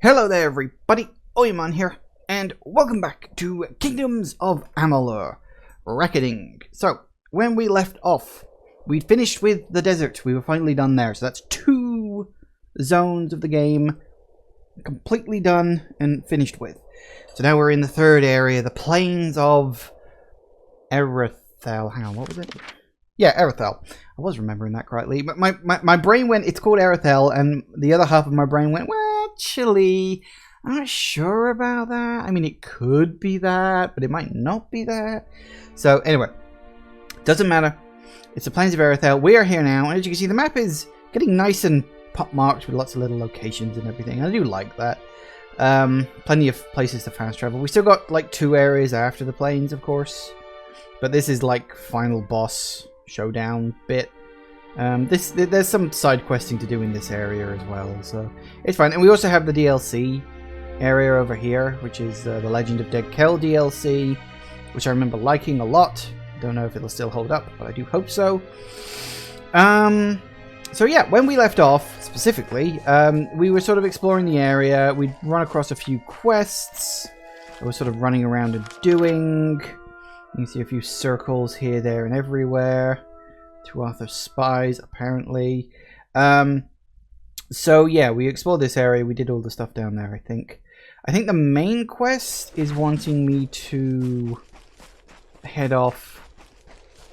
Hello there everybody, Oyman here, and welcome back to Kingdoms of Amalur Reckoning. So, when we left off, we'd finished with the desert. We were finally done there, so that's 2 zones of the game completely done and finished with. So now we're in the 3rd area, the Plains of Erathell. Hang on, what was it? Yeah, Erathell. I was remembering that correctly, but my brain went, it's called Erathell, and the other half of my brain went, well, actually, I'm not sure about that. I mean, it could be that, but it might not be that. So, anyway, doesn't matter. It's the Plains of Erathell. We are here now, and as you can see, the map is getting nice and pop-marked with lots of little locations and everything. I do like that. Plenty of places to fast travel. We still got, like, 2 areas after the Plains, of course. But this is, like, final boss showdown bit. There's some side questing to do in this area as well, so it's fine. And we also have the DLC area over here, which is the Legend of Dead Kell DLC, which I remember liking a lot. Don't know if it'll still hold up, but I do hope so. So yeah, when we left off, specifically, we were sort of exploring the area. We'd run across a few quests that we're sort of running around and doing. You can see a few circles here, there, and everywhere. 2 Arthur spies, apparently. So yeah, we explored this area. We did all the stuff down there, I think. I think the main quest is wanting me to head off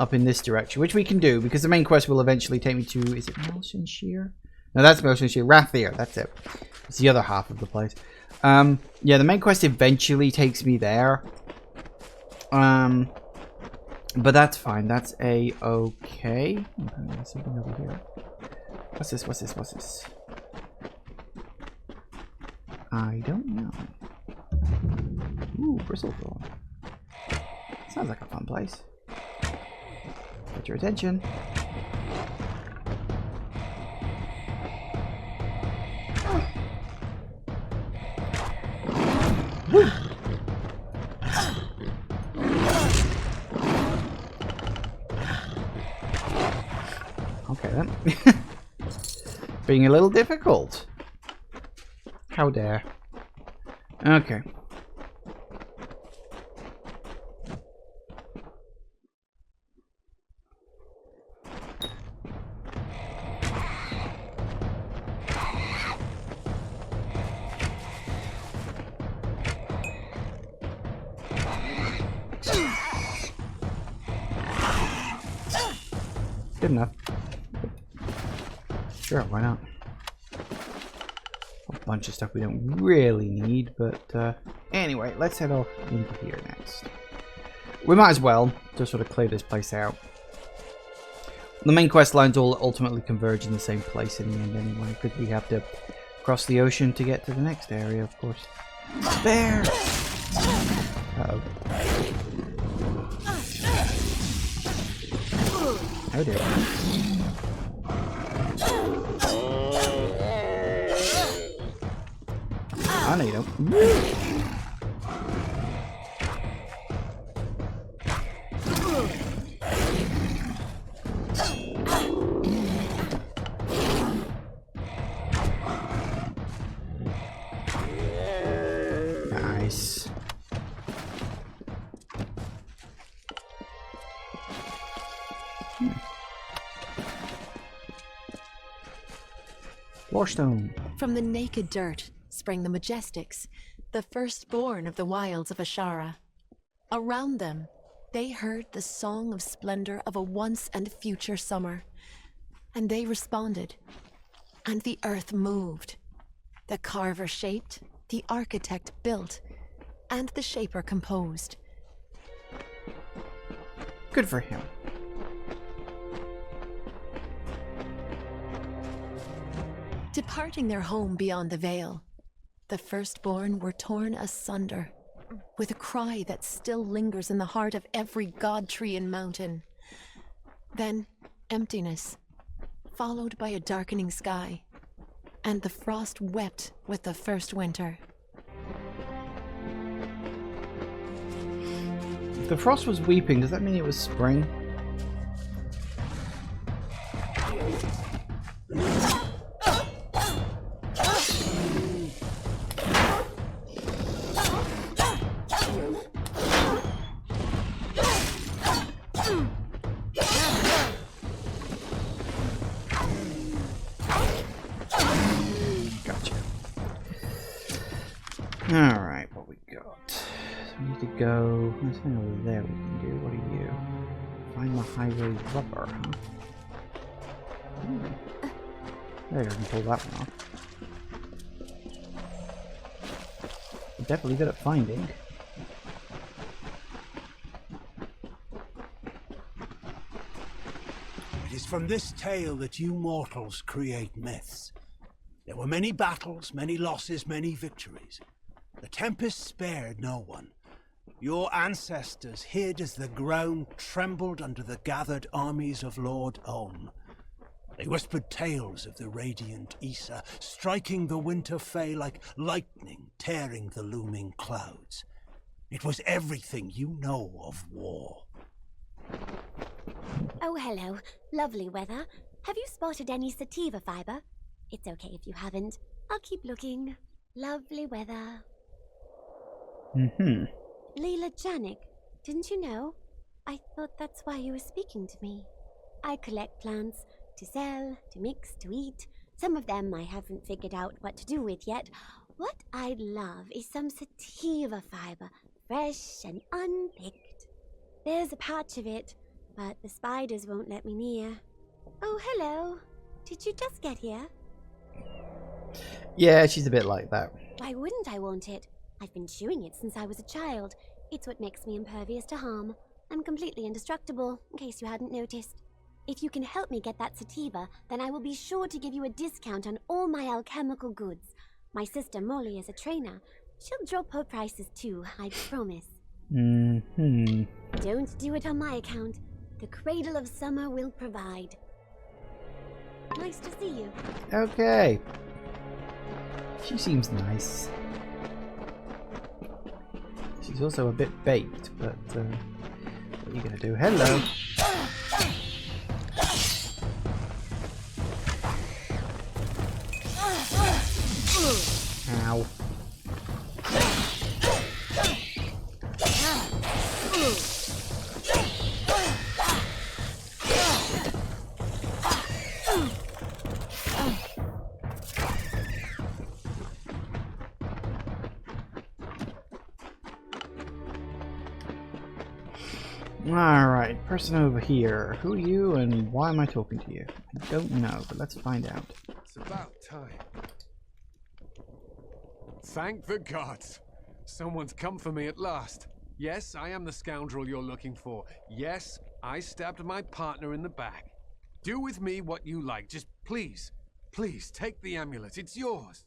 up in this direction, which we can do, because the main quest will eventually take me to... Is it Melsonshire? No, that's Melsonshire. Rathir, that's it. It's the other half of the place. Yeah, the main quest eventually takes me there. But that's fine. That's a-okay. There's something over here. What's this? What's this? What's this? I don't know. Ooh, Bristlethorn. Sounds like a fun place. Get your attention. Woo! Okay then. Being a little difficult. How dare. Okay. Good enough. Sure, why not? A bunch of stuff we don't really need, but anyway, let's head off into here next. We might as well just sort of clear this place out. The main quest lines all ultimately converge in the same place in the end anyway, because we have to cross the ocean to get to the next area, of course. There! Uh-oh. Oh dear. I need him. Nice. Lorestone. From the naked dirt sprang the Majestics, the firstborn of the wilds of Ashara. Around them, they heard the song of splendor of a once and future summer. And they responded. And the earth moved. The carver shaped, the architect built, and the shaper composed. Good for him. Departing their home beyond the veil, the firstborn were torn asunder, with a cry that still lingers in the heart of every god tree and mountain. Then emptiness, followed by a darkening sky, and the frost wept with the first winter. If the frost was weeping, does that mean it was spring? Alright, what we got? So we need to go... There's something over there we can do. What are you? Find the highway rubber, huh? Ooh. There, I can pull that one off. I'm definitely good at finding. It is from this tale that you mortals create myths. There were many battles, many losses, many victories. The Tempest spared no one. Your ancestors hid as the ground trembled under the gathered armies of Lord Olm. They whispered tales of the radiant Issa, striking the winter Fae like lightning, tearing the looming clouds. It was everything you know of war. Oh, hello. Lovely weather. Have you spotted any sativa fiber? It's okay if you haven't. I'll keep looking. Lovely weather. Mm-hmm. Leela Janik, didn't you know? I thought that's why you were speaking to me. I collect plants to sell, to mix, to eat. Some of them I haven't figured out what to do with yet. What I'd love is some sativa fiber, fresh and unpicked. There's a patch of it, but the spiders won't let me near. Oh, hello. Did you just get here? Yeah, she's a bit like that. Why wouldn't I want it? I've been chewing it since I was a child. It's what makes me impervious to harm. I'm completely indestructible, in case you hadn't noticed. If you can help me get that sativa, then I will be sure to give you a discount on all my alchemical goods. My sister Molly is a trainer. She'll drop her prices too, I promise. Mm-hmm. Don't do it on my account. The Cradle of Summer will provide. Nice to see you. Okay. She seems nice. She's also a bit baked, but what are you gonna do? Hello. Ow. Alright, person over here. Who are you and why am I talking to you? I don't know, but let's find out. It's about time. Thank the gods! Someone's come for me at last. Yes, I am the scoundrel you're looking for. Yes, I stabbed my partner in the back. Do with me what you like. Just please, please take the amulet. It's yours.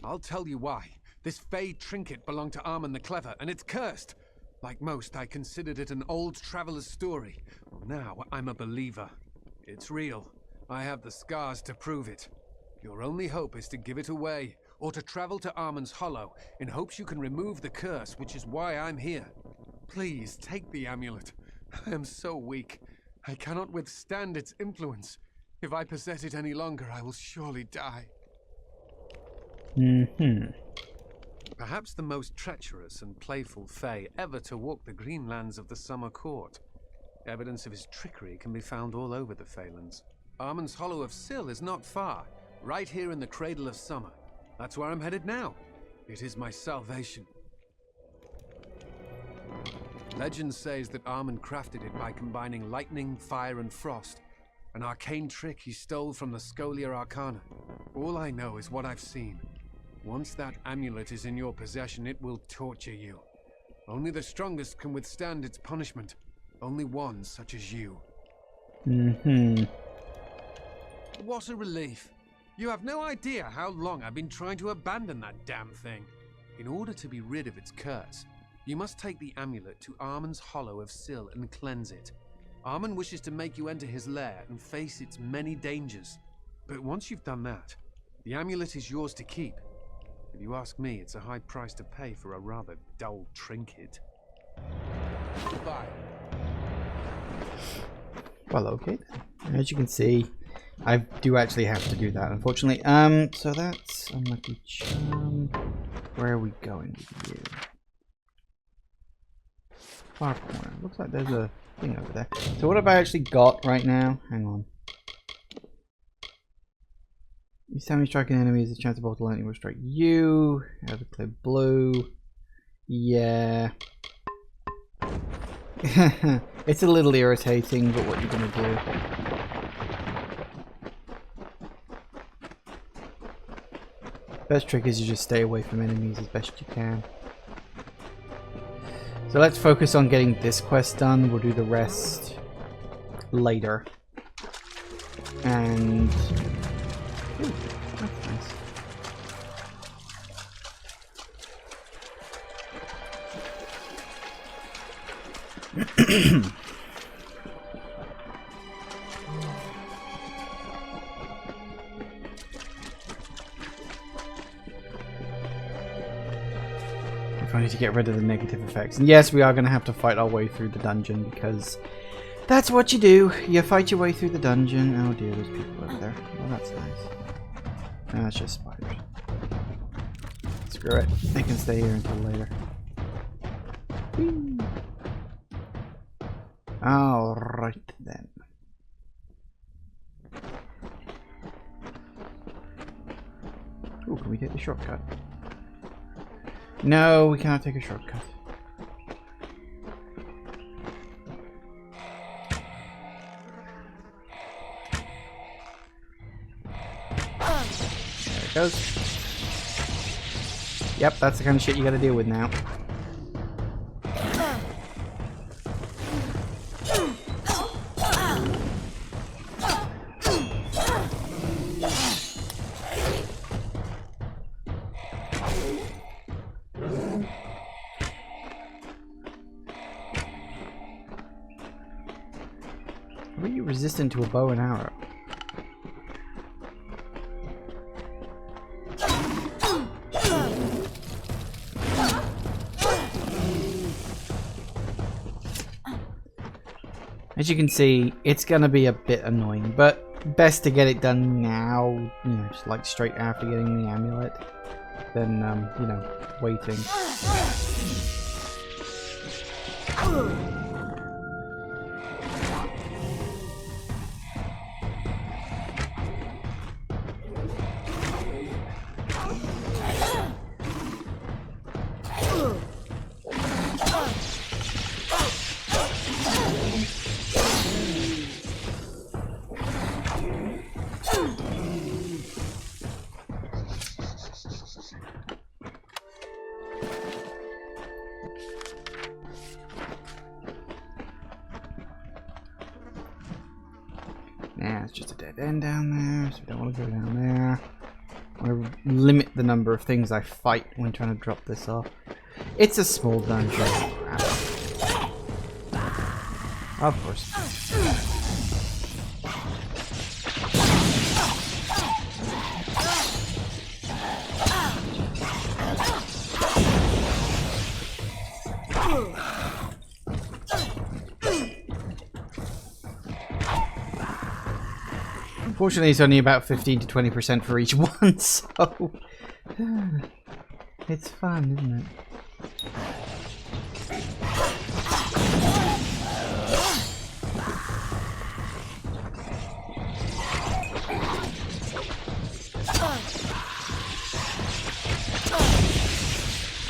I'll tell you why. This Fey trinket belonged to Armand the Clever, and it's cursed. Like most, I considered it an old traveler's story. Well, now I'm a believer. It's real. I have the scars to prove it. Your only hope is to give it away, or to travel to Armand's Hollow, in hopes you can remove the curse, which is why I'm here. Please, take the amulet. I am so weak. I cannot withstand its influence. If I possess it any longer, I will surely die. Mm-hmm. Perhaps the most treacherous and playful Fae ever to walk the green lands of the Summer Court. Evidence of his trickery can be found all over the Phalanx. Armand's Hollow of Syl is not far, right here in the Cradle of Summer. That's where I'm headed now. It is my salvation. Legend says that Armand crafted it by combining lightning, fire, and frost, an arcane trick he stole from the Scholia Arcana. All I know is what I've seen. Once that amulet is in your possession, it will torture you. Only the strongest can withstand its punishment. Only one such as you. Mm-hmm. What a relief. You have no idea how long I've been trying to abandon that damn thing. In order to be rid of its curse, you must take the amulet to Armand's Hollow of Syl and cleanse it. Armand wishes to make you enter his lair and face its many dangers. But once you've done that, the amulet is yours to keep. If you ask me, it's a high price to pay for a rather dull trinket. Goodbye. Well, okay then. As you can see, I do actually have to do that, unfortunately. So that's unlucky charm. Where are we going with you? Far corner. Looks like there's a thing over there. So what have I actually got right now? Hang on. Each time you strike an enemy, there's a chance a bolt of lightning will strike you. Have a clear blue. Yeah. It's a little irritating, but what are you gonna do? Best trick is you just stay away from enemies as best you can. So let's focus on getting this quest done. We'll do the rest later. And ooh, that's nice. If I need to get rid of the negative effects. And yes, we are going to have to fight our way through the dungeon because that's what you do. You fight your way through the dungeon. Oh dear, there's people over there. Well, that's nice. No, it's just spiders. Screw it. They can stay here until later. Whee. Alright then. Ooh, can we take the shortcut? No, we cannot take a shortcut. There it goes. Yep, that's the kind of shit you gotta deal with now. How are you resistant to a bow and arrow? As you can see, it's gonna be a bit annoying, but best to get it done now, you know, just like straight after getting the amulet, than, you know, waiting. Nah, it's just a dead end down there, so we don't want to go down there. I want to limit the number of things I fight when trying to drop this off. It's a small dungeon. Of course. Unfortunately, it's only about 15 to 20% for each one, so it's fun, isn't it?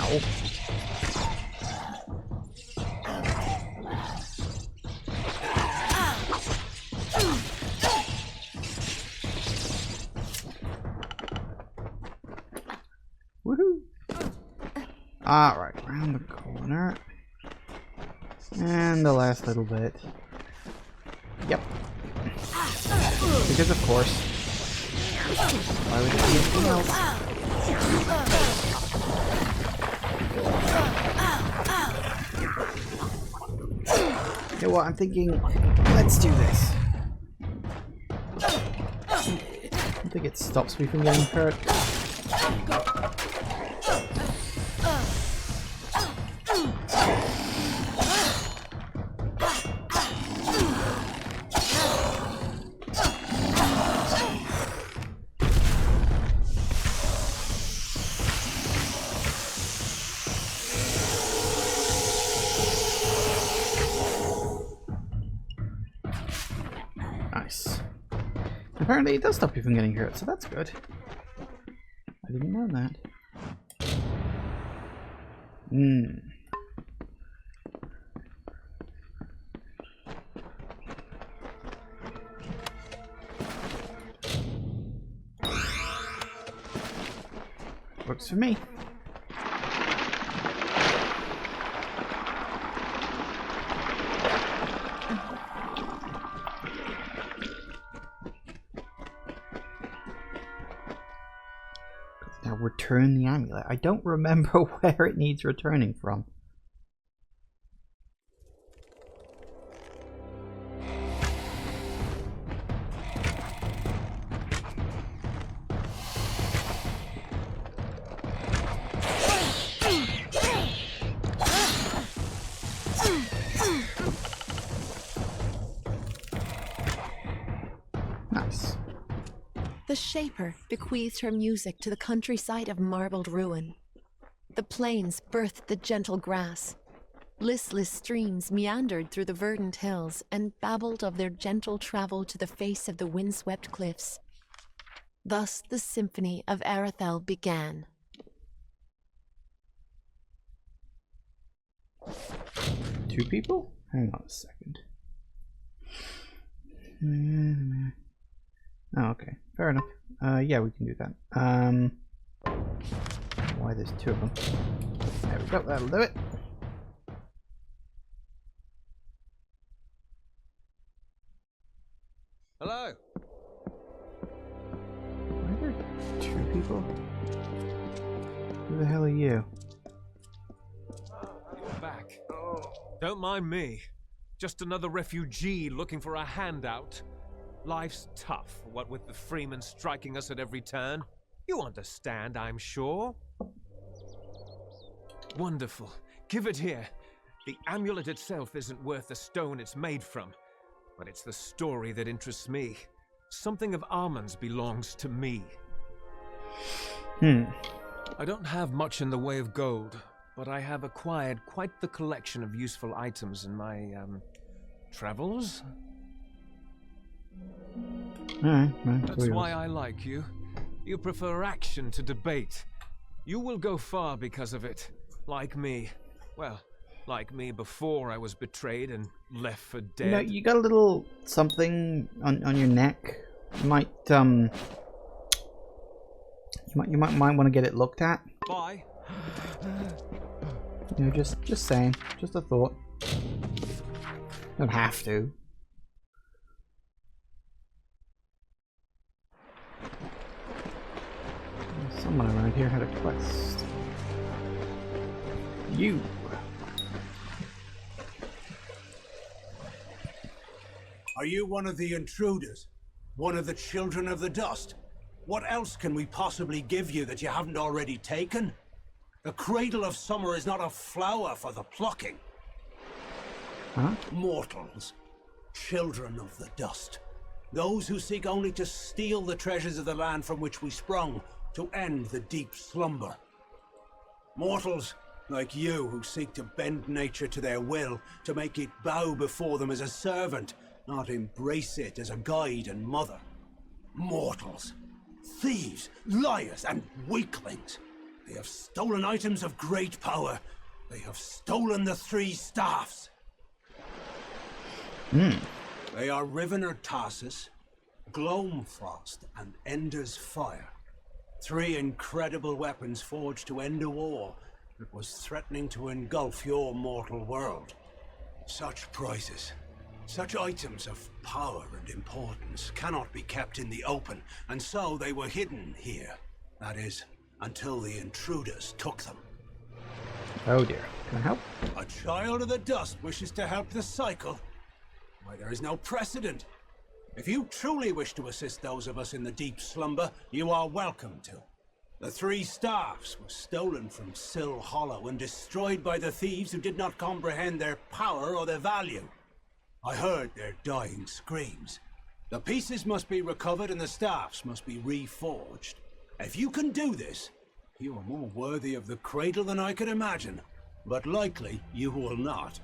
Ow. Woohoo! Alright, round the corner. And the last little bit. Yep. Because of course. Why would it be anything else? You know what, I'm thinking, let's do this. I don't think it stops me from getting hurt. apparently it does stop you from getting hurt, so that's good. I didn't know that. Works for me. Now return the amulet. I don't remember where it needs returning from. Nice. The Shaper bequeathed her music to the countryside of marbled ruin. The plains birthed the gentle grass. Listless streams meandered through the verdant hills and babbled of their gentle travel to the face of the windswept cliffs. Thus the symphony of Erathell began. Two people? Hang on a second. Oh, okay. Fair enough. Yeah, we can do that. Why there's two of them? There we go, that'll do it. Hello. Why are there two people? Who the hell are you? You're back. Don't mind me. Just another refugee looking for a handout. Life's tough, what with the Freemen striking us at every turn. You understand, I'm sure. Wonderful. Give it here. The amulet itself isn't worth the stone it's made from, but it's the story that interests me. Something of Armand's belongs to me. I don't have much in the way of gold, but I have acquired quite the collection of useful items in my, travels. Alright, That's why I like you. You prefer action to debate. You will go far because of it. Like me. Well, like me before I was betrayed and left for dead. You know, you got a little something on your neck. You might you might want to get it looked at. Bye. You know, just saying. Just a thought. Don't have to. Someone around here had a quest. You. Are you one of the intruders? One of the children of the dust? What else can we possibly give you that you haven't already taken? The cradle of summer is not a flower for the plucking. Huh? Mortals. Children of the dust. Those who seek only to steal the treasures of the land from which we sprung, to end the deep slumber. Mortals like you who seek to bend nature to their will, to make it bow before them as a servant, not embrace it as a guide and mother. Mortals. Thieves, liars, and weaklings. They have stolen items of great power. They have stolen the three staffs. They are Rivener Tarsus, Gloamfrost, and Ender's Fire. Three incredible weapons forged to end a war that was threatening to engulf your mortal world. Such prizes, such items of power and importance cannot be kept in the open, and so they were hidden here. That is, until the intruders took them. Oh dear. Can I help? A child of the dust wishes to help the cycle? Why, there is no precedent. If you truly wish to assist those of us in the deep slumber, you are welcome to. The three staffs were stolen from Sill Hollow and destroyed by the thieves who did not comprehend their power or their value. I heard their dying screams. The pieces must be recovered and the staffs must be reforged. If you can do this, you are more worthy of the cradle than I could imagine. But likely, you will not.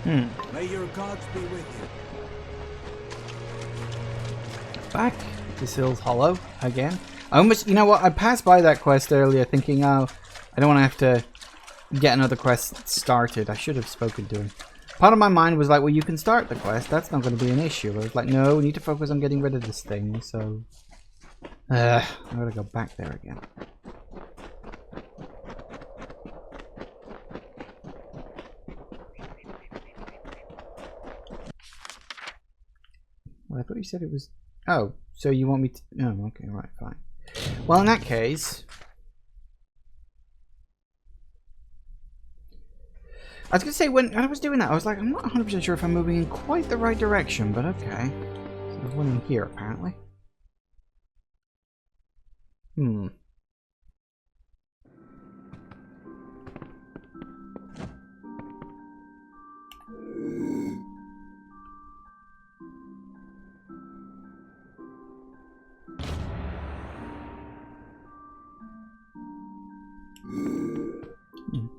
May your gods be with you. back to Sill's Hollow again. I almost, you know what, I passed by that quest earlier thinking, oh, I don't want to have to get another quest started. I should have spoken to him. Part of my mind was like, well, you can start the quest. That's not going to be an issue. I was like, no, we need to focus on getting rid of this thing, so... I'm going to go back there again. Well, I thought you said it was... Oh, so you want me to... Oh, okay, right, fine. Well, in that case... I was going to say, when I was doing that, I was like, I'm not 100% sure if I'm moving in quite the right direction, but okay. So there's one in here, apparently. Hmm.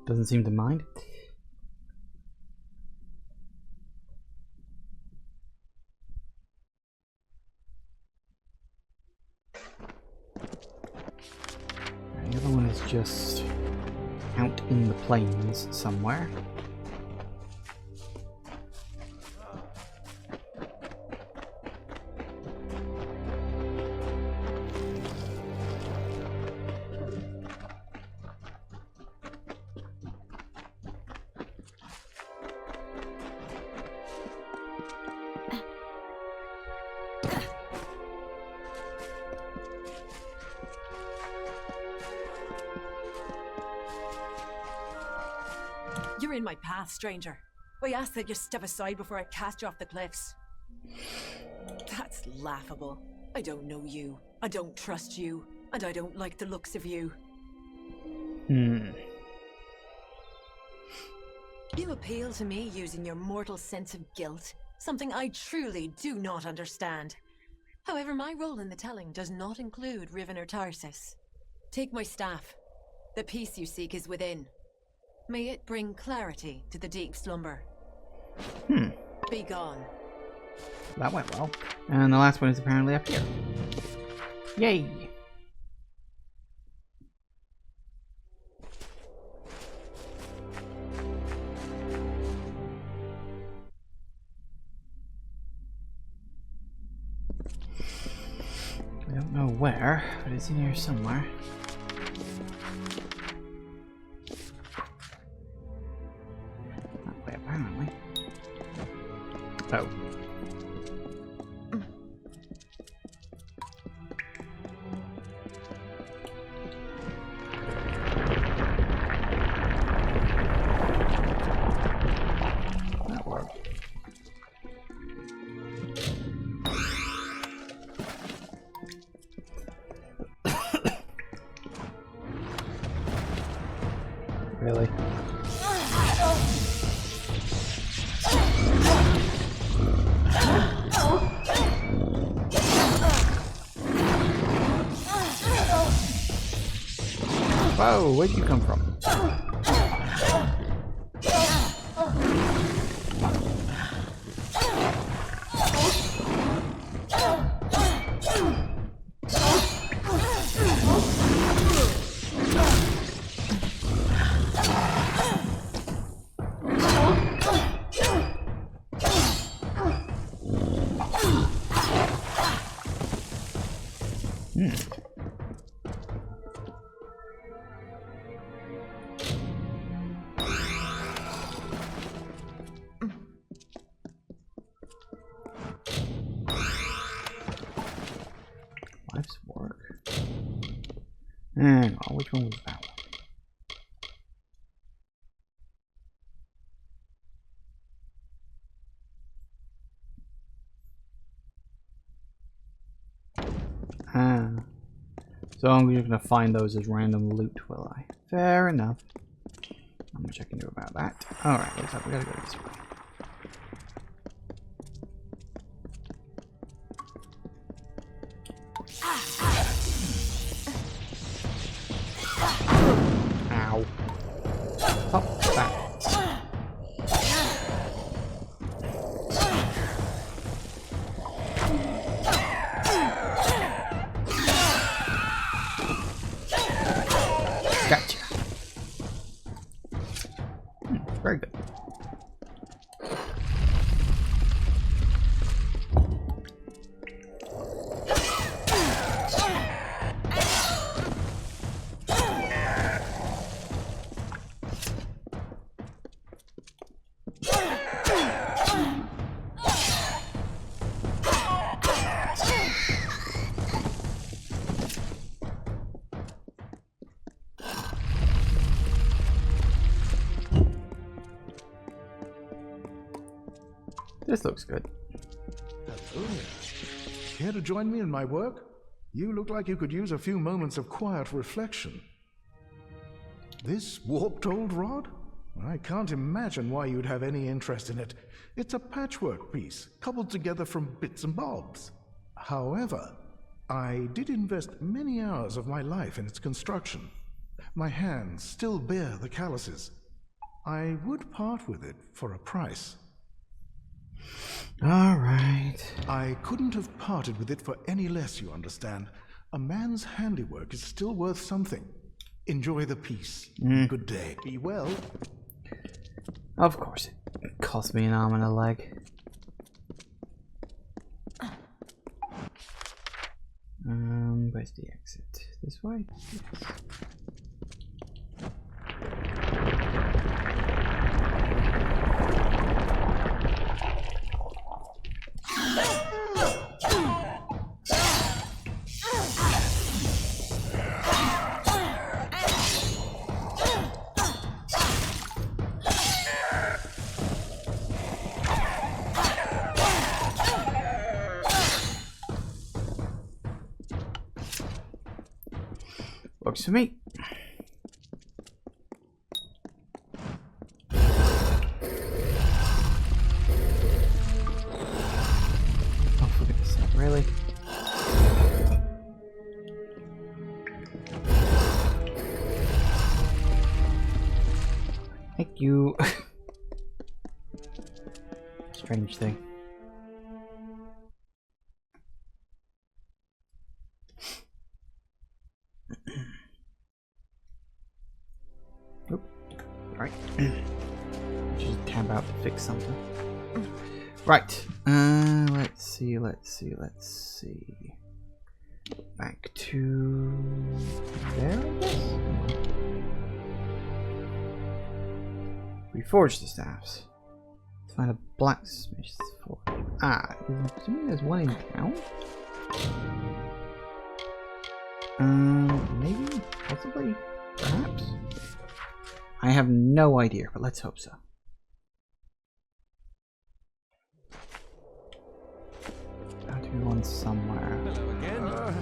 Doesn't seem to mind. The other one is just out in the plains somewhere. You're in my path, stranger. I ask that you step aside before I cast you off the cliffs. That's laughable. I don't know you, I don't trust you, and I don't like the looks of you. Hmm. You appeal to me using your mortal sense of guilt, something I truly do not understand. However, my role in the telling does not include Riven or Tarsus. Take my staff. The peace you seek is within. May it bring clarity to the deep slumber. Hmm. Be gone. That went well. And the last one is apparently up here. Yay! I don't know where, but it's in here somewhere. That way, apparently. Oh. That worked. Really? Whoa, where'd you come from? Life's work. Hang on, which one was that one? Ah. So I'm just gonna find those as random loot, will I? Fair enough. I'm not checking you about that. Alright, looks like we gotta go this way. Ow. Stop that. This looks good. Hello. Care to join me in my work? You look like you could use a few moments of quiet reflection. This warped old rod? I can't imagine why you'd have any interest in it. It's a patchwork piece, coupled together from bits and bobs. However, I did invest many hours of my life in its construction. My hands still bear the calluses. I would part with it for a price. All right. I couldn't have parted with it for any less, you understand. A man's handiwork is still worth something. Enjoy the piece. Good day. Be well. Of course, it cost me an arm and a leg. Where's the exit? This way? Yes. Works for me. Oh, for goodness sake, really? Thank you. Strange thing. Right. Just tab out to fix something. Right. Let's see. Back to there, I guess? Reforge the staffs. Let's find a blacksmith's forge. Ah, I'm assuming there's one in town? Maybe? Possibly? Perhaps? I have no idea, but let's hope so. Got to be one somewhere. Hello again. I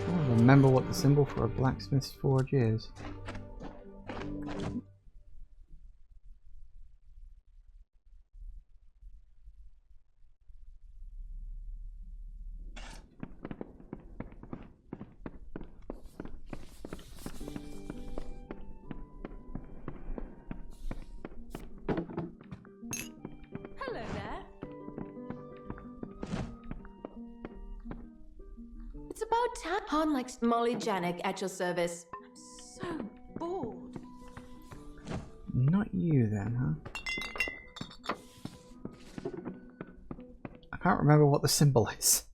don't remember what the symbol for a blacksmith's forge is. It's about time. Han likes Molly Janik at your service. I'm so bored. Not you then, huh? I can't remember what the symbol is.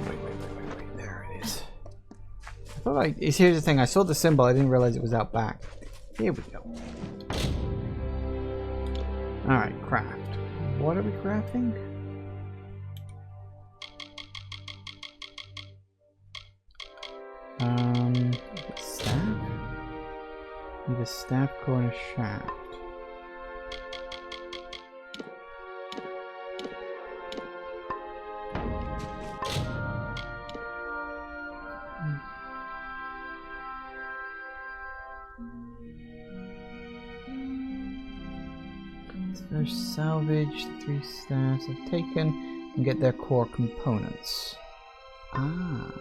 Wait, there it is. I thought here's the thing, I saw the symbol, I didn't realize it was out back. Here we go. Alright, craft. What are we crafting? Staff? Need a staff core and a shaft. First salvage the 3 staffs I've taken and get their core components. Ah.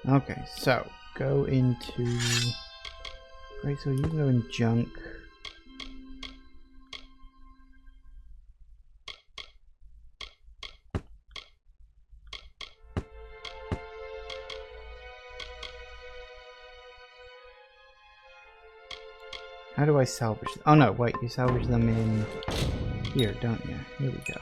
Okay, so go into. Right, so you can go in junk. How do I salvage them? Oh no, wait, you salvage them in here, don't you? Here we go.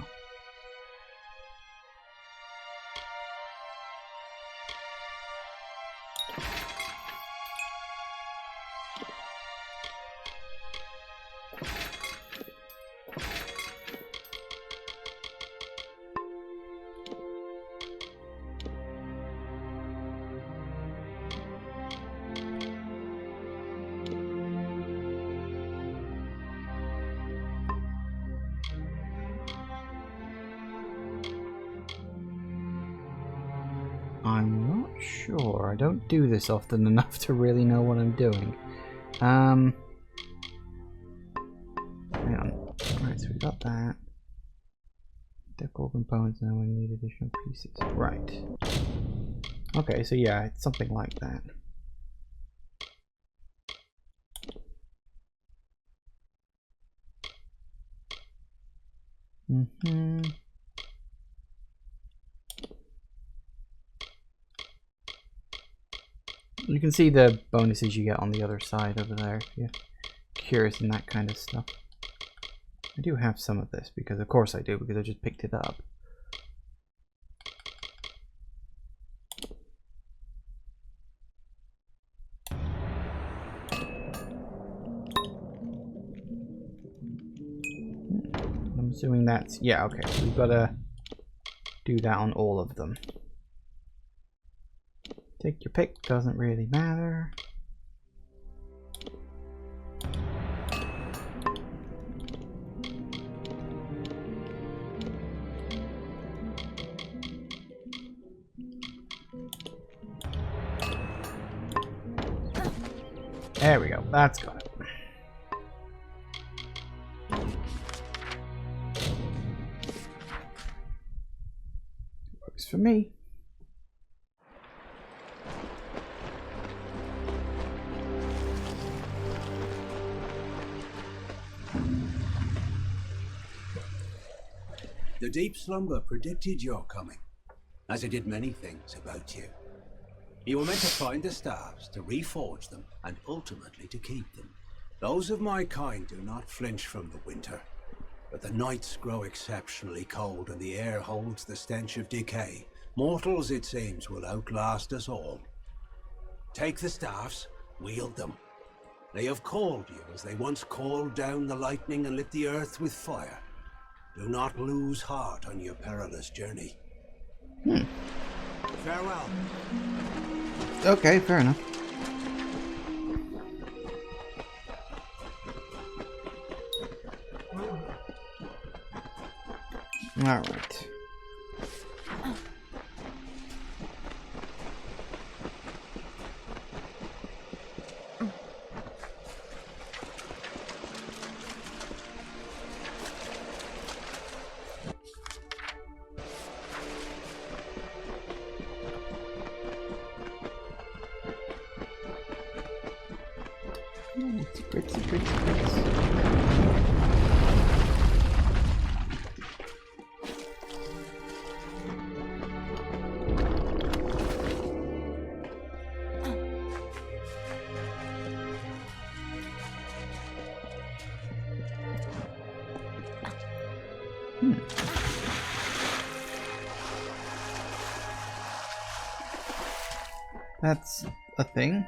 I'm not sure. I don't do this often enough to really know what I'm doing. Hang on. Alright, so we got that. Deck all components now when we need additional pieces. Right. Okay, so yeah, it's something like that. You can see the bonuses you get on the other side over there if you're curious in that kind of stuff. I do have some of this because, of course I do, because I just picked it up. I'm assuming that's, yeah, okay, so we've got to do that on all of them. Take your pick, doesn't really matter. There we go, that's got it. Works for me. The deep slumber predicted your coming, as it did many things about you. You were meant to find the stars, to reforge them, and ultimately to keep them. Those of my kind do not flinch from the winter, but the nights grow exceptionally cold and the air holds the stench of decay. Mortals, it seems, will outlast us all. Take the staffs, wield them. They have called you as they once called down the lightning and lit the earth with fire. Do not lose heart on your perilous journey. Farewell. Okay, fair enough. Alright. Secrets. That's a thing.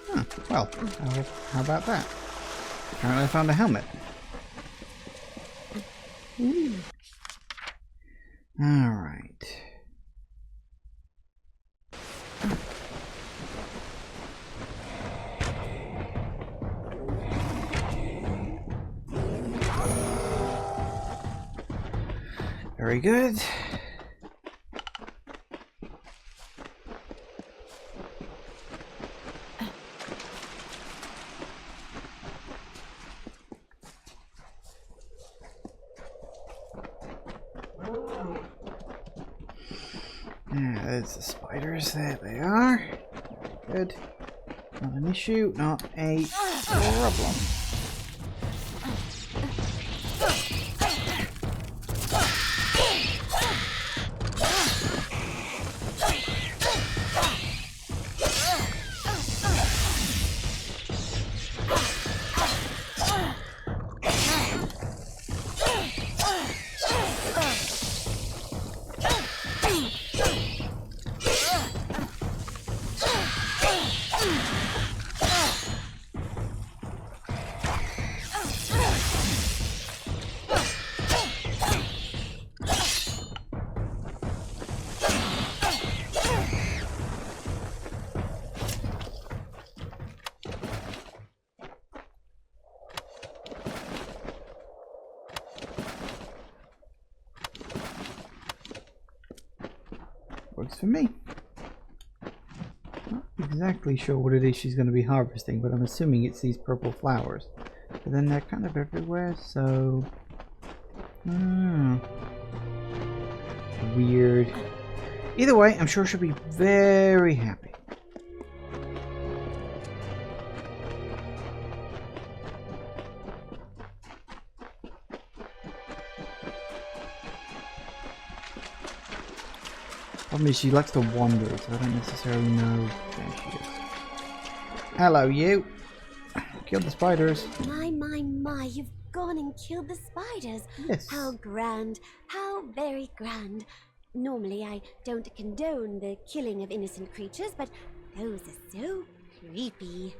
Huh, well, how about that? Apparently I found a helmet. Alright. Very good. Yeah, there's the spiders. There they are. Good. Not an issue, not a problem. Works for me. Not exactly sure what it is she's going to be harvesting, but I'm assuming it's these purple flowers. But then they're kind of everywhere, so... Weird. Either way, I'm sure she'll be very happy. Problem is she likes to wander, so I don't necessarily know. There she is. Hello, you. Killed the spiders. My, you've gone and killed the spiders. Yes. How grand, how very grand. Normally I don't condone the killing of innocent creatures, but those are so creepy.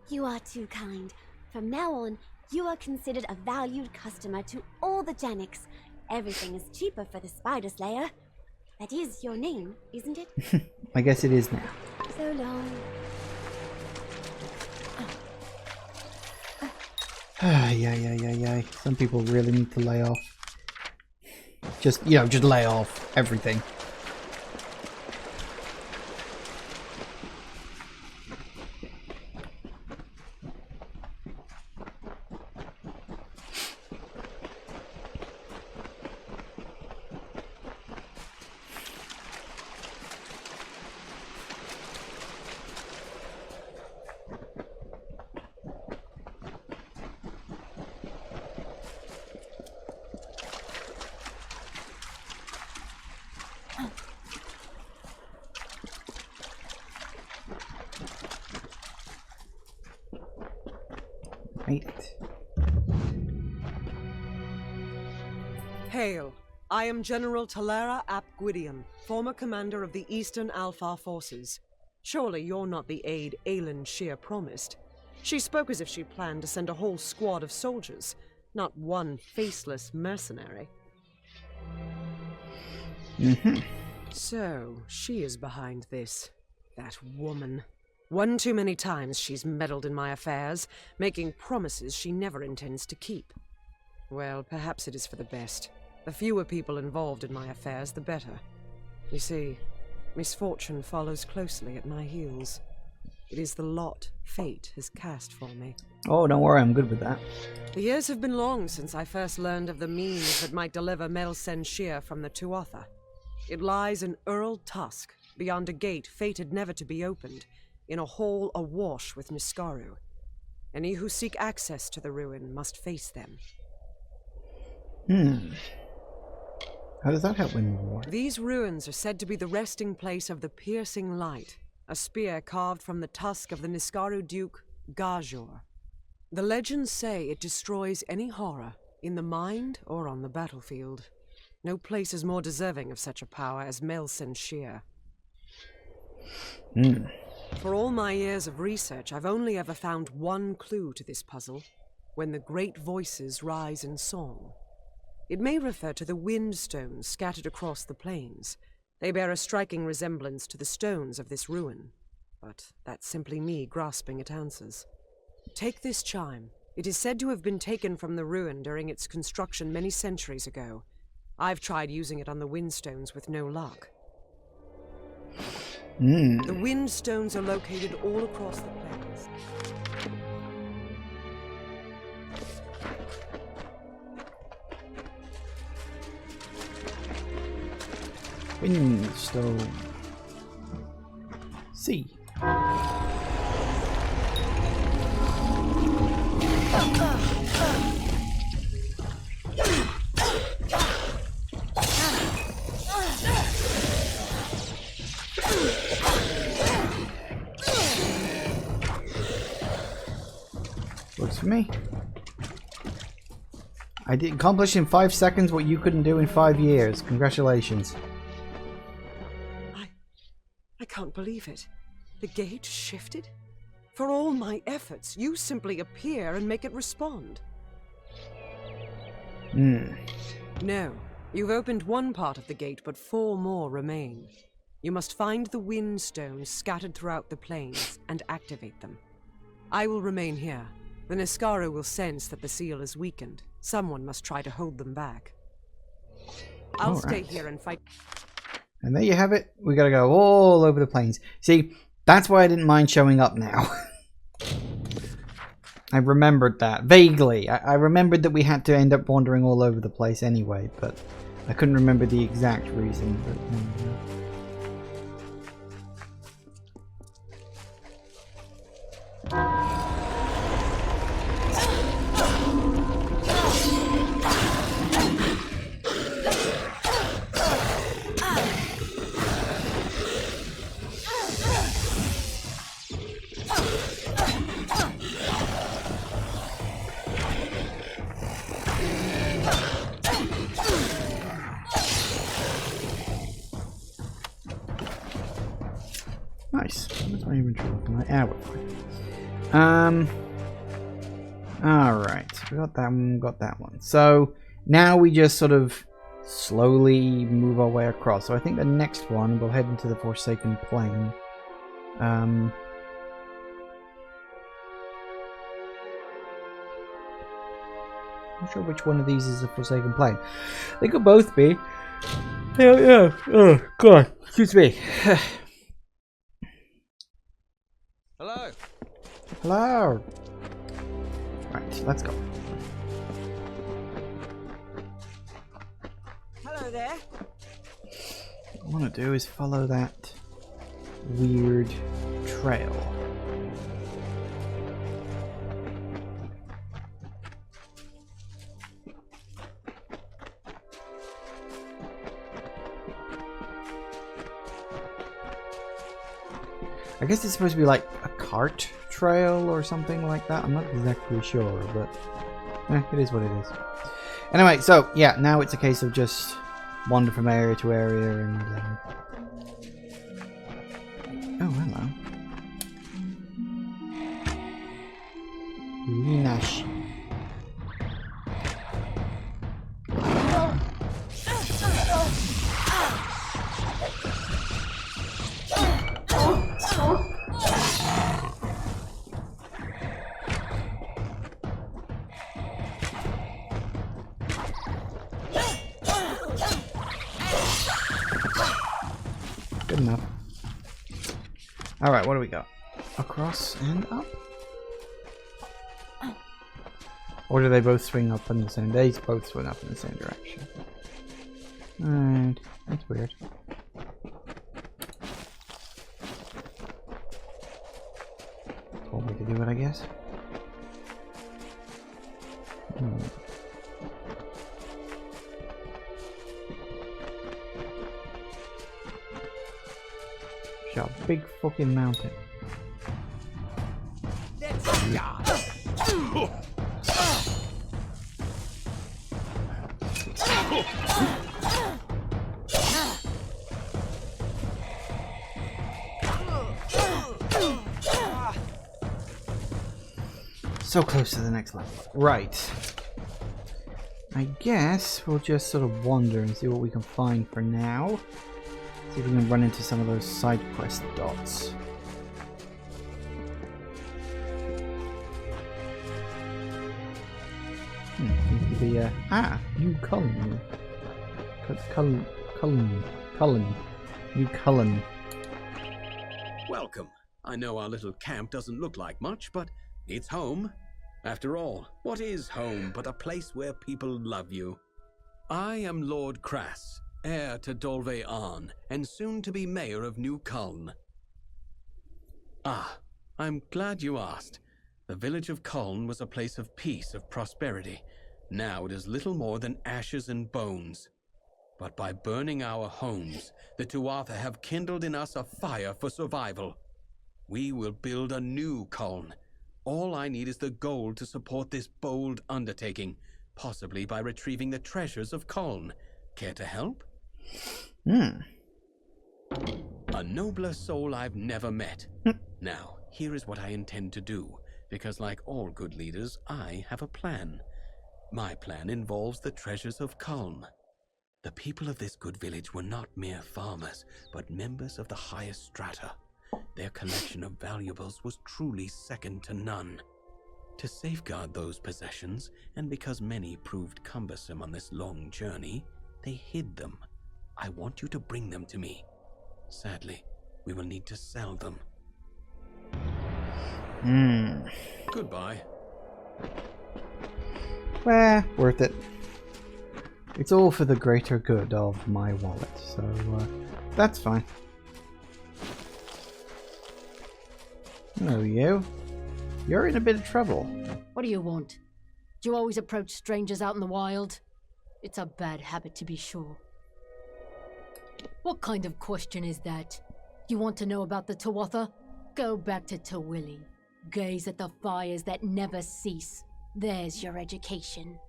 You are too kind. From now on, you are considered a valued customer to all the Janiks. Everything is cheaper for the Spider Slayer. That is your name, isn't it? I guess it is now. So long. Yeah. Some people really need to lay off. Just lay off everything. Made it. Hail. I am General Talera ap Gwydion, former commander of the Eastern Alpha forces. Surely you're not the aide Aelin Shear promised. She spoke as if she planned to send a whole squad of soldiers, not one faceless mercenary. So, she is behind this. That woman. One too many times she's meddled in my affairs, making promises she never intends to keep. Well, perhaps it is for the best. The fewer people involved in my affairs, the better. You see, misfortune follows closely at my heels. It is the lot fate has cast for me. Oh, don't worry, I'm good with that. The years have been long since I first learned of the means that might deliver Melsen Shear from the Tuatha. It lies in Earl Tusk, beyond a gate fated never to be opened, in a hall awash with Niskaru. Any who seek access to the ruin must face them. How does that help win the war? These ruins are said to be the resting place of the Piercing Light, a spear carved from the tusk of the Niskaru Duke, Gajor. The legends say it destroys any horror, in the mind or on the battlefield. No place is more deserving of such a power as Melsen Shear. For all my years of research, I've only ever found one clue to this puzzle: when the great voices rise in song. It may refer to the wind stones scattered across the plains. They bear a striking resemblance to the stones of this ruin. But that's simply me grasping at answers. Take this chime. It is said to have been taken from the ruin during its construction many centuries ago. I've tried using it on the windstones with no luck. The wind stones are located all across the plains. Windstone. C. Works for me. I did accomplish in 5 seconds what you couldn't do in 5 years. Congratulations. I can't believe it. The gate shifted? For all my efforts, you simply appear and make it respond. No. You've opened one part of the gate, but 4 more remain. You must find the wind stones scattered throughout the plains and activate them. I will remain here. The Niskaru will sense that the seal is weakened. Someone must try to hold them back. I'll stay here and fight. And there you have it. We gotta go all over the plains. See, that's why I didn't mind showing up now. I remembered that vaguely. I remembered that we had to end up wandering all over the place anyway, but I couldn't remember the exact reason. Nice. What's my inventory looking like? Ah, we're fine. Alright. We got that one, got that one. So, now we just sort of slowly move our way across. So I think the next one, we'll head into the Forsaken Plain. Not sure which one of these is the Forsaken Plain. They could both be. Yeah. Oh, God. Excuse me. Hello. Hello. Right, let's go. Hello there. What I want to do is follow that weird trail. I guess it's supposed to be like a cart trail or something like that. I'm not exactly sure, but it is what it is. Anyway, so yeah, now it's a case of just wander from area to area and... Oh, hello. Nash. Good enough. Alright, what do we got? Across and up? Or do they both swing up in the same... They both swing up in the same direction. Alright, that's weird. Told me to do it, I guess. A big fucking mountain. So close to the next level. Right. I guess we'll just sort of wander and see what we can find for now. See if we can run into some of those side quest dots. Seems to be a New Cullen. Cullen. New Cullen. Welcome. I know our little camp doesn't look like much, but it's home. After all, what is home but a place where people love you? I am Lord Crass, heir to Dolve Arn, and soon to be mayor of New Culn. Ah, I'm glad you asked. The village of Culn was a place of peace, of prosperity. Now it is little more than ashes and bones. But by burning our homes, the Tuatha have kindled in us a fire for survival. We will build a new Culn. All I need is the gold to support this bold undertaking, possibly by retrieving the treasures of Culn. Care to help? A nobler soul I've never met. Now, here is what I intend to do, because like all good leaders, I have a plan. My plan involves the treasures of Culn. The people of this good village were not mere farmers, but members of the highest strata. Their collection of valuables was truly second to none. To safeguard those possessions, and because many proved cumbersome on this long journey, they hid them. I want you to bring them to me. Sadly, we will need to sell them. Goodbye. Well, worth it. It's all for the greater good of my wallet, so that's fine. Oh, you? You're in a bit of trouble. What do you want? Do you always approach strangers out in the wild? It's a bad habit, to be sure. What kind of question is that? You want to know about the Tuatha? Go back to Tawili. Gaze at the fires that never cease. There's your education.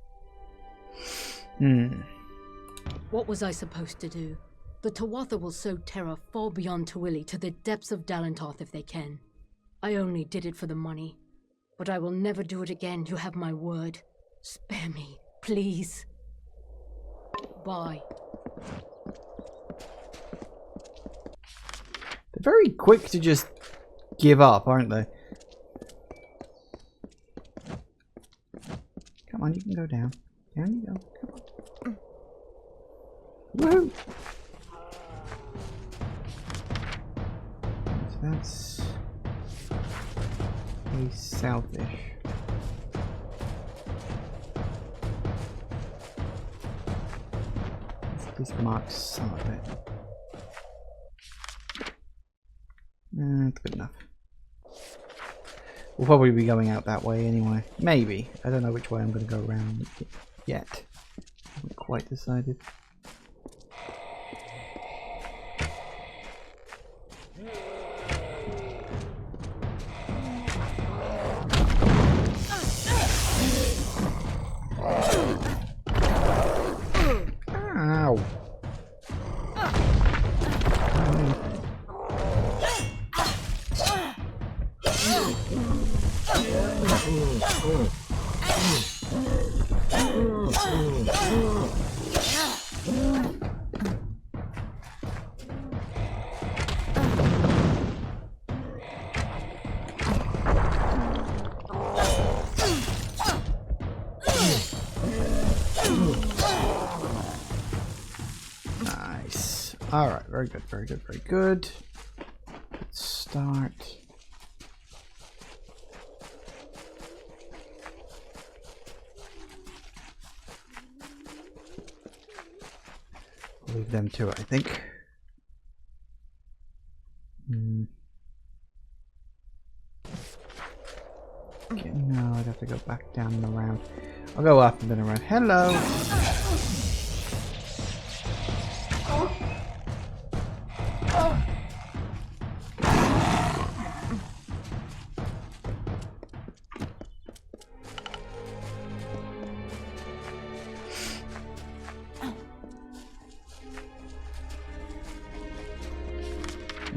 What was I supposed to do? The Tuatha will sow terror far beyond Tawili to the depths of Dalantarth if they can. I only did it for the money. But I will never do it again, you have my word. Spare me, please. Bye. They're very quick to just give up, aren't they? Come on, you can go down. Down you go. Come on. Woohoo! So that's a selfish. This marks some of it. That's good enough. We'll probably be going out that way anyway. Maybe. I don't know which way I'm going to go around yet. I haven't quite decided. Ow. Nice. Alright, very good, very good, very good. Let's start. Leave them to it, I think. Okay, no, I'd have to go back down and around. I'll go up and then around. Hello!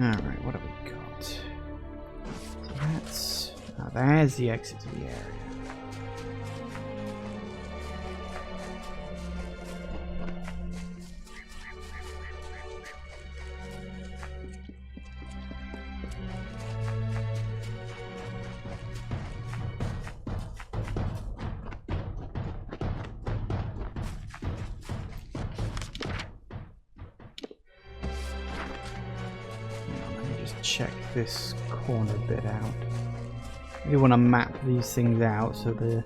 Alright, what have we got? So that's... Oh, there's the exit to the area. Check this corner bit out. You want to map these things out so the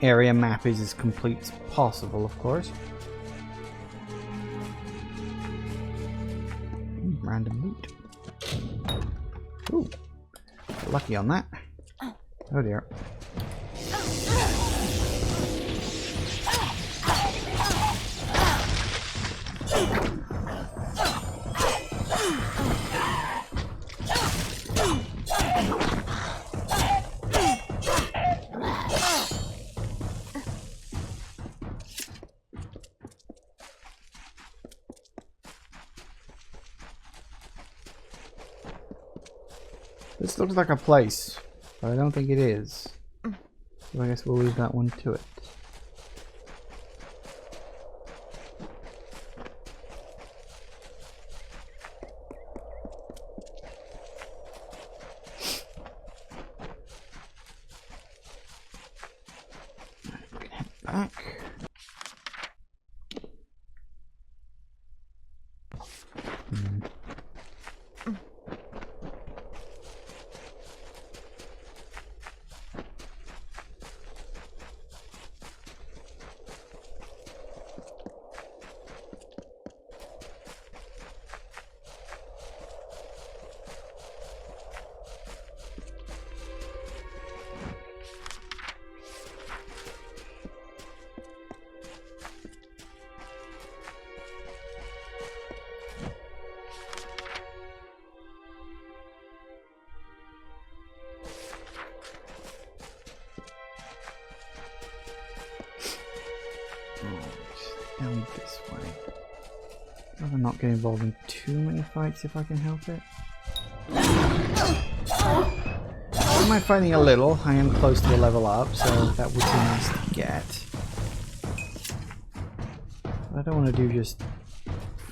area map is as complete as possible, of course. Random loot. Ooh, lucky on that. Oh dear. This looks like a place, but I don't think it is. So I guess we'll leave that one to it. Head back. this way. I'd rather not get involved in too many fights if I can help it. I don't mind fighting a little. I am close to a level up, so that would be nice to get. But I don't want to do just,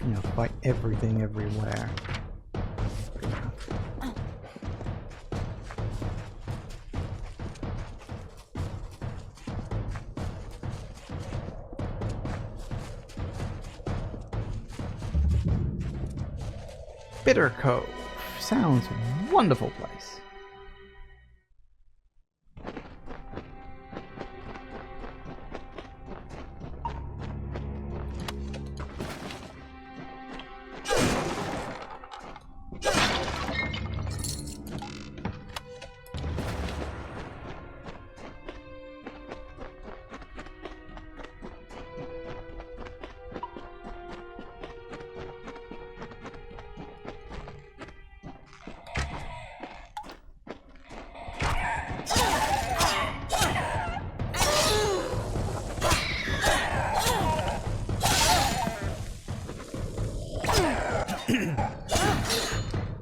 you know, fight everything everywhere. Bitter Cove. Sounds wonderful place.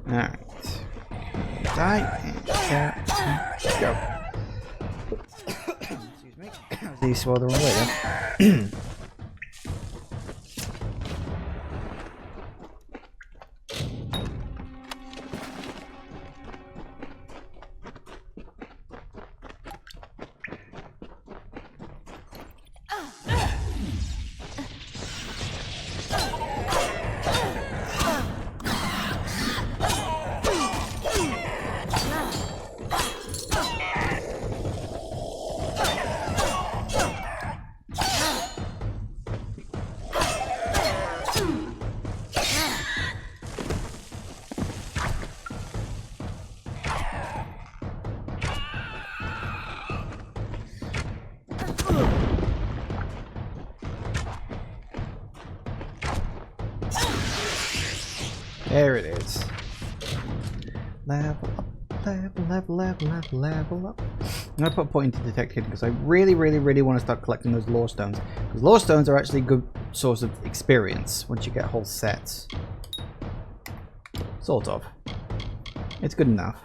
Alright. Die and go. Excuse me. These swore the wrong way then. There it is. Level up, level up. I'm going to put a point into detect hidden because I really want to start collecting those Lorestones. Because Lorestones are actually a good source of experience once you get whole sets. Sort of. It's good enough.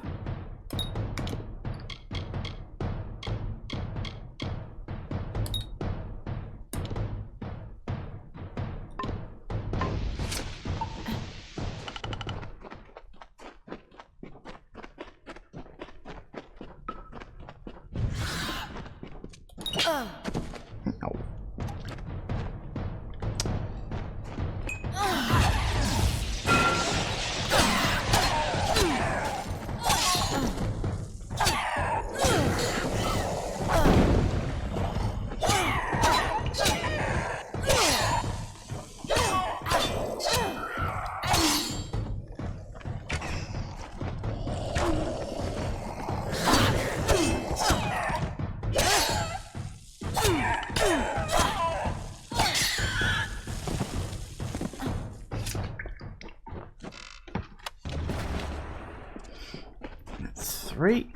That's 3.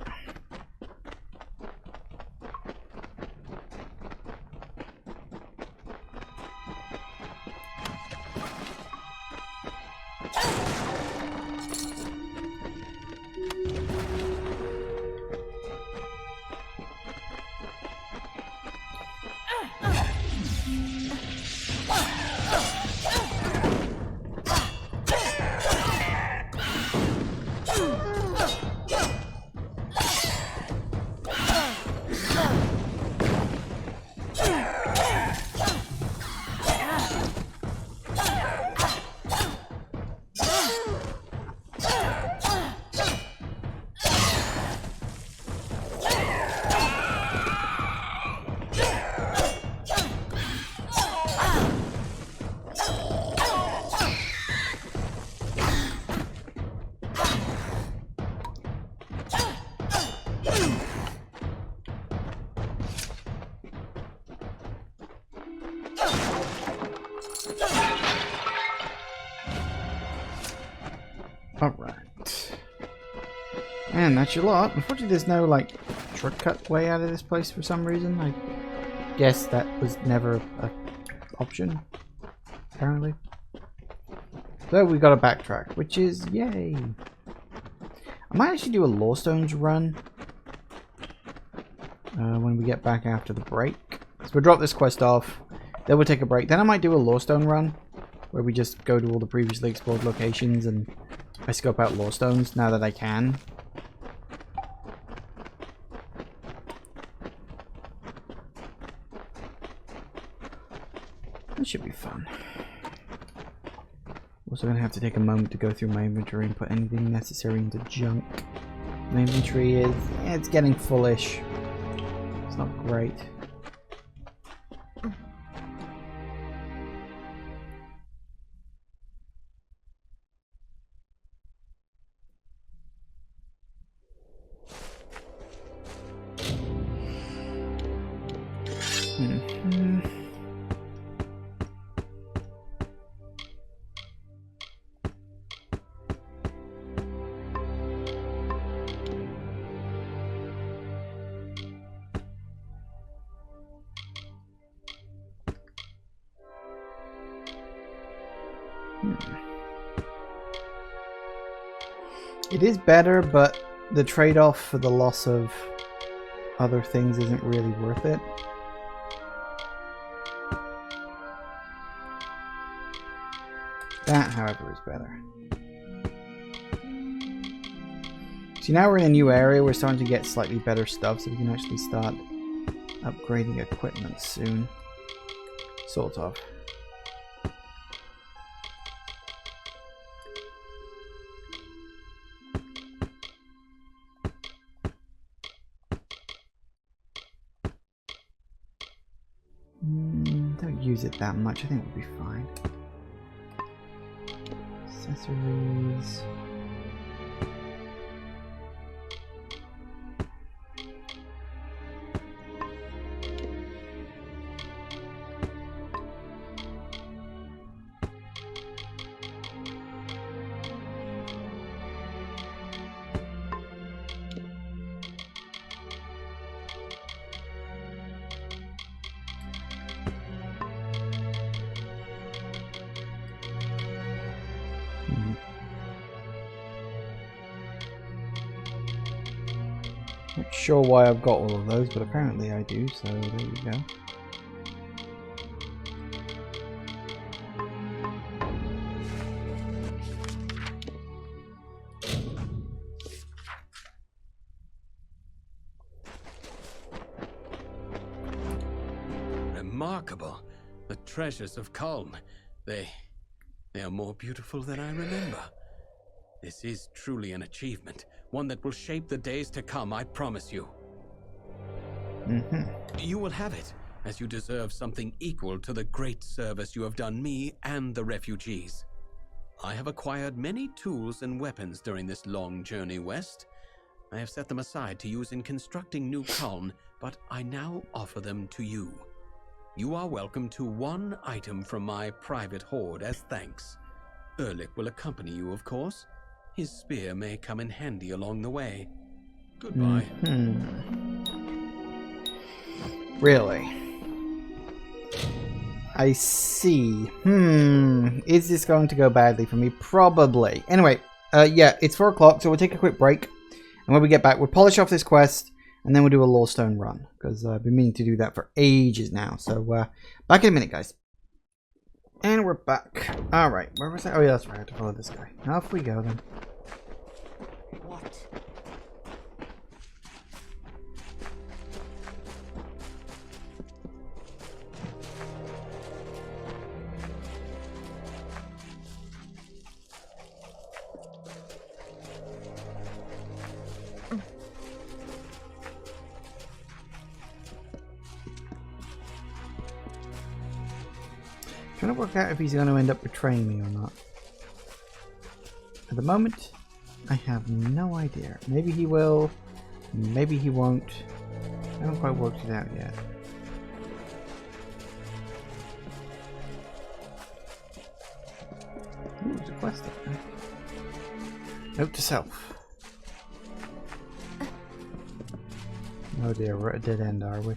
Alright. And that's your lot. Unfortunately, there's no, like, shortcut way out of this place for some reason. I guess that was never an option. apparently. So we got to backtrack, which is yay. I might actually do a Lorestones run when we get back after the break. So we'll drop this quest off, then we'll take a break. Then I might do a Lorestone run, where we just go to all the previously explored locations and I scope out Lorestones now that I can. That should be fun. Also gonna have to take a moment to go through my inventory and put anything necessary into junk. My inventory is, it's getting fullish. It's not great. It is better, but the trade-off for the loss of other things isn't really worth it. That, however, is better. See, now we're in a new area, we're starting to get slightly better stuff, so we can actually start upgrading equipment soon. Sort of. Don't use it that much, I think we'll be fine. Accessories. Not sure why I've got all of those, but apparently I do, so there you go. Remarkable. The treasures of Culm. They are more beautiful than I remember. This is truly an achievement, one that will shape the days to come, I promise you. You will have it, as you deserve something equal to the great service you have done me and the refugees. I have acquired many tools and weapons during this long journey west. I have set them aside to use in constructing New Culm, but I now offer them to you. You are welcome to one item from my private hoard as thanks. Erlich will accompany you, of course. His spear may come in handy along the way. Goodbye. Really? I see. Is this going to go badly for me? Probably. Anyway, yeah, it's 4 o'clock, so we'll take a quick break. And when we get back, we'll polish off this quest, and then we'll do a Lorestone run. Because I've been meaning to do that for ages now. So, back in a minute, guys. And we're back. Alright, where was I? Oh, yeah, that's right. I have to follow this guy. Off we go, then. What? Trying to work out if he's going to end up betraying me or not. At the moment, I have no idea. Maybe he will, maybe he won't. I haven't quite worked it out yet. Ooh, there's a quest up there. Note to self. Oh dear, we're at a dead end, are we?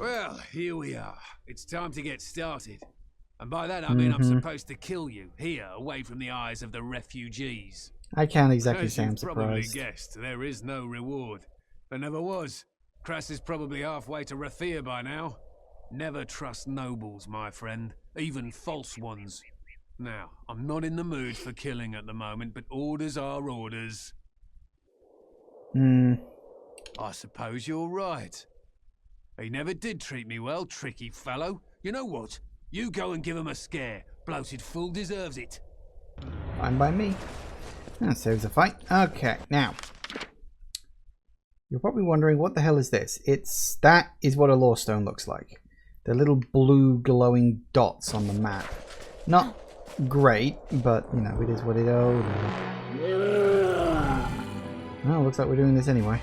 Well, here we are. It's time to get started. And by that I mean I'm supposed to kill you, here, away from the eyes of the refugees. I can't exactly As say I'm you've probably surprised. guessed, there is no reward. There never was. Crass is probably halfway to Rathir by now. Never trust nobles, my friend, even false ones. Now, I'm not in the mood for killing at the moment, but orders are orders. I suppose you're right. He never did treat me well, tricky fellow. You know what? You go and give him a scare. Bloated fool deserves it. Fine by me. That saves a fight. Okay, now. You're probably wondering, what the hell is this? That is what a Lorestone looks like. The little blue glowing dots on the map. Not great, but, you know, it is what it is. Well, looks like we're doing this anyway.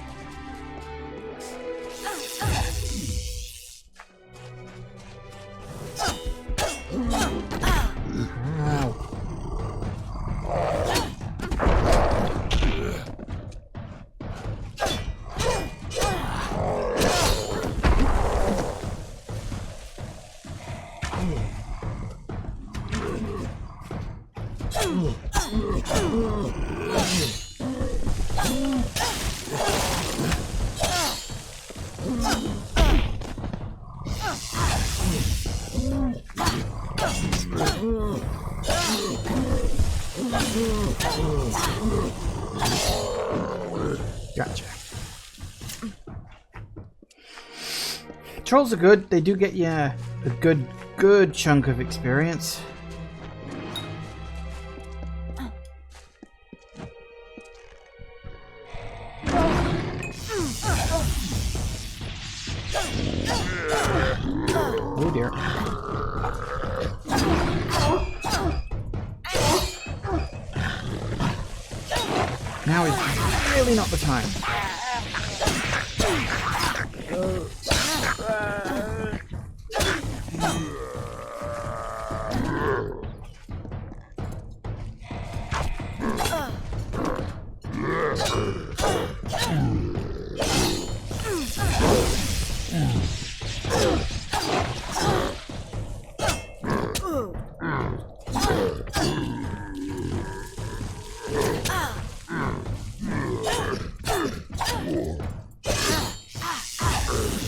Gotcha. Trolls are good. They do get you a good chunk of experience. Oh dear. Now is really not the time.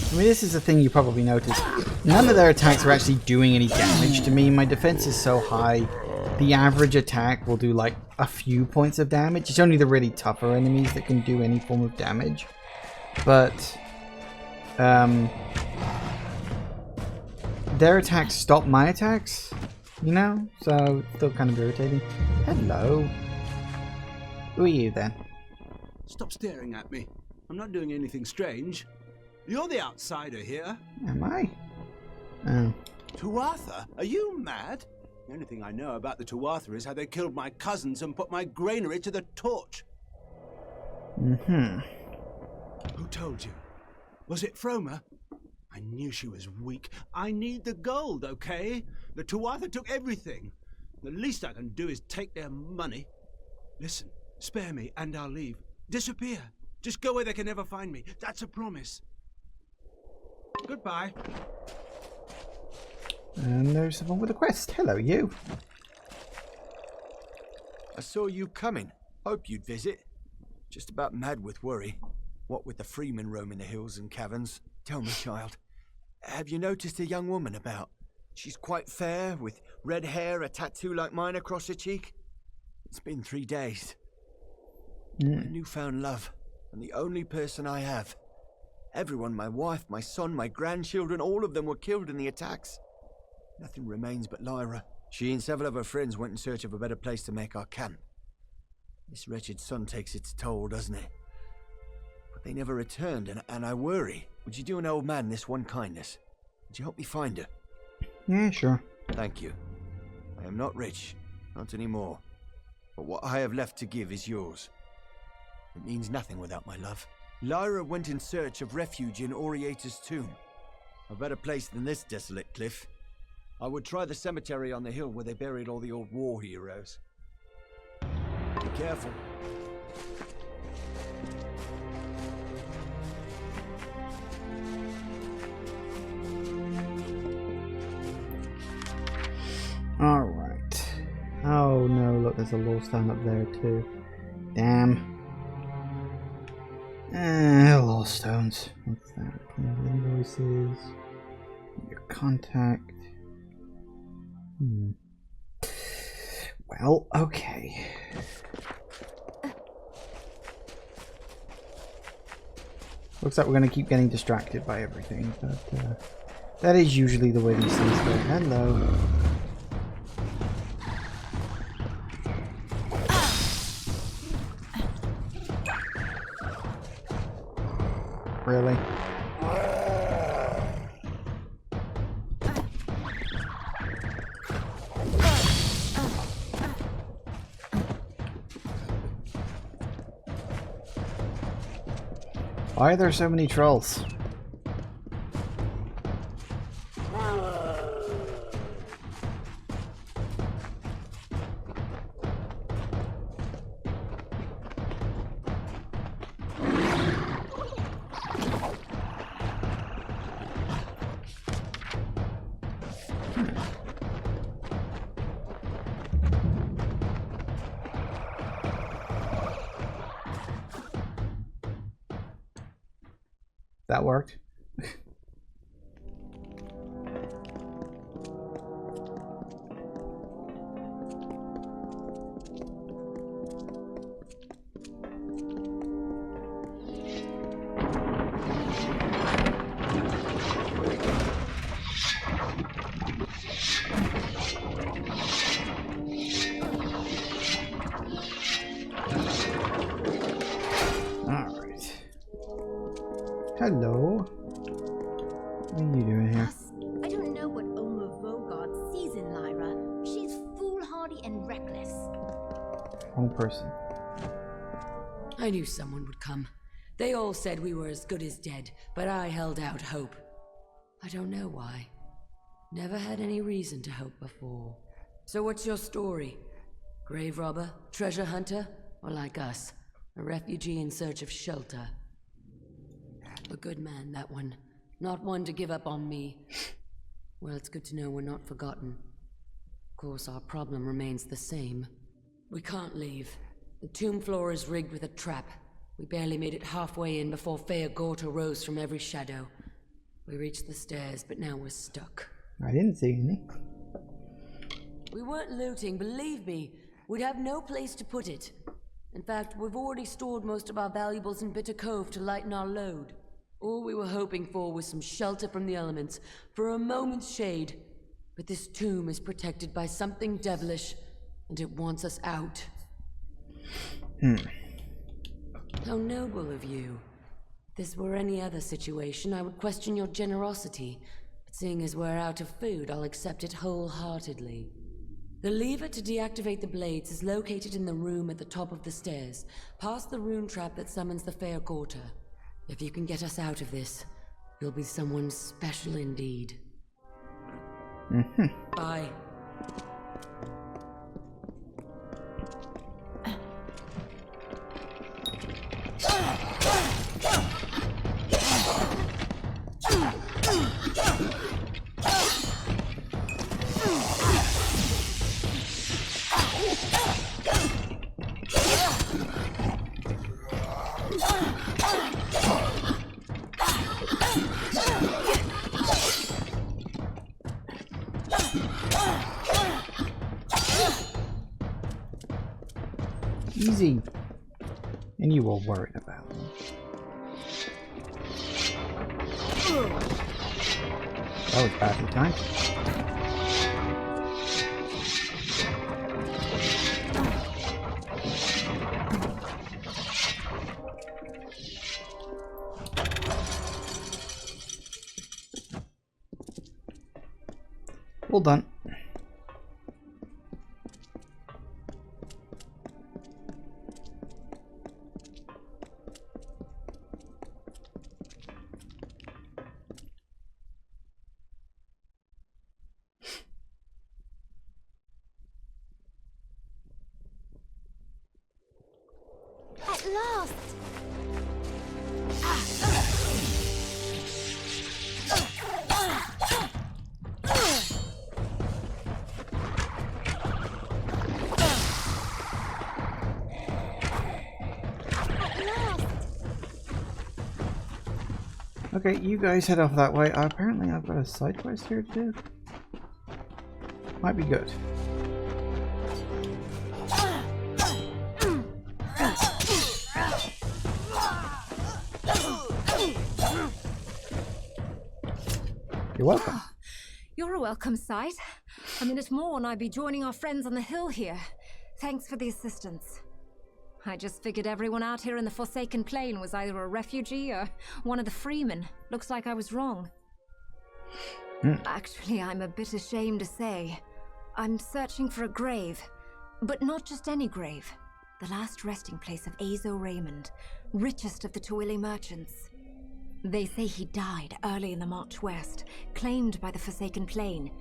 I mean, this is a thing you probably noticed. None of their attacks are actually doing any damage to me. My defense is so high, the average attack will do like a few points of damage. It's only the really tougher enemies that can do any form of damage. But their attacks stop my attacks, you know? So it's still kind of irritating. Hello. Who are you then? Stop staring at me. I'm not doing anything strange. You're the outsider here. Am I? Oh. Tuatha? Are you mad? The only thing I know about the Tuatha is how they killed my cousins and put my granary to the torch. Mm-hmm. Who told you? Was it Froma? I knew she was weak. I need the gold, okay? The Tuatha took everything. The least I can do is take their money. Listen, spare me and I'll leave. Disappear. Just go where they can never find me. That's a promise. Goodbye. And there's someone with a quest. Hello, you. I saw you coming. Hope you'd visit. Just about mad with worry. What with the freemen roaming the hills and caverns. Tell me, child, have you noticed a young woman about? She's quite fair, with red hair, a tattoo like mine across her cheek. It's been 3 days. My newfound love, and the only person I have. Everyone, my wife, my son, my grandchildren, all of them were killed in the attacks. Nothing remains but Lyra. She and several of her friends went in search of a better place to make our camp. This wretched sun takes its toll, doesn't it? But they never returned, and I worry. Would you do an old man this one kindness? Would you help me find her? Yeah, sure. Thank you. I am not rich, not anymore. But what I have left to give is yours. It means nothing without my love. Lyra went in search of refuge in Oriata's tomb. A better place than this desolate cliff. I would try the cemetery on the hill where they buried all the old war heroes. Be careful. there's a Lorestone up there too. Damn. Lorestones. What's that? Invoices. Your contact. Well, okay. Looks like we're going to keep getting distracted by everything, but that is usually the way these things go. Hello. Really? Why are there so many trolls? That worked. Hello. What are you doing here? I don't know what Oma Vogard sees in Lyra. She's foolhardy and reckless. Wrong person. I knew someone would come. They all said we were as good as dead, but I held out hope. I don't know why. Never had any reason to hope before. So what's your story? Grave robber? Treasure hunter? Or like us, a refugee in search of shelter? A good man, that one. Not one to give up on me. Well, it's good to know we're not forgotten. Of course, our problem remains the same. We can't leave. The tomb floor is rigged with a trap. We barely made it halfway in before Fea Gorta rose from every shadow. We reached the stairs, but now we're stuck. I didn't see any. We weren't looting, believe me. We'd have no place to put it. In fact, we've already stored most of our valuables in Bitter Cove to lighten our load. All we were hoping for was some shelter from the elements, for a moment's shade. But this tomb is protected by something devilish, and it wants us out. How noble of you. If this were any other situation, I would question your generosity. But seeing as we're out of food, I'll accept it wholeheartedly. The lever to deactivate the blades is located in the room at the top of the stairs, past the rune trap that summons the Fea Gorta. If you can get us out of this, you'll be someone special indeed. Bye. Easy. And you were worried about them. That was badly timed. Well done. At last! Okay, you guys head off that way. Apparently I've got a side quest here to do. Might be good. You're welcome. You're a welcome sight. A minute more and I'd be joining our friends on the hill here. Thanks for the assistance. I just figured everyone out here in the Forsaken Plain was either a refugee or one of the freemen. Looks like I was wrong. Actually, I'm a bit ashamed to say. I'm searching for a grave. But not just any grave. The last resting place of Azo Raymond, richest of the Tuili merchants. They say he died early in the march west, claimed by the Forsaken Plain.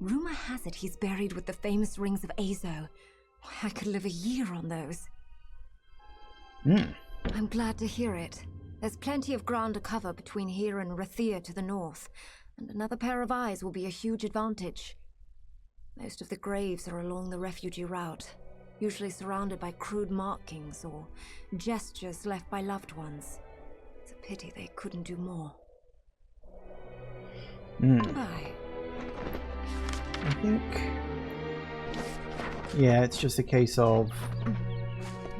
Rumor has it he's buried with the famous rings of Azo. I could live a year on those. I'm glad to hear it. There's plenty of ground to cover between here and Rathir to the north, and another pair of eyes will be a huge advantage. Most of the graves are along the refugee route, usually surrounded by crude markings or gestures left by loved ones. It's a pity they couldn't do more. Bye. I think... yeah, it's just a case of...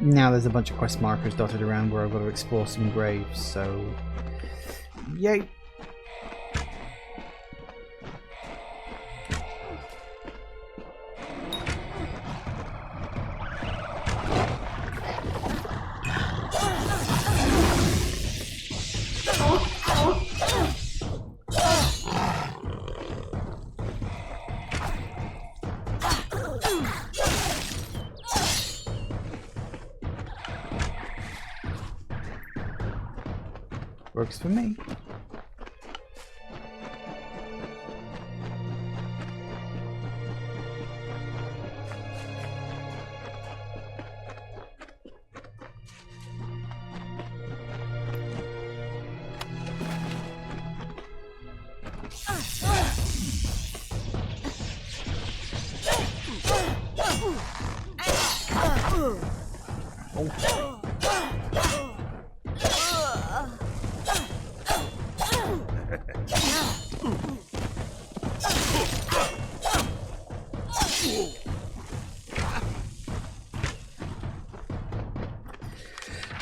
now there's a bunch of quest markers dotted around where I've got to explore some graves, so... yay! Works for me.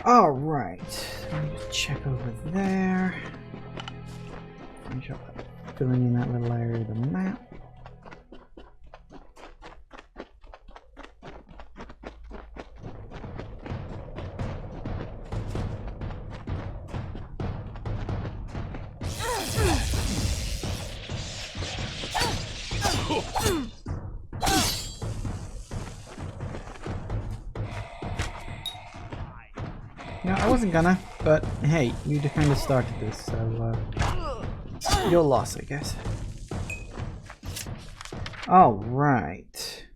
Alright, let me just check over there. Finish up filling in that little area of the map. No, I wasn't gonna, but hey, you kind of started this, so your loss, I guess. Alright.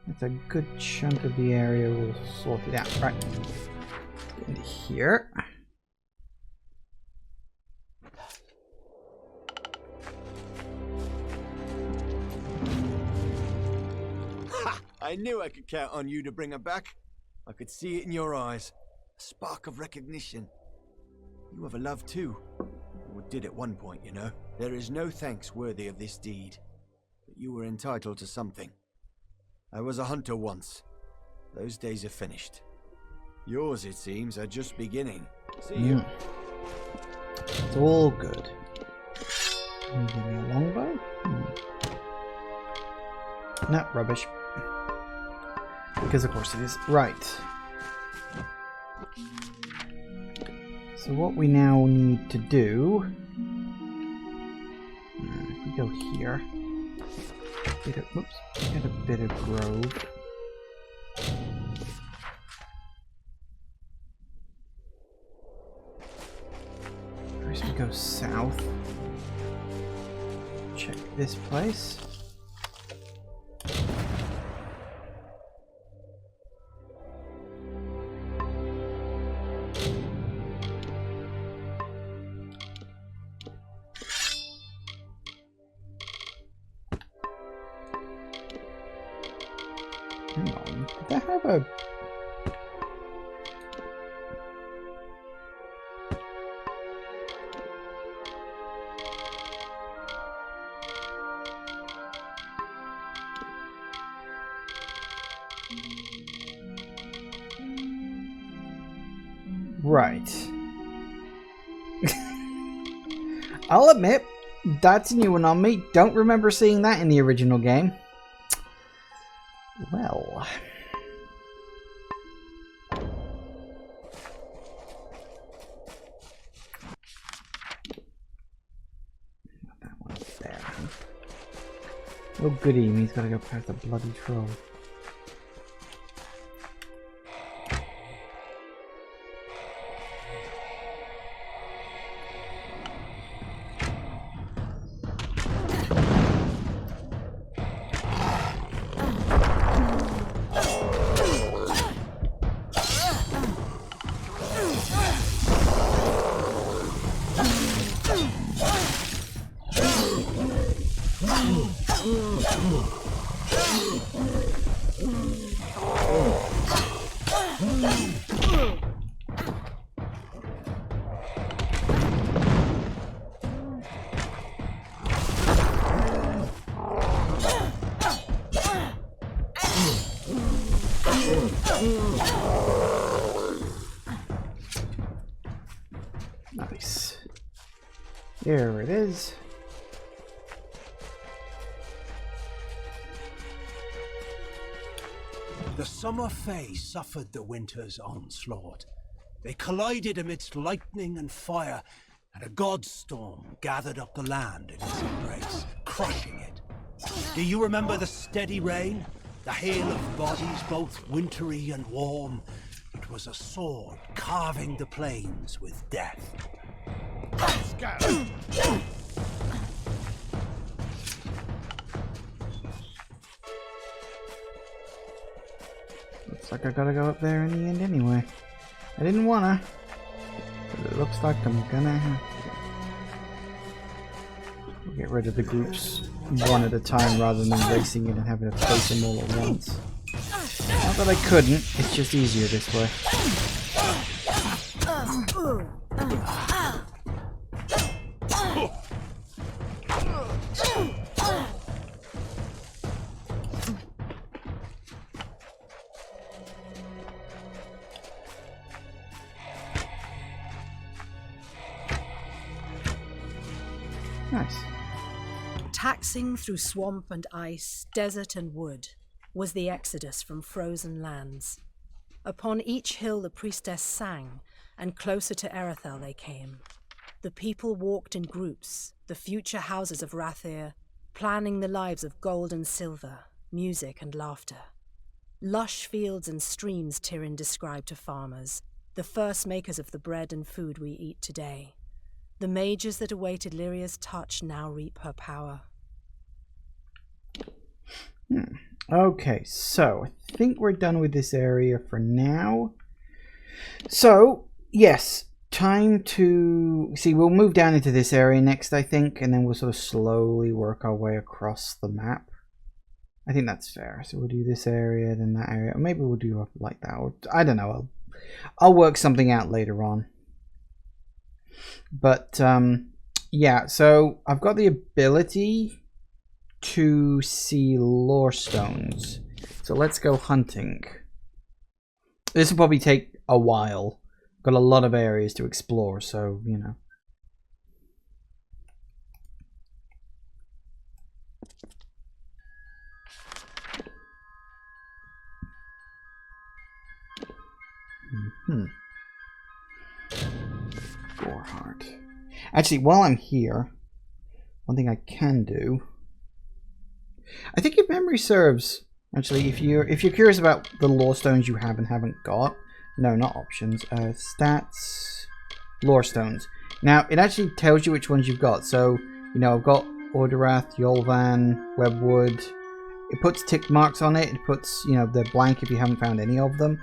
That's a good chunk of the area we'll sort it out. Right. Into here. Ha! I knew I could count on you to bring her back. I could see it in your eyes. A spark of recognition. You have a love too. Or did at one point, you know. There is no thanks worthy of this deed. But you were entitled to something. I was a hunter once. Those days are finished. Yours, it seems, are just beginning. See you. It's all good. Can you give me a longbow? No, rubbish. Because of course it is. Right. So what we now need to do, if we go here, get a bit of grove. First we go south, check this place. Hang on, did I have a... Right. I'll admit, that's a new one on me. Don't remember seeing that in the original game. Well... that one's there. Oh goody, he's gotta go past the bloody troll. Nice. Here it is. The summer Fae suffered the winter's onslaught. They collided amidst lightning and fire, and a god storm gathered up the land in its embrace, crushing it. Do you remember the steady rain? The hail of bodies, both wintry and warm? It was a sword carving the plains with death. Let's go! Looks like I gotta go up there in the end anyway. I didn't wanna, but it looks like I'm gonna have to. We'll get rid of the groups one at a time rather than racing in and having to face them all at once. Not that I couldn't, it's just easier this way. Nice. Taxing through swamp and ice, desert and wood, was the exodus from frozen lands. Upon each hill the priestess sang, and closer to Erathell they came. The people walked in groups, the future houses of Erathell, planning the lives of gold and silver, music and laughter. Lush fields and streams Tyrion described to farmers, the first makers of the bread and food we eat today. The mages that awaited Lyria's touch now reap her power. Okay, so I think we're done with this area for now. So, yes, time to... See, we'll move down into this area next, I think, and then we'll sort of slowly work our way across the map. I think that's fair. So we'll do this area, then that area. Or maybe we'll do it like that. Or, I don't know. I'll work something out later on. But, yeah, so I've got the ability to see Lorestones. So let's go hunting. This will probably take a while. Got a lot of areas to explore, so, you know. Goreheart. Actually, while I'm here, one thing I can do. I think if memory serves, actually, if you're curious about the Lorestones you have and haven't got, no, not options, stats, Lorestones. Now, it actually tells you which ones you've got. So, you know, I've got Orderath, Yolvan, Webwood. It puts tick marks on it. It puts, you know, they're blank if you haven't found any of them.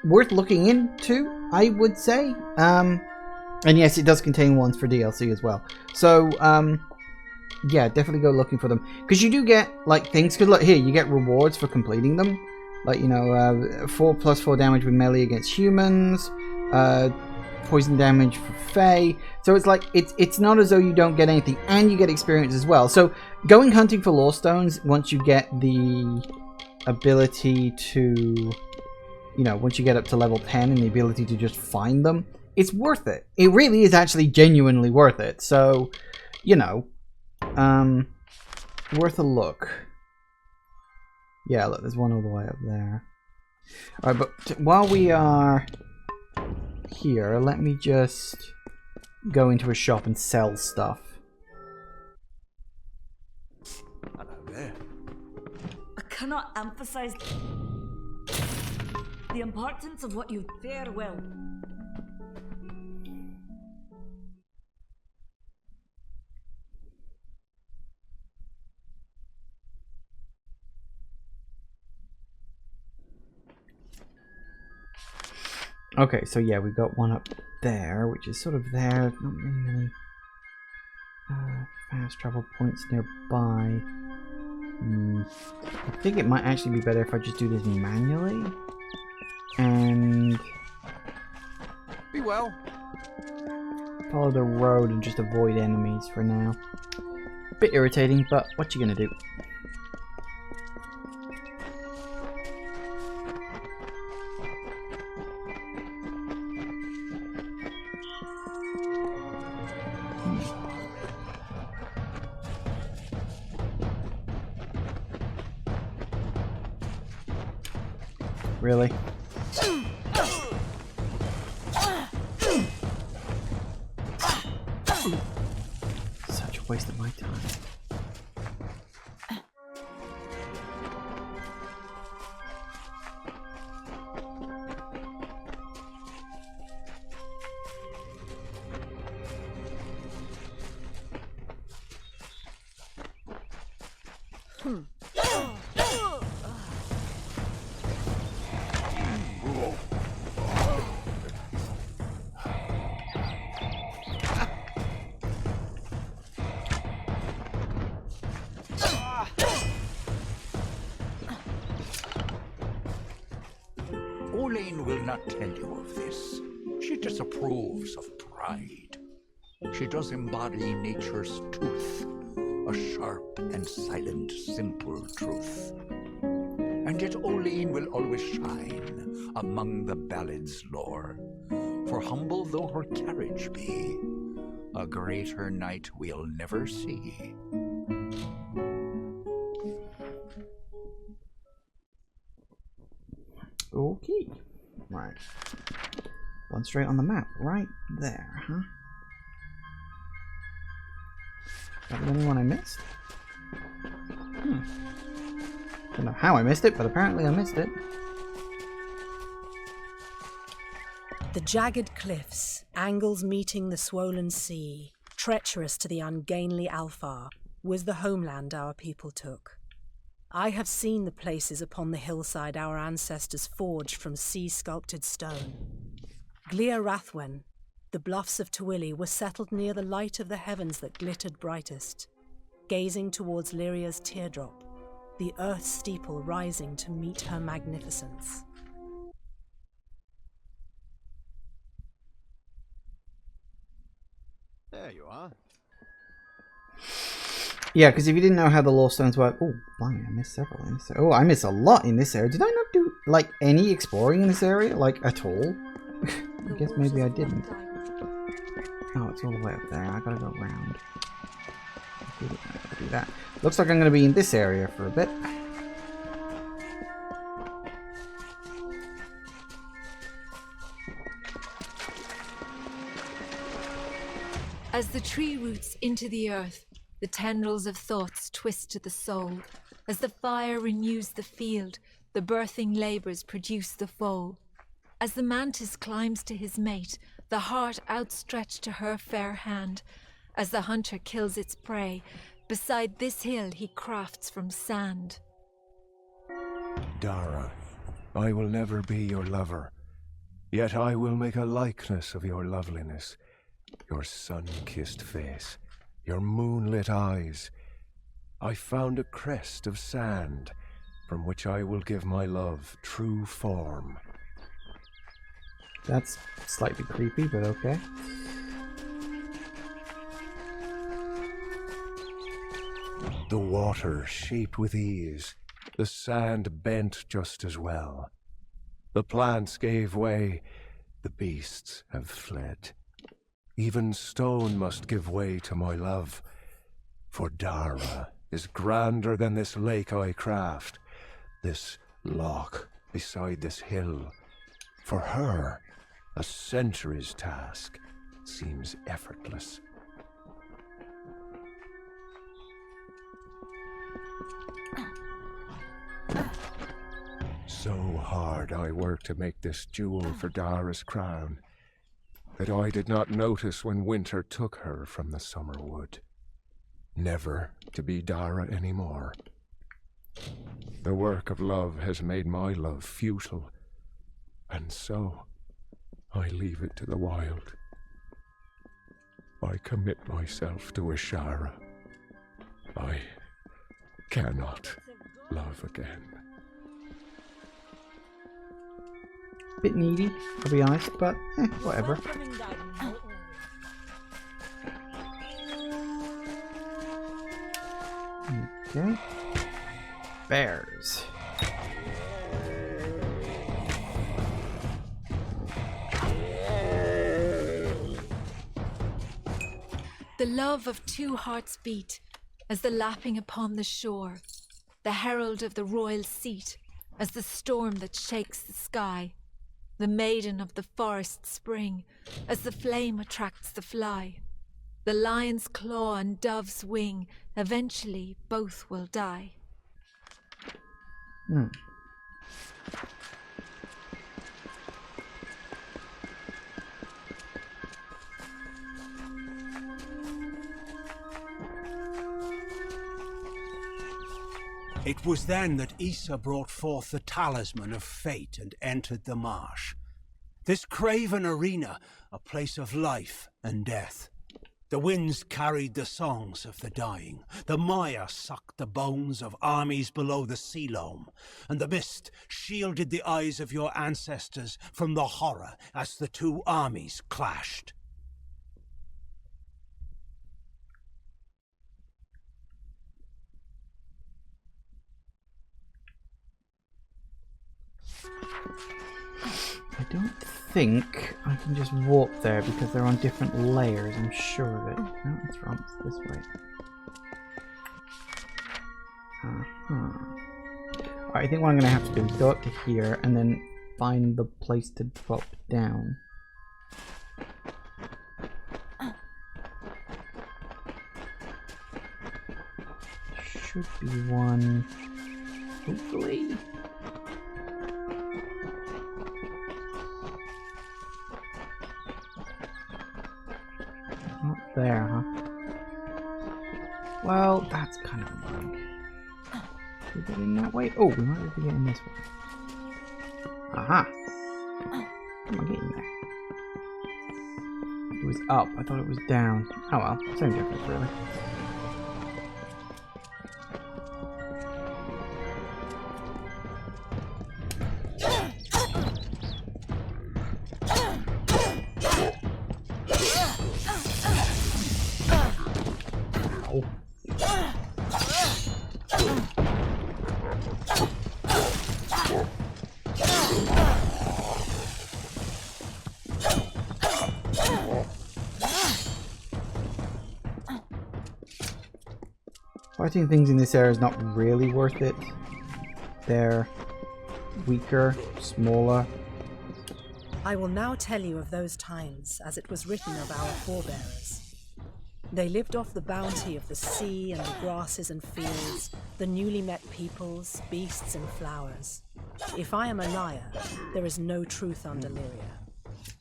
Worth looking into, I would say. And yes, it does contain ones for DLC as well. So, yeah, definitely go looking for them. Because you do get, like, things. Because, look, here, you get rewards for completing them. Like, you know, 4+4 damage with melee against humans. Poison damage for Fae. So it's like, it's not as though you don't get anything. And you get experience as well. So, going hunting for Lorestones, once you get the ability to you know, once you get up to level 10 and the ability to just find them, it's worth it. It really is actually genuinely worth it. So, you know, worth a look. Yeah, look, there's one all the way up there. Alright, but while we are here, let me just go into a shop and sell stuff. Hello there. I cannot emphasize the importance of what you farewell. Okay, so yeah, we've got one up there, which is sort of there. Not really many fast travel points nearby. I think it might actually be better if I just do this manually. And be well. Follow the road and just avoid enemies for now. Bit irritating, but what you gonna do? Really? Such a waste of my time. Oline will not tell you of this. She disapproves of pride. She does embody nature's tooth, a sharp and silent, simple truth. And yet Oline will always shine among the ballad's lore. For humble though her carriage be, a greater knight we'll never see. Okay. Right. One straight on the map. Right there, huh? Is that the only one I missed? Don't know how I missed it, but apparently I missed it. The jagged cliffs, angles meeting the swollen sea, treacherous to the ungainly Alfar, was the homeland our people took. I have seen the places upon the hillside our ancestors forged from sea-sculpted stone. Glir Rathwen, the bluffs of Tawili, were settled near the light of the heavens that glittered brightest, gazing towards Lyria's teardrop, the earth steeple rising to meet her magnificence. There you are. Yeah, because if you didn't know how the Lorestones work... Oh, blimey, I missed several in this area. Oh, I missed a lot in this area. Did I not do, like, any exploring in this area? Like, at all? I guess maybe I didn't. Oh, it's all the way up there. I gotta go around. Do that. Looks like I'm gonna be in this area for a bit. As the tree roots into the earth, the tendrils of thoughts twist to the soul. As the fire renews the field, the birthing labours produce the foal. As the mantis climbs to his mate, the heart outstretched to her fair hand. As the hunter kills its prey, beside this hill he crafts from sand. Dara, I will never be your lover, yet I will make a likeness of your loveliness, your sun-kissed face, your moonlit eyes. I found a crest of sand, from which I will give my love true form. That's slightly creepy, but okay. The water shaped with ease, the sand bent just as well. The plants gave way, the beasts have fled. Even stone must give way to my love, for Dara is grander than this lake I craft, this loch beside this hill. For her, a century's task seems effortless. So hard I worked to make this jewel for Dara's crown, that I did not notice when winter took her from the summer wood, never to be Dara anymore. The work of love has made my love futile, and so I leave it to the wild. I commit myself to Ashara. I cannot love again. Bit needy, I'll be honest, but whatever. Okay. Bears. The love of two hearts beat as the lapping upon the shore, the herald of the royal seat as the storm that shakes the sky, the maiden of the forest spring as the flame attracts the fly, the lion's claw and dove's wing, eventually both will die. It was then that Issa brought forth the talisman of fate and entered the marsh. This craven arena, a place of life and death. The winds carried the songs of the dying. The mire sucked the bones of armies below the sea loam, and the mist shielded the eyes of your ancestors from the horror as the two armies clashed. I don't think I can just walk there because they're on different layers, I'm sure of it. No, it's wrong, it's this way. Alright, I think what I'm going to have to do is go up to here and then find the place to drop down. Should be one, hopefully. Not there, huh? Well, that's kind of annoying. Should we get in that way? Oh, we might be able to get in this way. Aha! Come on, get in there. It was up. I thought it was down. Oh well, same difference, really. Fighting things in this area is not really worth it. They're weaker, smaller. I will now tell you of those times as it was written of our forebearers. They lived off the bounty of the sea and the grasses and fields, the newly met peoples, beasts and flowers. If I am a liar, there is no truth under Lyria.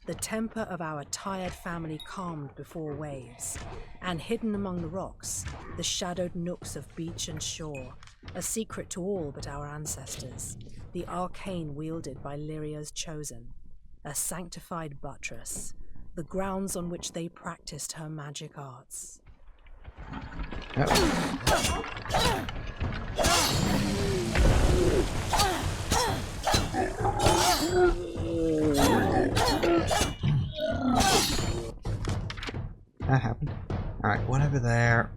The temper of our tired family calmed before waves, and hidden among the rocks, the shadowed nooks of beach and shore, a secret to all but our ancestors, the arcane wielded by Lyria's chosen, a sanctified buttress, the grounds on which they practiced her magic arts. That happened. Alright, one over there.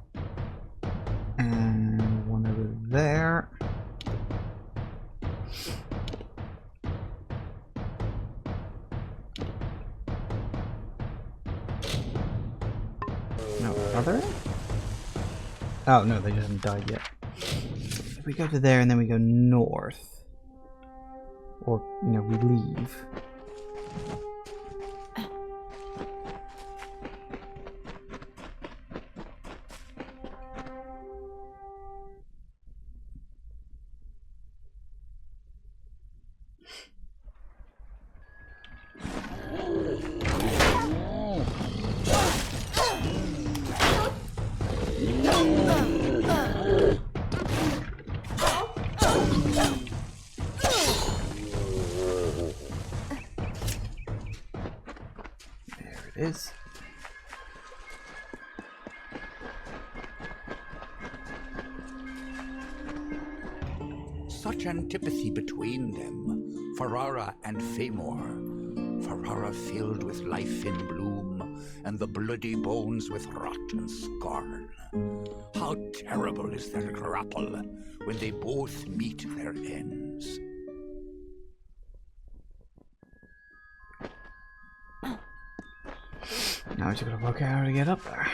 And one over there. Are there any? Oh, no, they just haven't died yet. If we go to there and then we go north. Or, you know, we leave. Is. Such antipathy between them, Ferrara and Famor. Ferrara filled with life in bloom, and the bloody bones with rot and scorn. How terrible is their grapple when they both meet their ends. Now we're just gonna work out how to get up there.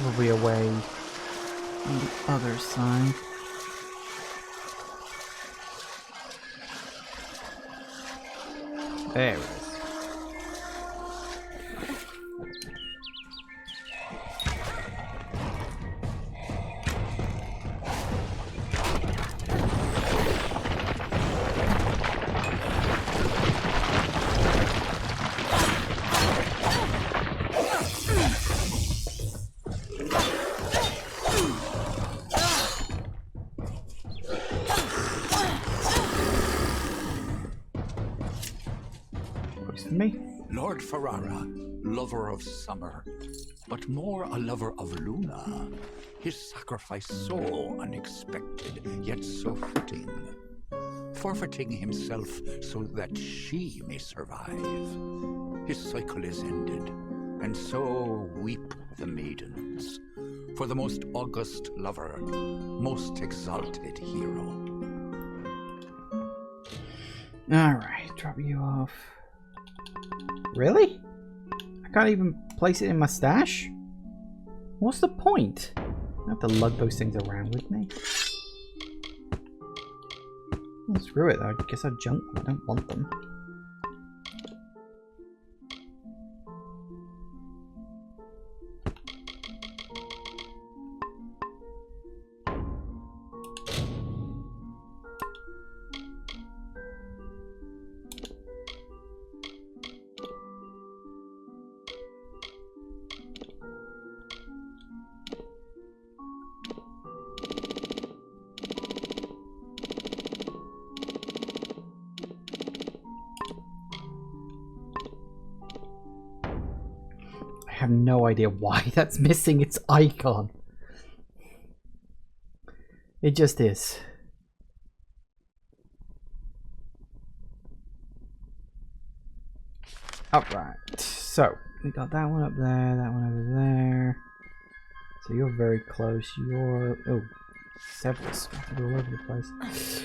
Probably away on the other side. There it is. Me? Lord Ferrara, lover of summer, but more a lover of Luna. His sacrifice so unexpected, yet so fitting. Forfeiting himself so that she may survive. His cycle is ended, and so weep the maidens, for the most august lover, most exalted hero. Alright, drop you off. Really? I can't even place it in my stash? What's the point? I have to lug those things around with me. Well, screw it, I guess I'll junk them. I don't want them. I have no idea why that's missing its icon. It just is. Alright, so we got that one up there, that one over there. So you're very close. You're several scattered all over the place.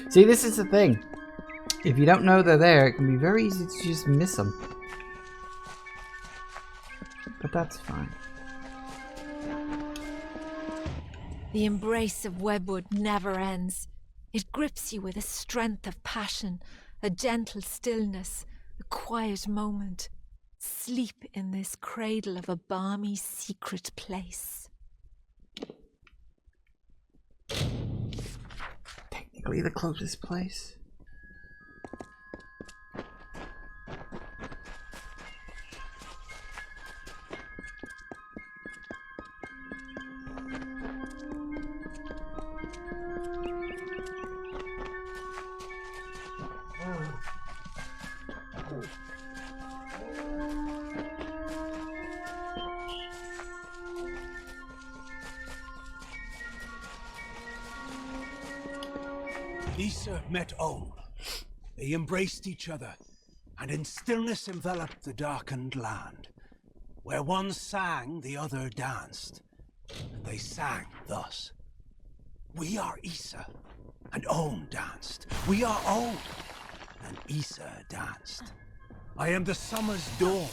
See, this is the thing. If you don't know they're there, it can be very easy to just miss them. But that's fine. The embrace of webwood never ends. It grips you with a strength of passion, a gentle stillness, a quiet moment. Sleep in this cradle of a balmy, secret place. Technically the closest place. Issa met Olm. They embraced each other, and in stillness enveloped the darkened land. Where one sang, the other danced. And they sang thus. We are Issa, and Olm danced. We are Olm, and Issa danced. I am the summer's dawn,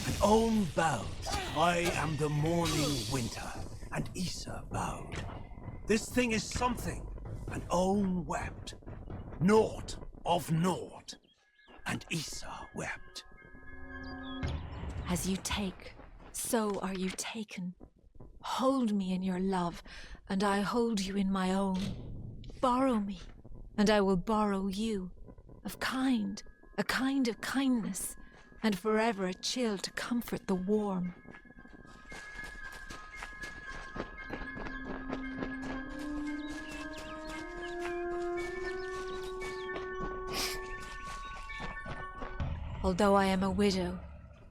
and Own bowed. I am the morning winter, and Issa bowed. This thing is something, and Own wept. Naught of naught, and Issa wept. As you take, so are you taken. Hold me in your love, and I hold you in my own. Borrow me, and I will borrow you. A kind of kindness, and forever a chill to comfort the warm. Although I am a widow,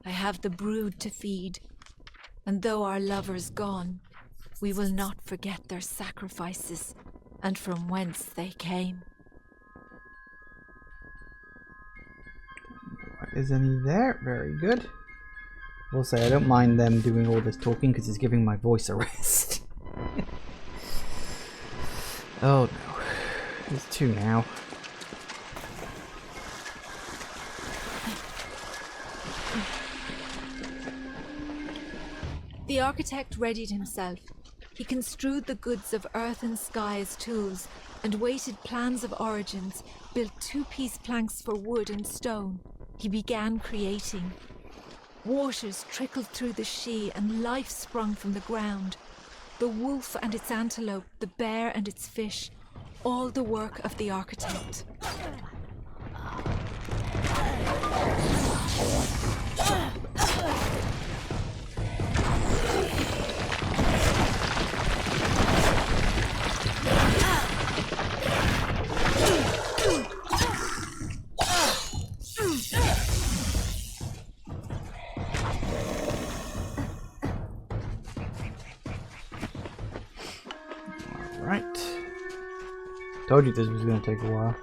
I have the brood to feed, and though our lover's gone, we will not forget their sacrifices and from whence they came. Is any there? Very good. We'll say I don't mind them doing all this talking because it's giving my voice a rest. Oh no. There's two now. The architect readied himself. He construed the goods of earth and sky as tools, and weighted plans of origins, built two-piece planks for wood and stone. He began creating. Waters trickled through the Shee, and life sprung from the ground. The wolf and its antelope, the bear and its fish, all the work of the architect. Told you this was going to take a while.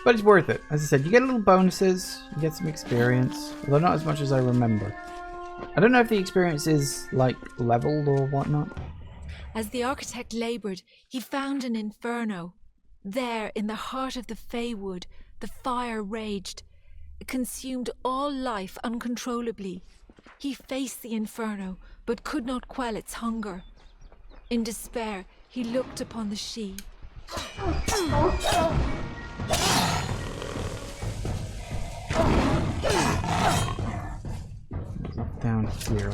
But it's worth it. As I said, you get little bonuses, you get some experience, although not as much as I remember. I don't know if the experience is, like, leveled or whatnot. As the architect laboured, he found an inferno. There, in the heart of the Feywood, the fire raged. It consumed all life uncontrollably. He faced the inferno, but could not quell its hunger. In despair, he looked upon the Shee. Down here.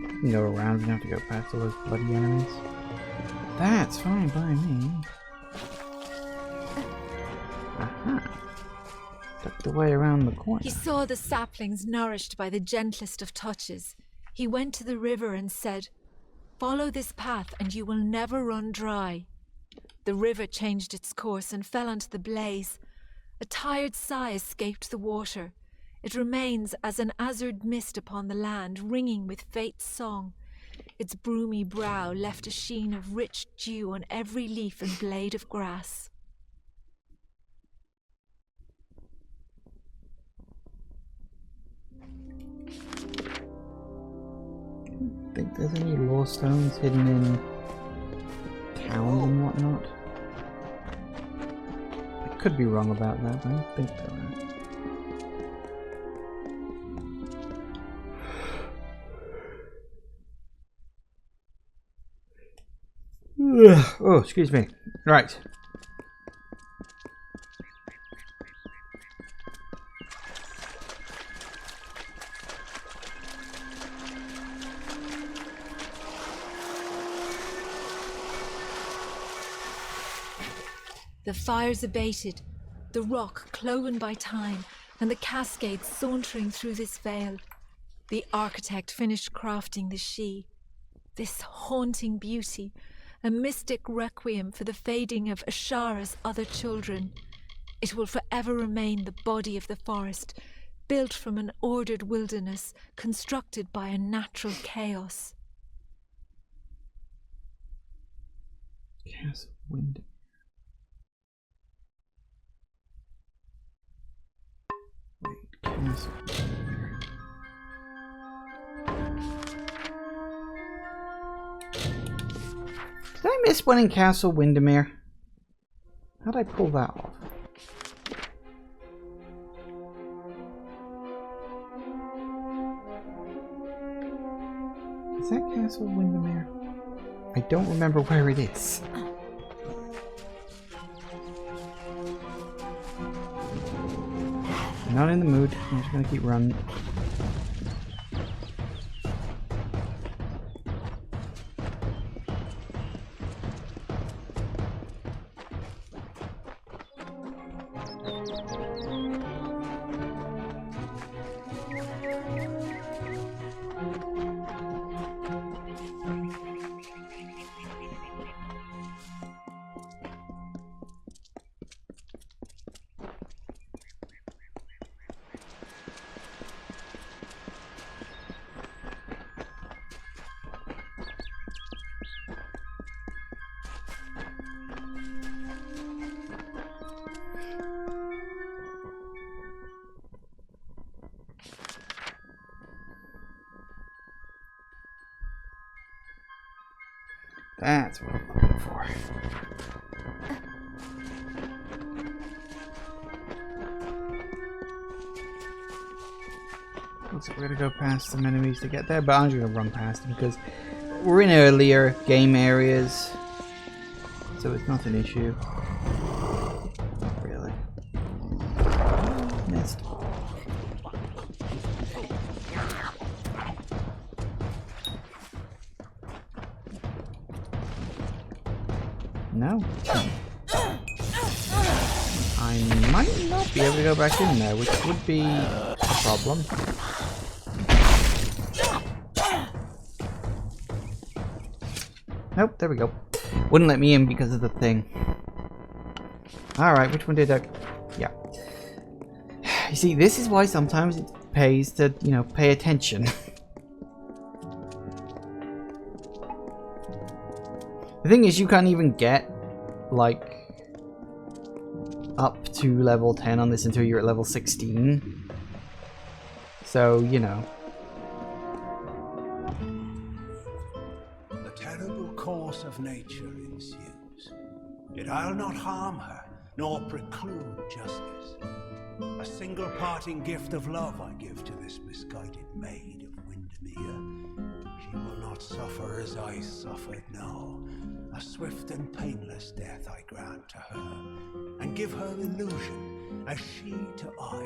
You can go around, you don't have to go past all those bloody enemies. That's fine by me. Aha. Tucked away around the corner. He saw the saplings nourished by the gentlest of touches. He went to the river and said, "Follow this path and you will never run dry." The river changed its course and fell onto the blaze. A tired sigh escaped the water. It remains as an azure mist upon the land, ringing with fate's song. Its broomy brow left a sheen of rich dew on every leaf and blade of grass. I think there's any Lorestones hidden in towns and whatnot. I could be wrong about that, but I don't think there are. Oh, excuse me. Right. The fires abated, the rock cloven by time, and the cascades sauntering through this vale. The architect finished crafting the Shee. This haunting beauty, a mystic requiem for the fading of Ashara's other children. It will forever remain the body of the forest, built from an ordered wilderness, constructed by a natural chaos. Castle Wind. Wait, Castle. Did I miss one in Castle Windermere? How'd I pull that off? Is that Castle Windermere? I don't remember where it is. I'm not in the mood. I'm just gonna keep running. That's what I'm looking for. Looks like we're gonna go past some enemies to get there, but I'm just gonna run past them because we're in earlier game areas, so it's not an issue. Not really. Missed. No. I might not be able to go back in there, which would be a problem. Nope, there we go. Wouldn't let me in because of the thing. Alright, which one did I... Yeah. You see, this is why sometimes it pays to, you know, pay attention. The thing is, you can't even get, like, up to level 10 on this until you're at level 16. So, you know. The terrible course of nature ensues. Yet I'll not harm her, nor preclude justice. A single parting gift of love I give to this misguided maid of Windermere. She will not suffer as I suffered, no. A swift and painless death I grant to her, and give her illusion as she to I,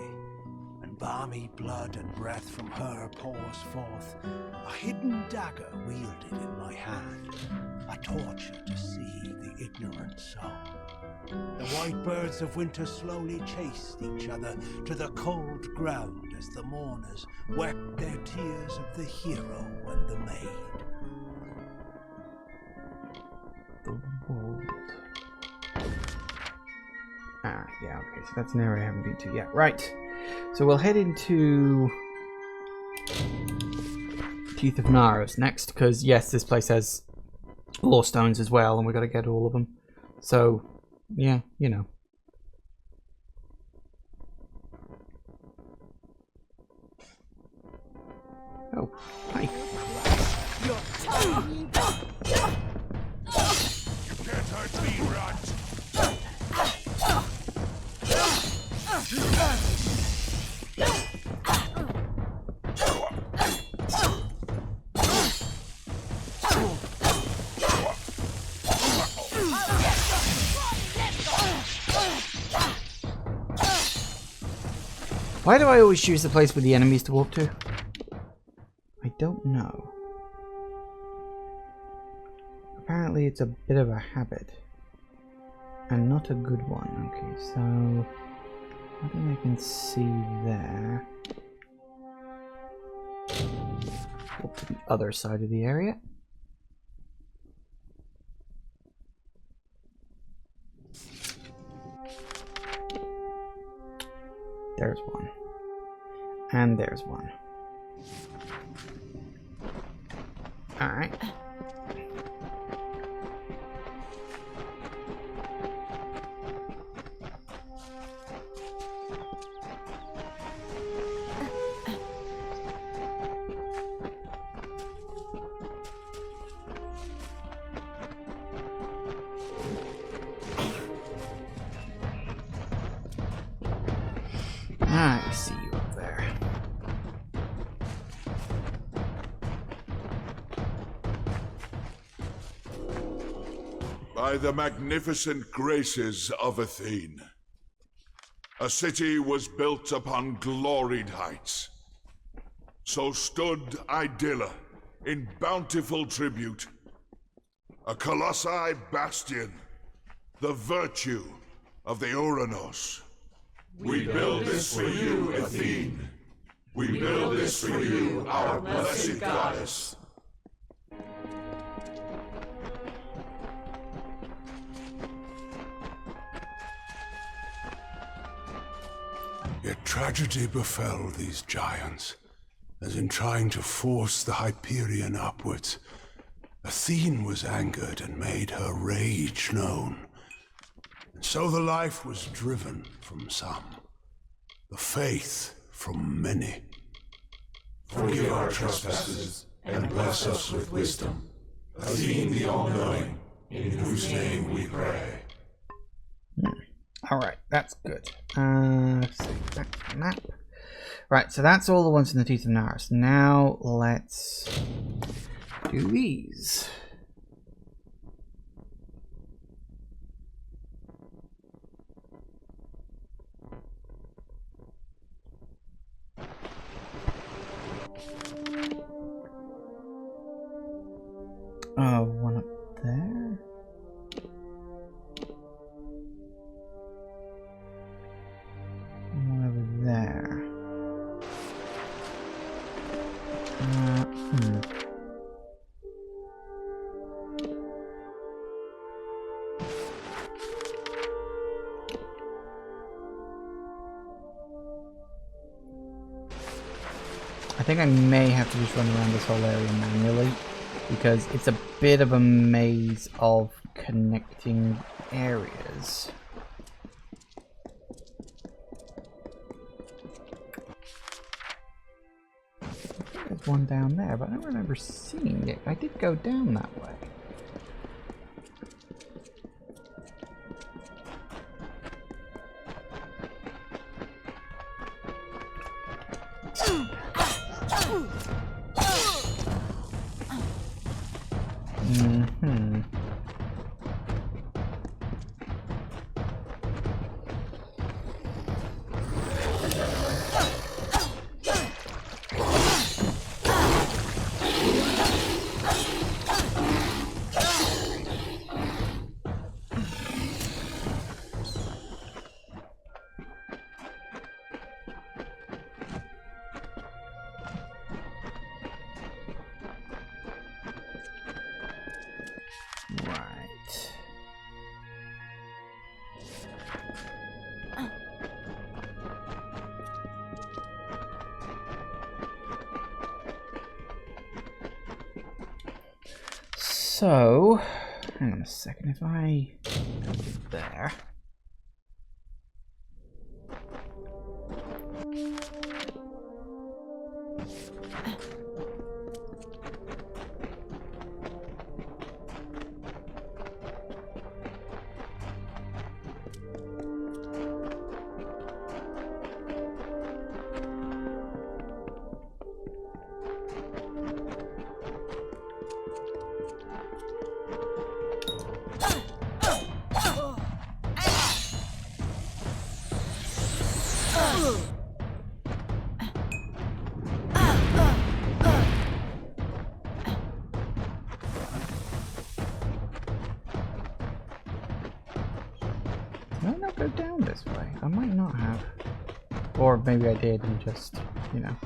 and balmy blood and breath from her pours forth, a hidden dagger wielded in my hand, a torture to see the ignorant soul. The white birds of winter slowly chased each other to the cold ground as the mourners wept their tears of the hero and the maid. Ah, yeah, okay, so that's an area I haven't been to yet. Right, so we'll head into Teeth of Naros next, because yes, this place has Lorestones as well, and we've got to get all of them. So, yeah, you know. Oh, hi. You can't hurt me, rat! Why do I always choose the place with the enemies to walk to? I don't know. Apparently it's a bit of a habit. And not a good one. Okay, so... nothing I can see there. Walk to the other side of the area. There's one. And there's one. Alright. I see you up there. By the magnificent graces of Athene, a city was built upon gloried heights. So stood Idylla in bountiful tribute, a colossi bastion, the virtue of the Uranos. We build this for you, Athene. We build this for you, our blessed goddess. Yet tragedy befell these giants, as in trying to force the Hyperion upwards, Athene was angered and made her rage known. And so the life was driven from some, the faith from many. Forgive our trespasses, and bless us with wisdom, Athene the All-Knowing, in whose name we pray. Alright, that's good. Let's see, back to the map. Right, so that's all the ones in the Teeth of Nares. Now let's do these. One up there. One over there. I think I may have to just run around this whole area manually, because it's a bit of a maze of connecting areas. There's one down there, but I don't remember seeing it. I did go down that way. So, hang on a second, if I go there. Did I not go down this way? I might not have. Or maybe I did and just, you know.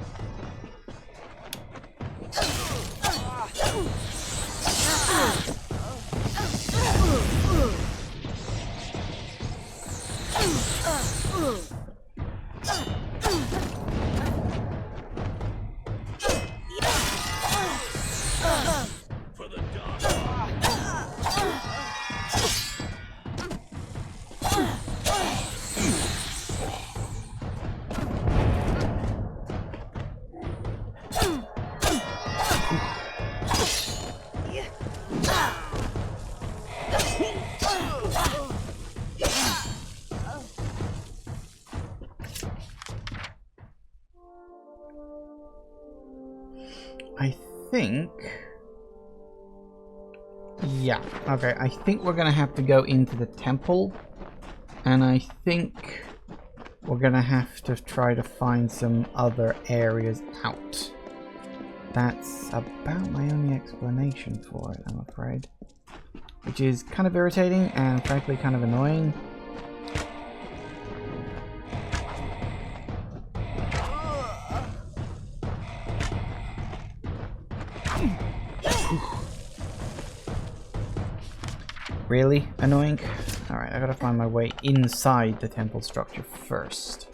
think... Yeah, okay, I think we're gonna have to go into the temple. And I think we're gonna have to try to find some other areas out. That's about my only explanation for it, I'm afraid. Which is kind of irritating and frankly kind of annoying. Really annoying? Alright, I gotta find my way inside the temple structure first.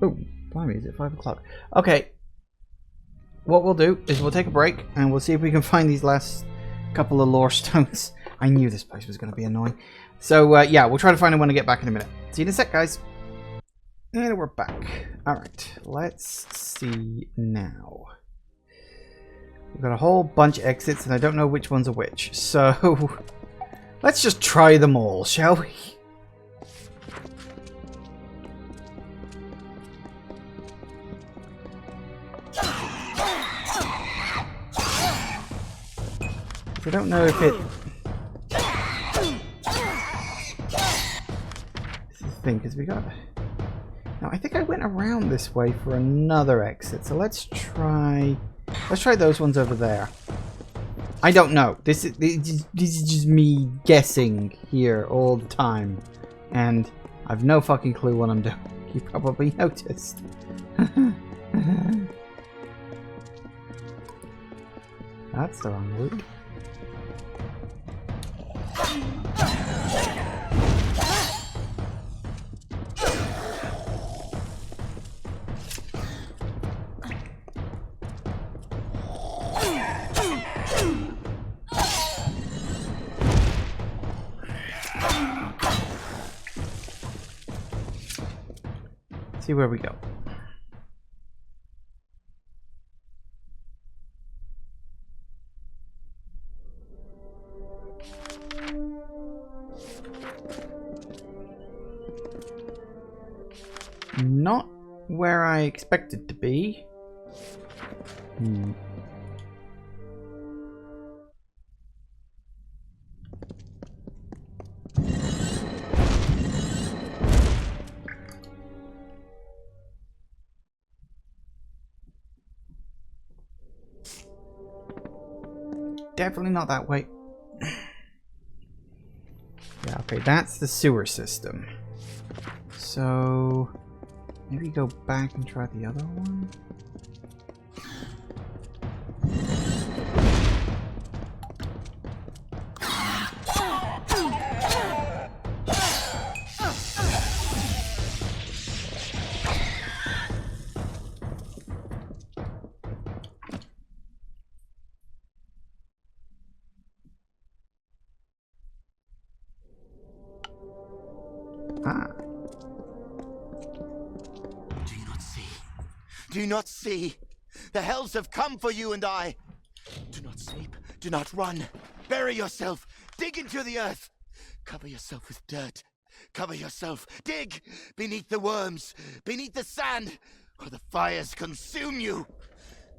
Oh, blimey, is it 5 o'clock? Okay. What we'll do is we'll take a break and we'll see if we can find these last couple of Lorestones. I knew this place was going to be annoying. So, yeah, we'll try to find them when I get back in a minute. See you in a sec, guys. And we're back. Alright, let's see now. We've got a whole bunch of exits and I don't know which ones are which. So, let's just try them all, shall we? I don't know if it... This is the thing, because we got... Now, I think I went around this way for another exit, so let's try those ones over there. I don't know. This is just me guessing here all the time. And I've no fucking clue what I'm doing. You probably noticed. That's the wrong route. See where we go. Not where I expected to be. Definitely not that way. Yeah, okay, that's the sewer system. So maybe go back and try the other one. Do you not see? The hells have come for you and I. Do not sleep. Do not run. Bury yourself. Dig into the earth. Cover yourself with dirt. Cover yourself. Dig beneath the worms, beneath the sand, or the fires consume you.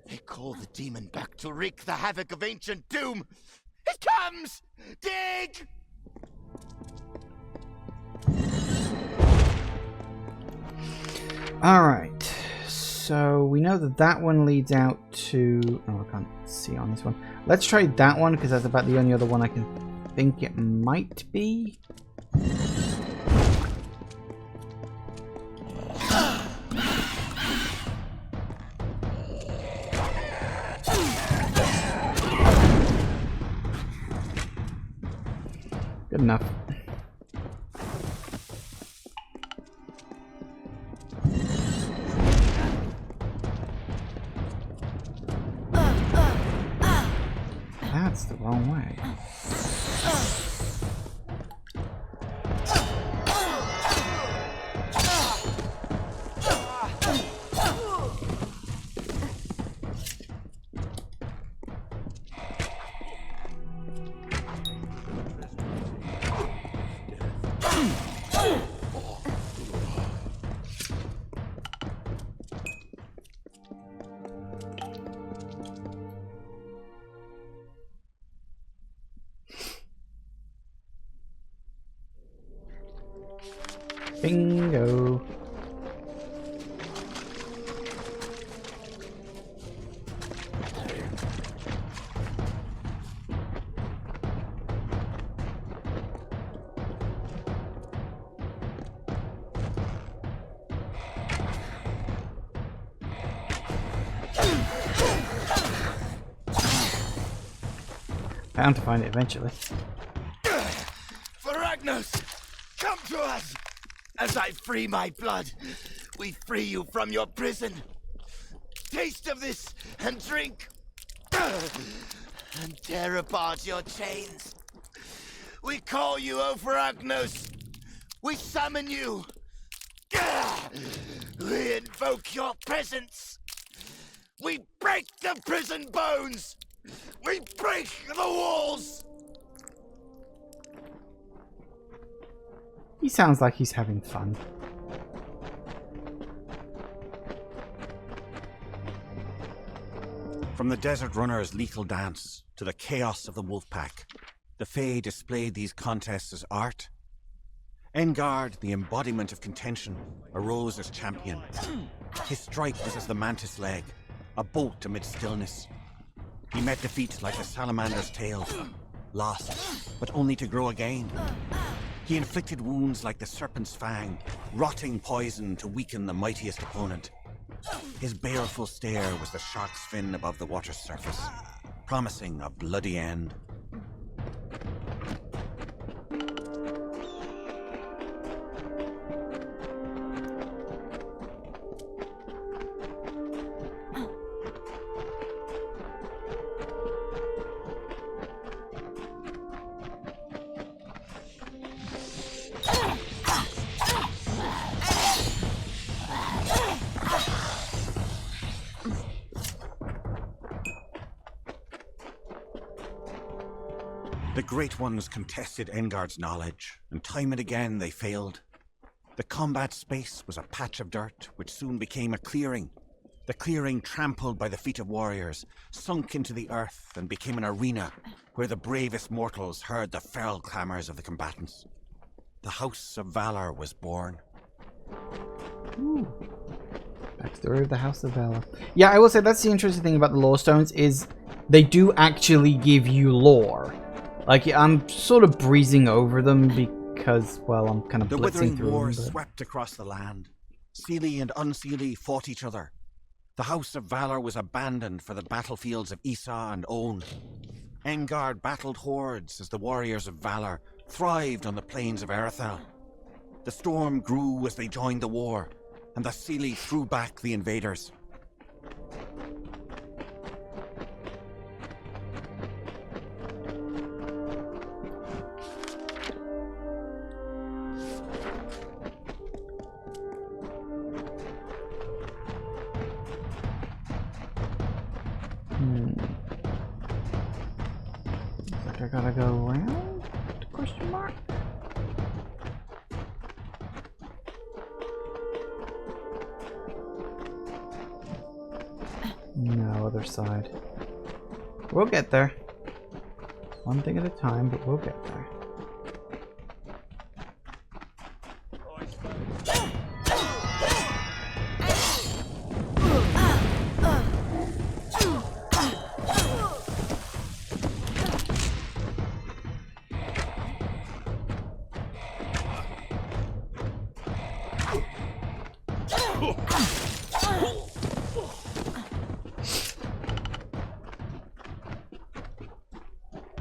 They call the demon back to wreak the havoc of ancient doom. It comes! Dig! Alright. So we know that that one leads out to... Oh, I can't see on this one. Let's try that one, because that's about the only other one I can think it might be. Good enough. That's the wrong way. Bingo. Bound to find it eventually. Ragnos, come to us! As I free my blood, we free you from your prison. Taste of this and drink, and tear apart your chains. We call you, O Ragnos. We summon you. We invoke your presence. We break the prison bones. We break the walls. He sounds like he's having fun. From the desert runner's lethal dance to the chaos of the wolf pack, the Fae displayed these contests as art. Engard, the embodiment of contention, arose as champion. His strike was as the mantis leg, a bolt amid stillness. He met defeat like a salamander's tail, lost, but only to grow again. He inflicted wounds like the serpent's fang, rotting poison to weaken the mightiest opponent. His baleful stare was the shark's fin above the water's surface, promising a bloody end. The Great Ones contested Engard's knowledge, and time and again they failed. The combat space was a patch of dirt, which soon became a clearing. The clearing, trampled by the feet of warriors, sunk into the earth and became an arena where the bravest mortals heard the feral clamours of the combatants. The House of Valor was born. Ooh. Backstory of the House of Valor. Yeah, I will say that's the interesting thing about the Lorestones is they do actually give you lore. Like, I'm sort of breezing over them because, well, I'm kind of The blitzing withering through war them. But... swept across the land. Seelie and Unseelie fought each other. The House of Valor was abandoned for the battlefields of Esau and On. Engard battled hordes as the warriors of Valor thrived on the Plains of Erathell. The storm grew as they joined the war, and the Seelie threw back the invaders. Looks like I gotta go around? Question mark? No, other side. We'll get there. One thing at a time, but we'll get there.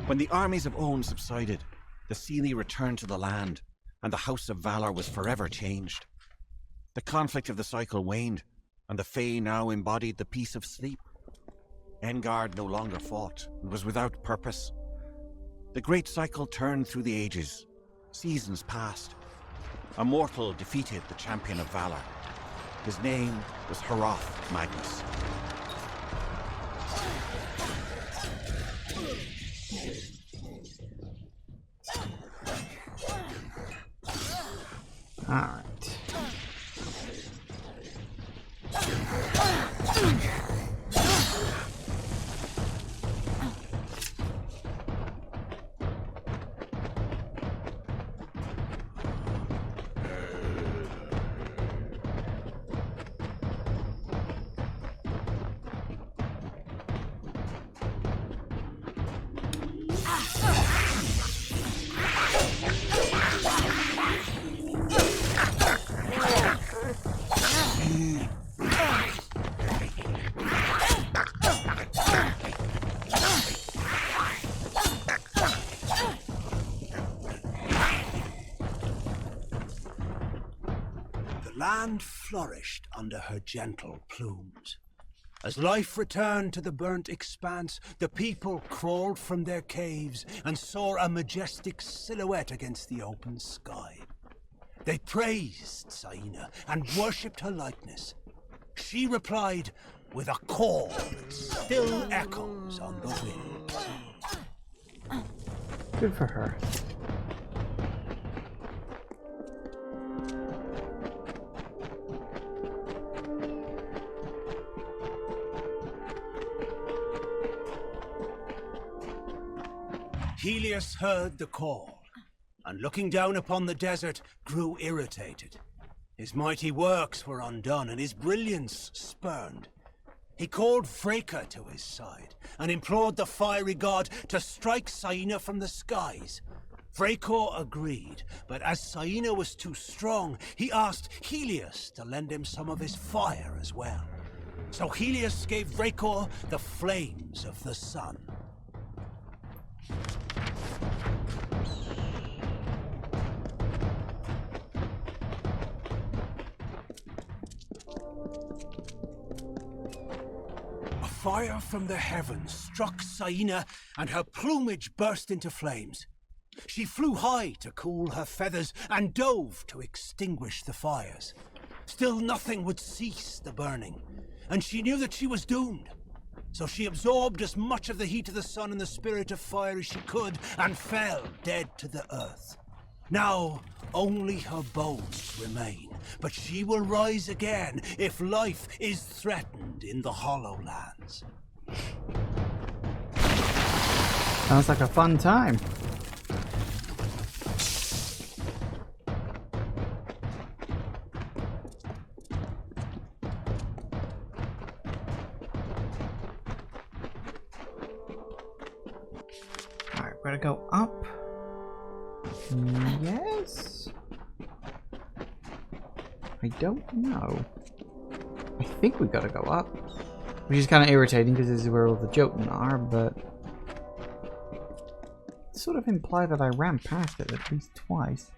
When the armies of On subsided, the Seelie returned to the land, and the House of Valor was forever changed. The conflict of the cycle waned, and the Fae now embodied the peace of sleep. Engard no longer fought, and was without purpose. The great cycle turned through the ages. Seasons passed. A mortal defeated the champion of Valor. His name was Hroth Magnus. Alright. land flourished under her gentle plumes. As life returned to the burnt expanse, the people crawled from their caves and saw a majestic silhouette against the open sky. They praised Saina and worshipped her likeness. She replied with a call that still echoes on the wind. Good for her. Helios heard the call, and looking down upon the desert, grew irritated. His mighty works were undone, and his brilliance spurned. He called Freka to his side, and implored the fiery god to strike Saina from the skies. Freka agreed, but as Saina was too strong, he asked Helios to lend him some of his fire as well. So Helios gave Freka the flames of the sun. A fire from the heavens struck Saina, and her plumage burst into flames. She flew high to cool her feathers and dove to extinguish the fires. Still nothing would cease the burning, and she knew that she was doomed. So she absorbed as much of the heat of the sun and the spirit of fire as she could, and fell dead to the earth. Now only her bones remain, but she will rise again if life is threatened in the Hollow Lands. Sounds like a fun time. Alright, we're gonna go up. Yes? I don't know. I think we gotta go up. Which is kind of irritating because this is where all the Jotun are, but it sort of implied that I ran past it at least twice.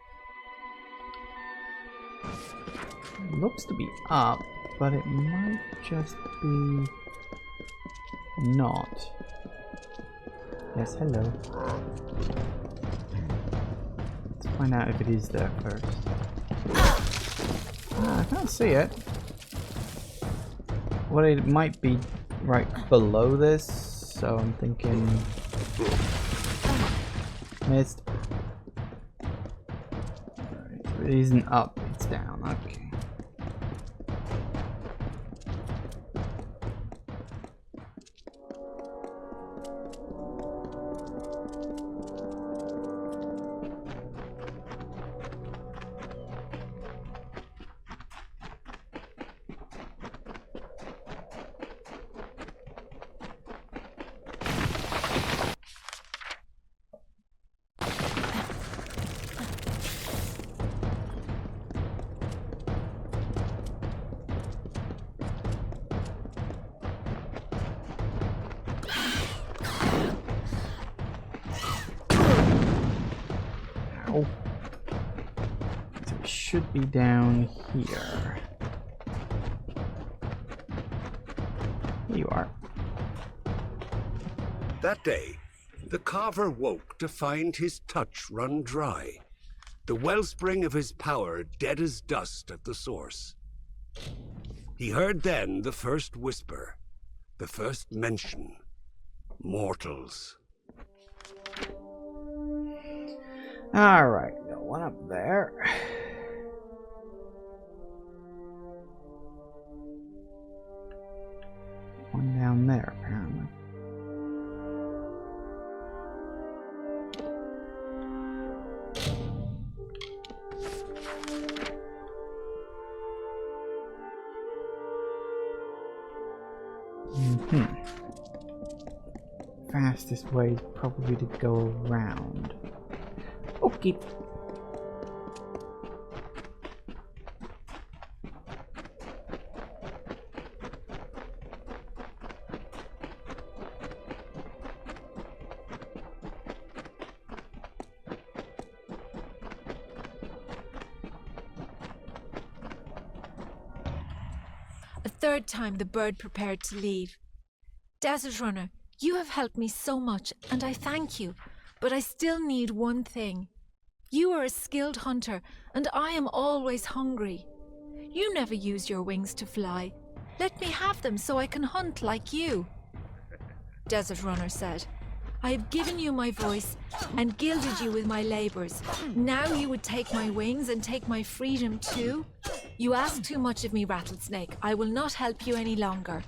It looks to be up, but it might just be not. Yes, hello. Let's find out if it is there first. I can't see it. Well, it might be right below this, so I'm thinking... Missed. Alright, so it isn't up, it's down, okay. So it should be down here. Here you are. That day, the carver woke to find his touch run dry, the wellspring of his power dead as dust at the source. He heard then the first whisper, the first mention, mortals. Alright, got one up there. One down there, apparently. Fastest way is probably to go around. Okay. A third time the bird prepared to leave. Desert Runner, you have helped me so much, and I thank you, but I still need one thing. You are a skilled hunter, and I am always hungry. You never use your wings to fly. Let me have them so I can hunt like you. Desert Runner said, I have given you my voice and gilded you with my labors. Now you would take my wings and take my freedom too? You ask too much of me, Rattlesnake. I will not help you any longer.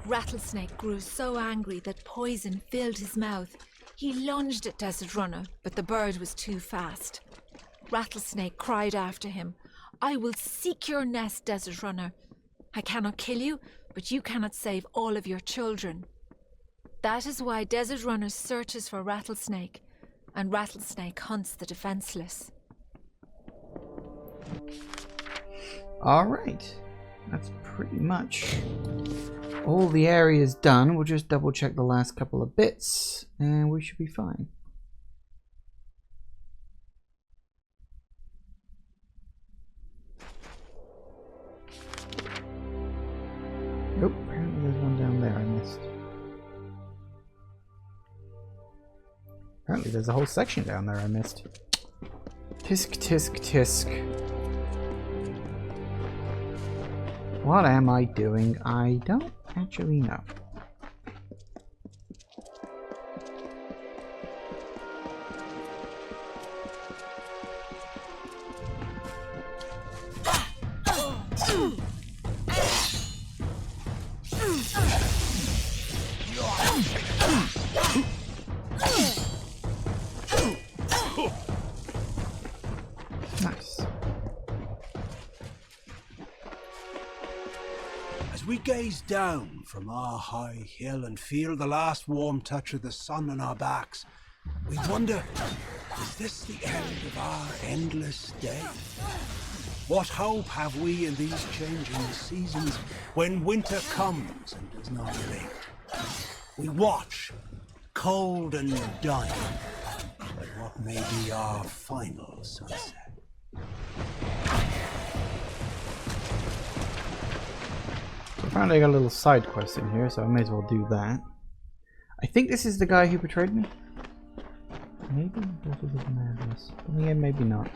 Rattlesnake grew so angry that poison filled his mouth. He lunged at Desert Runner, but the bird was too fast. Rattlesnake cried after him, I will seek your nest, Desert Runner. I cannot kill you, but you cannot save all of your children. That is why Desert Runner searches for Rattlesnake, and Rattlesnake hunts the defenseless. Alright. That's pretty much all the areas done. We'll just double check the last couple of bits, and we should be fine. Nope, apparently there's one down there I missed. Apparently there's a whole section down there I missed. Tisk, tisk, tisk. What am I doing? I don't actually know. Nice. As we gaze down from our high hill and feel the last warm touch of the sun on our backs, we wonder, is this the end of our endless day? What hope have we in these changing seasons when winter comes and does not abate? We watch, cold and dying, at what may be our final sunset. Apparently I got a little side quest in here, so I may as well do that. I think this is the guy who betrayed me. Maybe this is madness. But yeah, maybe not.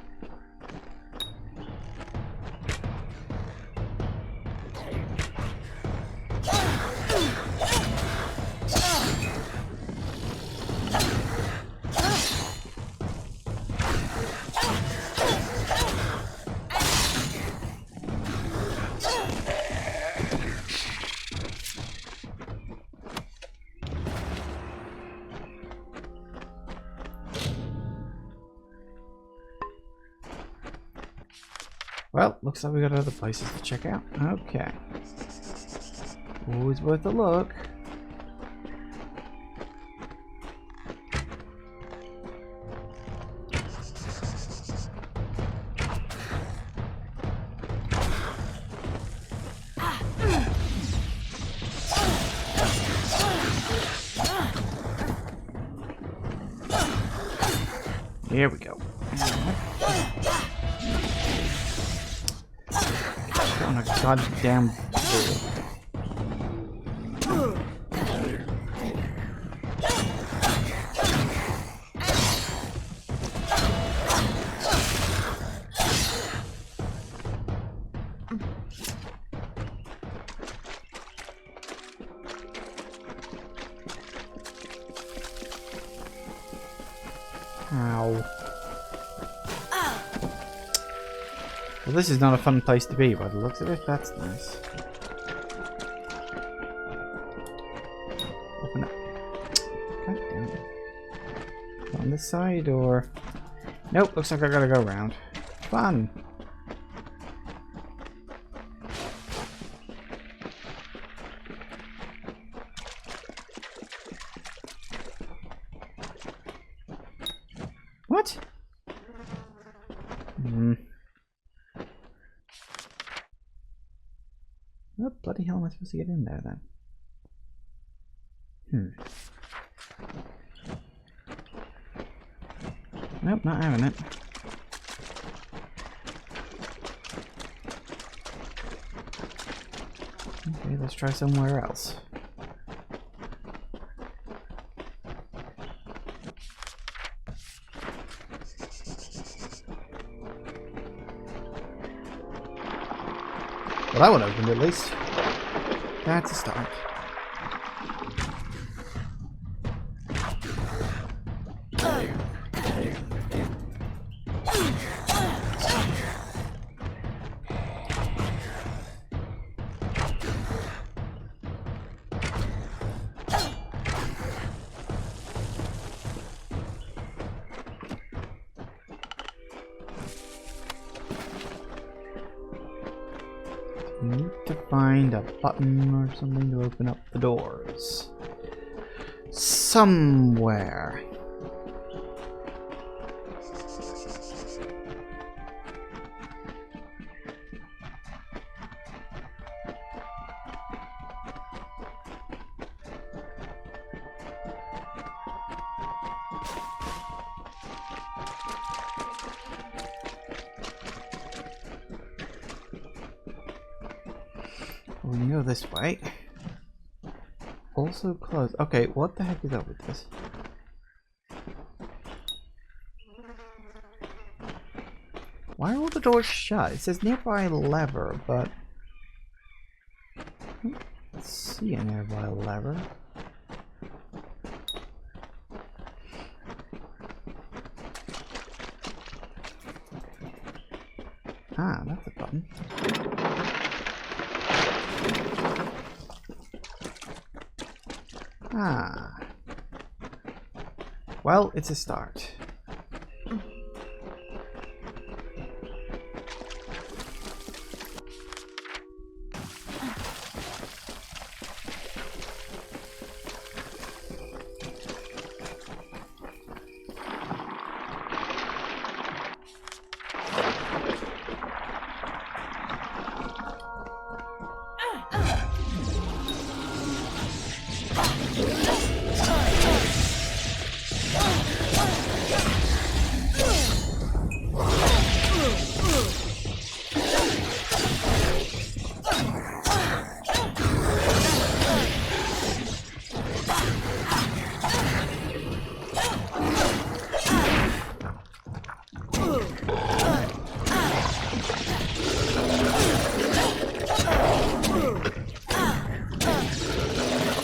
Well, looks like we got other places to check out. Okay. Always worth a look. Here we go. On a goddamn board. Ow. Well, this is not a fun place to be by the looks of it. That's nice. Open up. God damn it. On this side or... Nope, looks like I gotta go around. Fun! What? What bloody hell am I supposed to get in there then? Nope, not having it. try somewhere else. Well, that one opened at least. That's a start. Need to find a button or something to open up the doors. Somewhere. We can go this way. Also closed. Okay, what the heck is up with this? Why are all the doors shut? It says nearby lever, but I don't see a nearby lever. Ah, that's a button. Ah. Well, it's a start.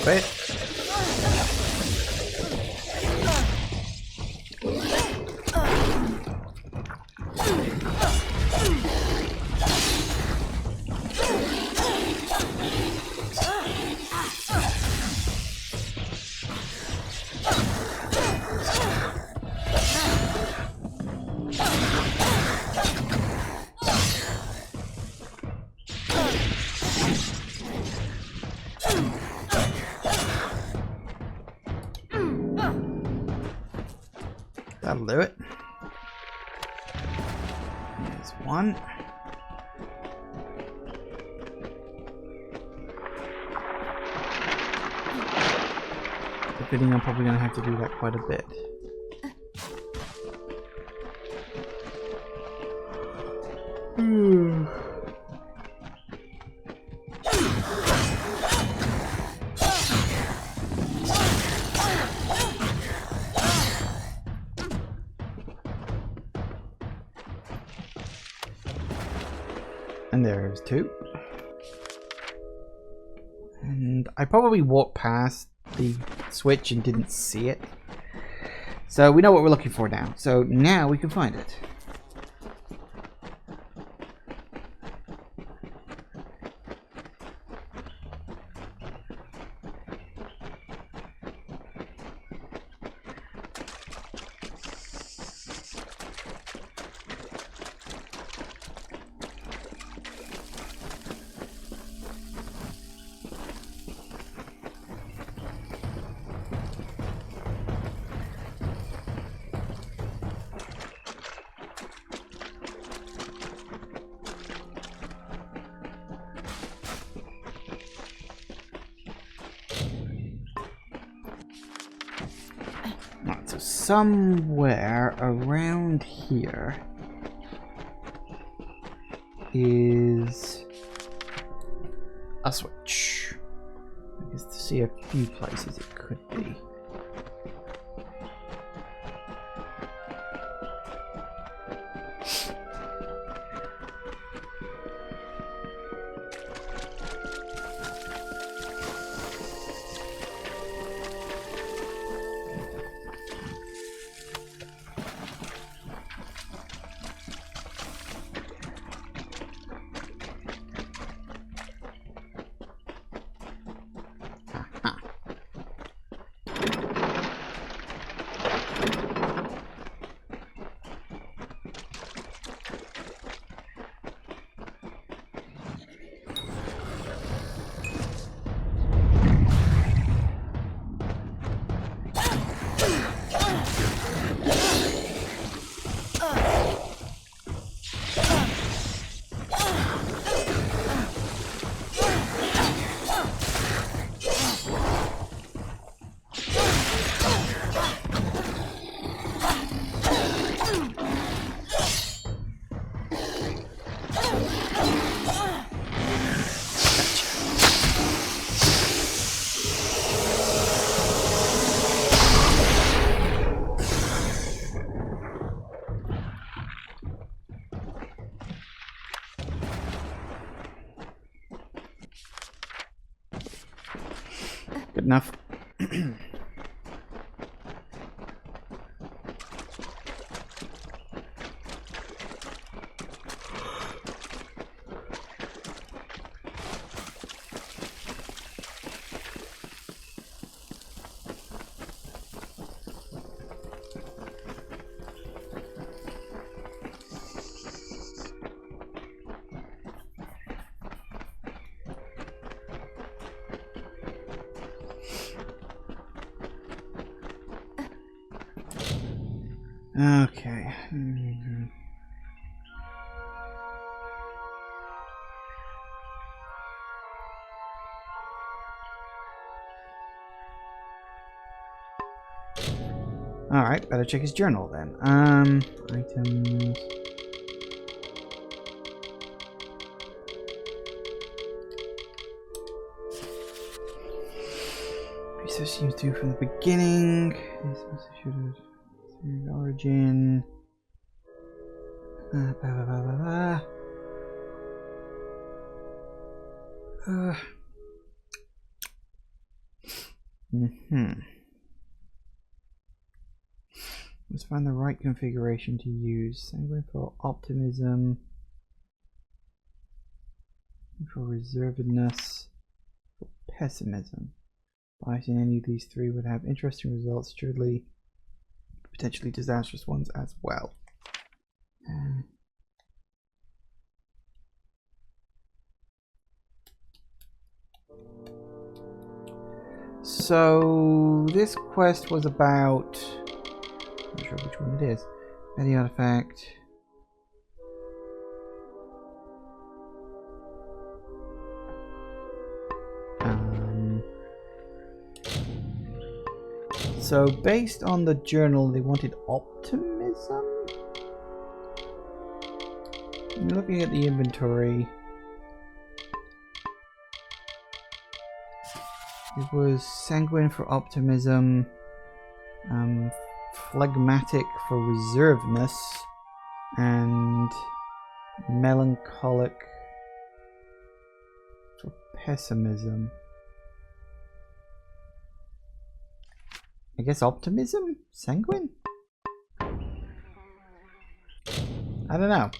Wait. That'll do it. There's one. Fitting, I'm probably going to have to do that quite a bit. And there's two. And I probably walked past the switch and didn't see it. So we know what we're looking for now. So now we can find it. Right, so somewhere around here is a switch. is to see a few places it could be. Good enough. Okay. Alright, better check his journal then. Items. Research seems to from the beginning. Origin. Blah, blah, blah, blah, blah. Let's find the right configuration to use. Sanguine for optimism. For reservedness. For pessimism. Biasing any of these three would have interesting results, surely potentially disastrous ones as well. So this quest was about, I'm not sure which one it is. Any artifact. So based on the journal, they wanted optimism. I'm looking at the inventory. It was sanguine for optimism, phlegmatic for reservedness, and melancholic for pessimism. I guess optimism? Sanguine? I don't know.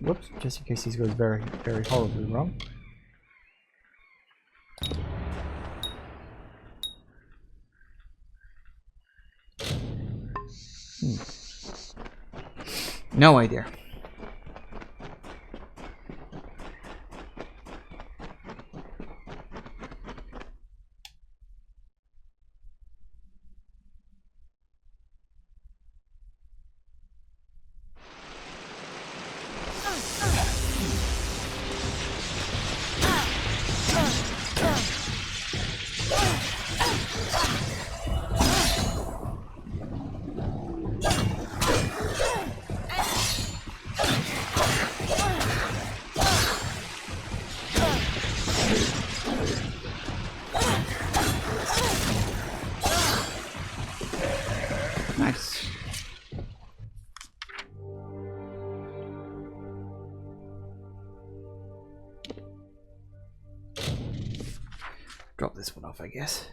Whoops, just in case this goes very, very horribly wrong. No idea. Nice. Drop this one off, I guess.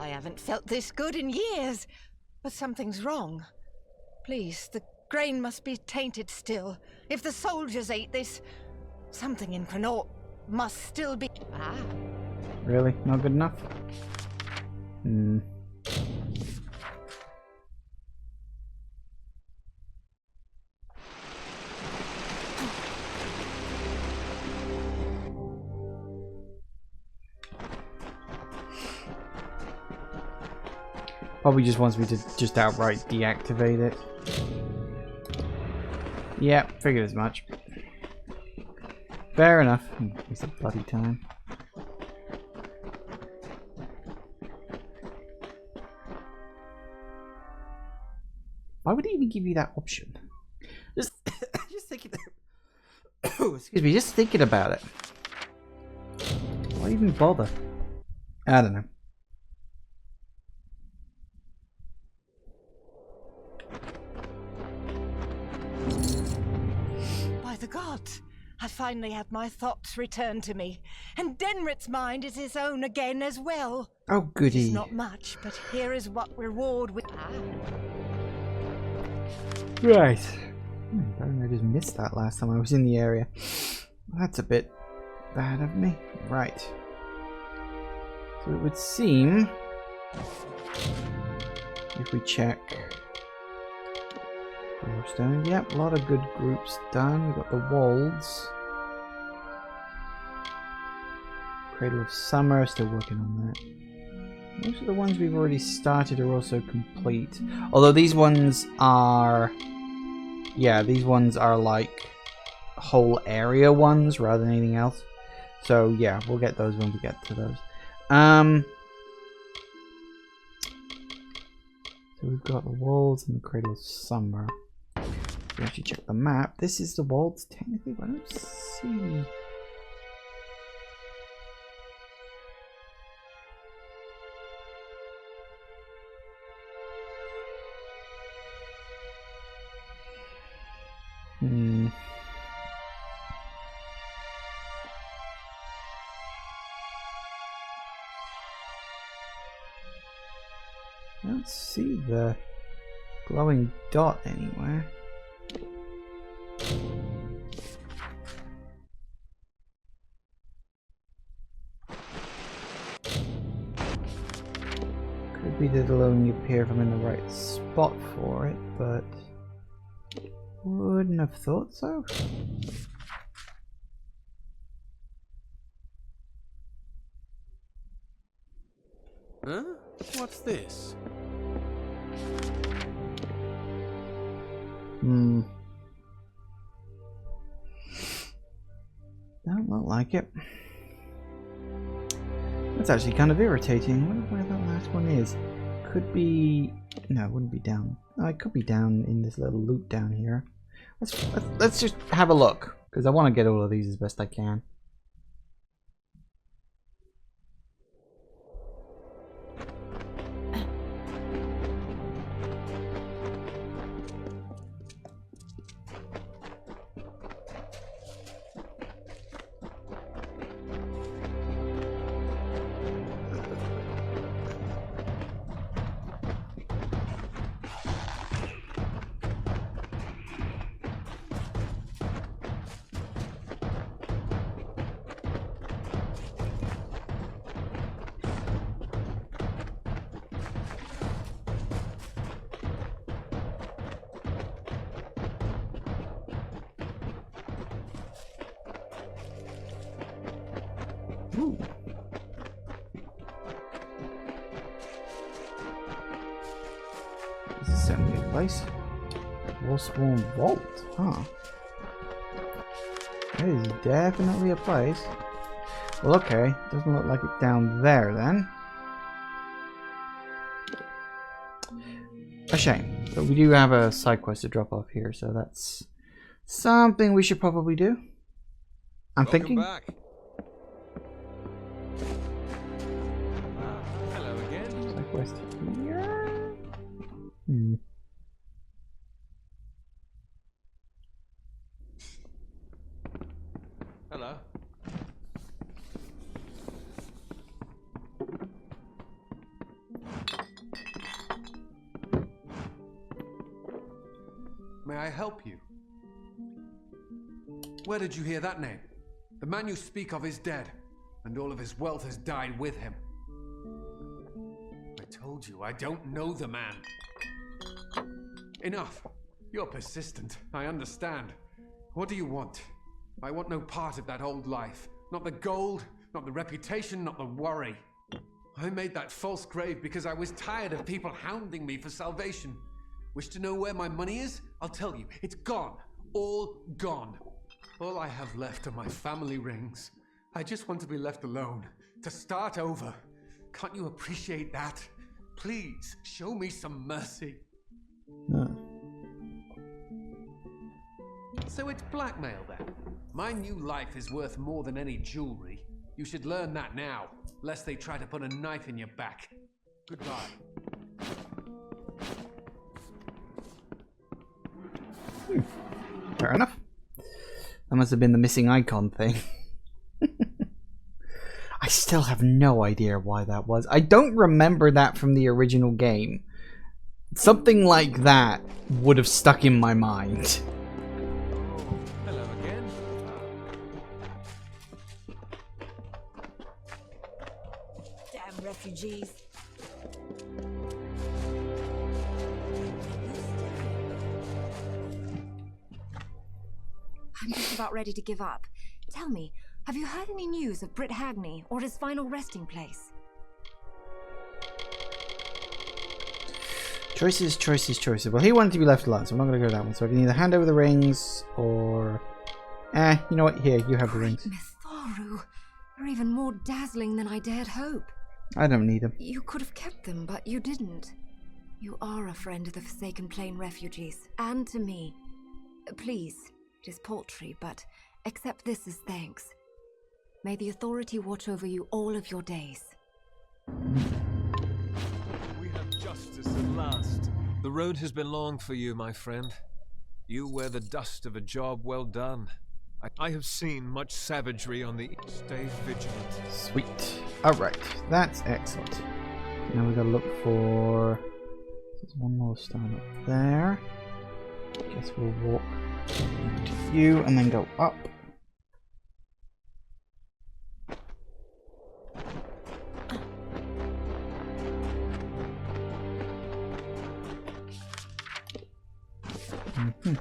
I haven't felt this good in years, but something's wrong. Please, the grain must be tainted still. If the soldiers ate this, something in Connaught must still be... Ah. Really? Not good enough? Hmm. Probably just wants me to just outright deactivate it. Yeah, figured as much. Fair enough. Waste of bloody time. Why would he even give you that option? Just thinking. Excuse me. Just thinking about it. Why even bother? I don't know. By the gods, I finally have my thoughts return to me, and Denrit's mind is his own again as well. Oh, goody. It's not much, but here is what reward we... Right. I just missed that last time I was in the area. That's a bit bad of me. Right. So it would seem, if we check Lorestones, yep, a lot of good groups done. We've got the Wolds. Cradle of Summer, still working on that. Most of the ones we've already started are also complete. Although these ones are... yeah, these ones are like whole area ones rather than anything else. So yeah, we'll get those when we get to those. So we've got the Wolds and the Cradle of Summer. We actually check the map. This is the Wolds technically, but I don't see... I don't see the glowing dot anywhere. Could be that it'll only appear if I'm in the right spot for it, but wouldn't have thought so. Huh? What's this? Don't look like it. That's actually kind of irritating. I wonder where that last one is. Could be... no, it wouldn't be down. No, it could be down in this little loop down here. Let's just have a look, because I want to get all of these as best I can. Ooh. This is certainly a place. Warsworn Vault, huh? That is definitely a place. Well, okay. Doesn't look like it's down there then. A shame. But we do have a side quest to drop off here, so that's something we should probably do. I'm thinking. Back. Hello again. Southwest here. Hmm. Hello. May I help you? Where did you hear that name? The man you speak of is dead, and all of his wealth has died with him. I told you, I don't know the man. Enough. You're persistent. I understand. What do you want? I want no part of that old life. Not the gold, not the reputation, not the worry. I made that false grave because I was tired of people hounding me for salvation. Wish to know where my money is? I'll tell you. It's gone. All gone. All I have left are my family rings. I just want to be left alone. To start over. Can't you appreciate that? Please, show me some mercy. So it's blackmail then? My new life is worth more than any jewelry. You should learn that now, lest they try to put a knife in your back. Goodbye. Fair enough. That must have been the missing icon thing. I still have no idea why that was. I don't remember that from the original game. Something like that would have stuck in my mind. Hello again. Damn refugees. I'm just about ready to give up. Tell me, have you heard any news of Britt Hagney or his final resting place? Choices, choices, choices. Well, he wanted to be left alone, so I'm not going to go that one. So I can either hand over the rings or... you know what? Here, you have the rings. Mithoru, you're even more dazzling than I dared hope. I don't need them. You could have kept them, but you didn't. You are a friend of the Forsaken Plain refugees, and to me. Please, it is paltry, but accept this as thanks. May the authority watch over you all of your days. We have justice at last. The road has been long for you, my friend. You wear the dust of a job well done. I have seen much savagery on the... Stay vigilant. Sweet. Alright, that's excellent. Now we gotta look for... There's one more stone up there. Guess we'll walk to you and then go up. Mm-hmm.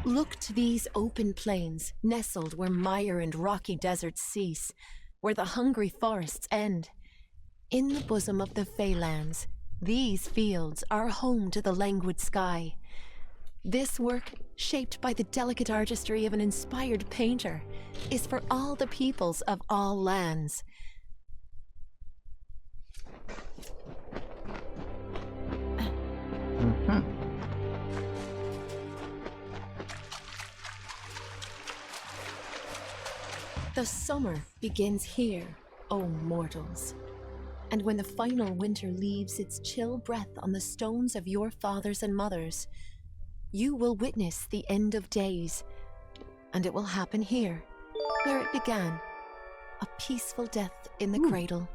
Look to these open plains, nestled where mire and rocky deserts cease, where the hungry forests end. In the bosom of the Feylands, these fields are home to the languid sky. This work, shaped by the delicate artistry of an inspired painter, is for all the peoples of all lands. The summer begins here, O mortals. And when the final winter leaves its chill breath on the stones of your fathers and mothers, you will witness the end of days. And it will happen here, where it began, a peaceful death in the cradle.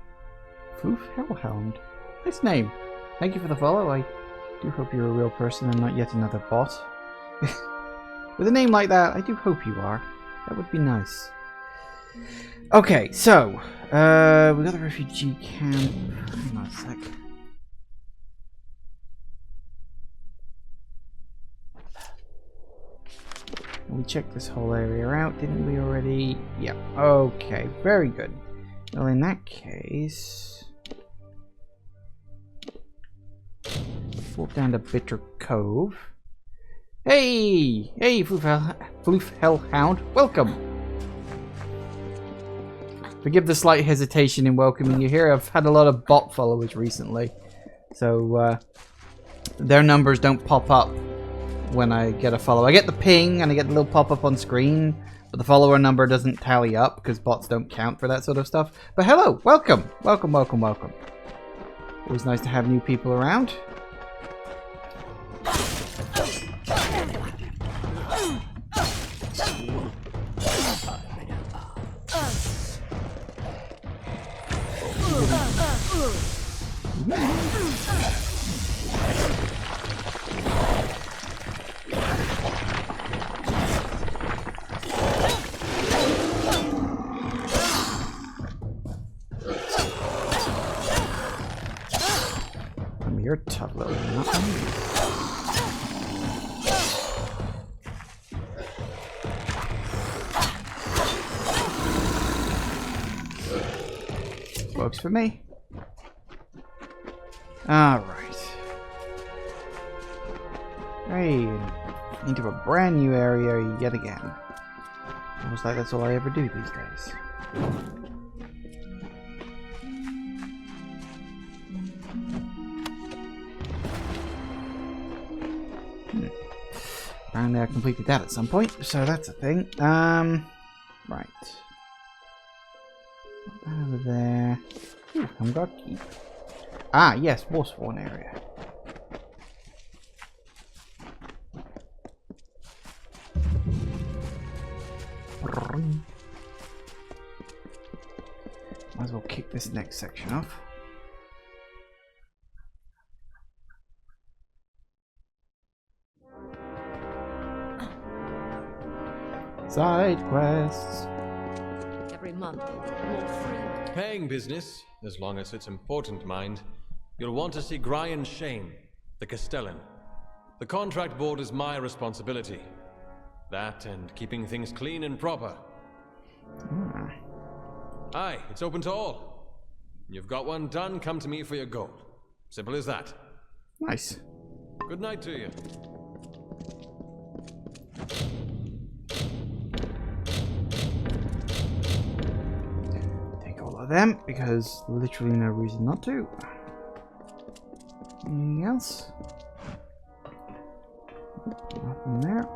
Foof Hellhound. Nice name. Thank you for the follow. I do hope you're a real person and not yet another bot. With a name like that, I do hope you are. That would be nice. Okay, so, we got the refugee camp. Hang on a sec. We checked this whole area out, didn't we already? Yep. Okay, very good. Well, in that case... walk down to Bitter Cove. Hey! Hey, Floof Hellhound. Welcome! Forgive the slight hesitation in welcoming you here. I've had a lot of bot followers recently. So, their numbers don't pop up when I get a follow. I get the ping and I get the little pop-up on screen, but the follower number doesn't tally up because bots don't count for that sort of stuff. But hello! Welcome! Welcome, welcome, welcome. Always nice to have new people around. You're a tough little nut. Works for me. Alright. Hey, into a brand new area yet again. Almost like that's all I ever do these days. Apparently I completed that at some point, so that's a thing. Right. Over there. Ooh, Humgard Keep. Ah, yes, War Spawn area. Might as well kick this next section off. Side quests. Every month, more free. Paying business, as long as it's important, mind. You'll want to see Brian Shane, the Castellan. The contract board is my responsibility. That and keeping things clean and proper. Aye, it's open to all. You've got one done, come to me for your gold. Simple as that. Nice. Good night to you. Take all of them, because literally no reason not to. Anything else? Nothing there.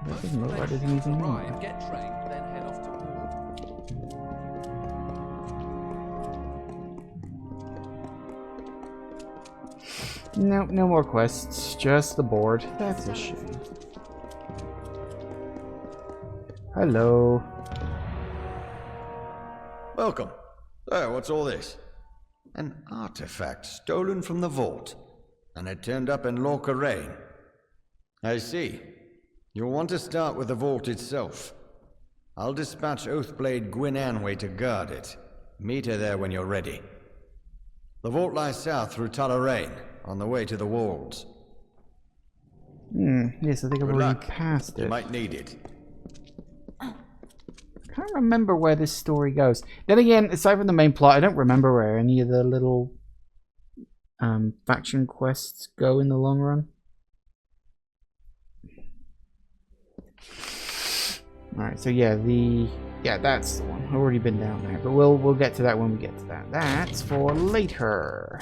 That doesn't look like there's anything there. Get trained, then head off to war. No, no more quests. Just the board. That's a shame. Hello. Welcome. So, what's all this? An artifact stolen from the vault, and it turned up in Lorca. I see. You'll want to start with the vault itself. I'll dispatch Oathblade Gwyn Anway to guard it. Meet her there when you're ready. The vault lies south through Talarain, on the way to the walls. Yes, I think I've already passed it. You might need it. I can't remember where this story goes. Then again, aside from the main plot, I don't remember where any of the little faction quests go in the long run. Alright, so yeah, that's the one. I've already been down there, but we'll get to that when we get to that. That's for later.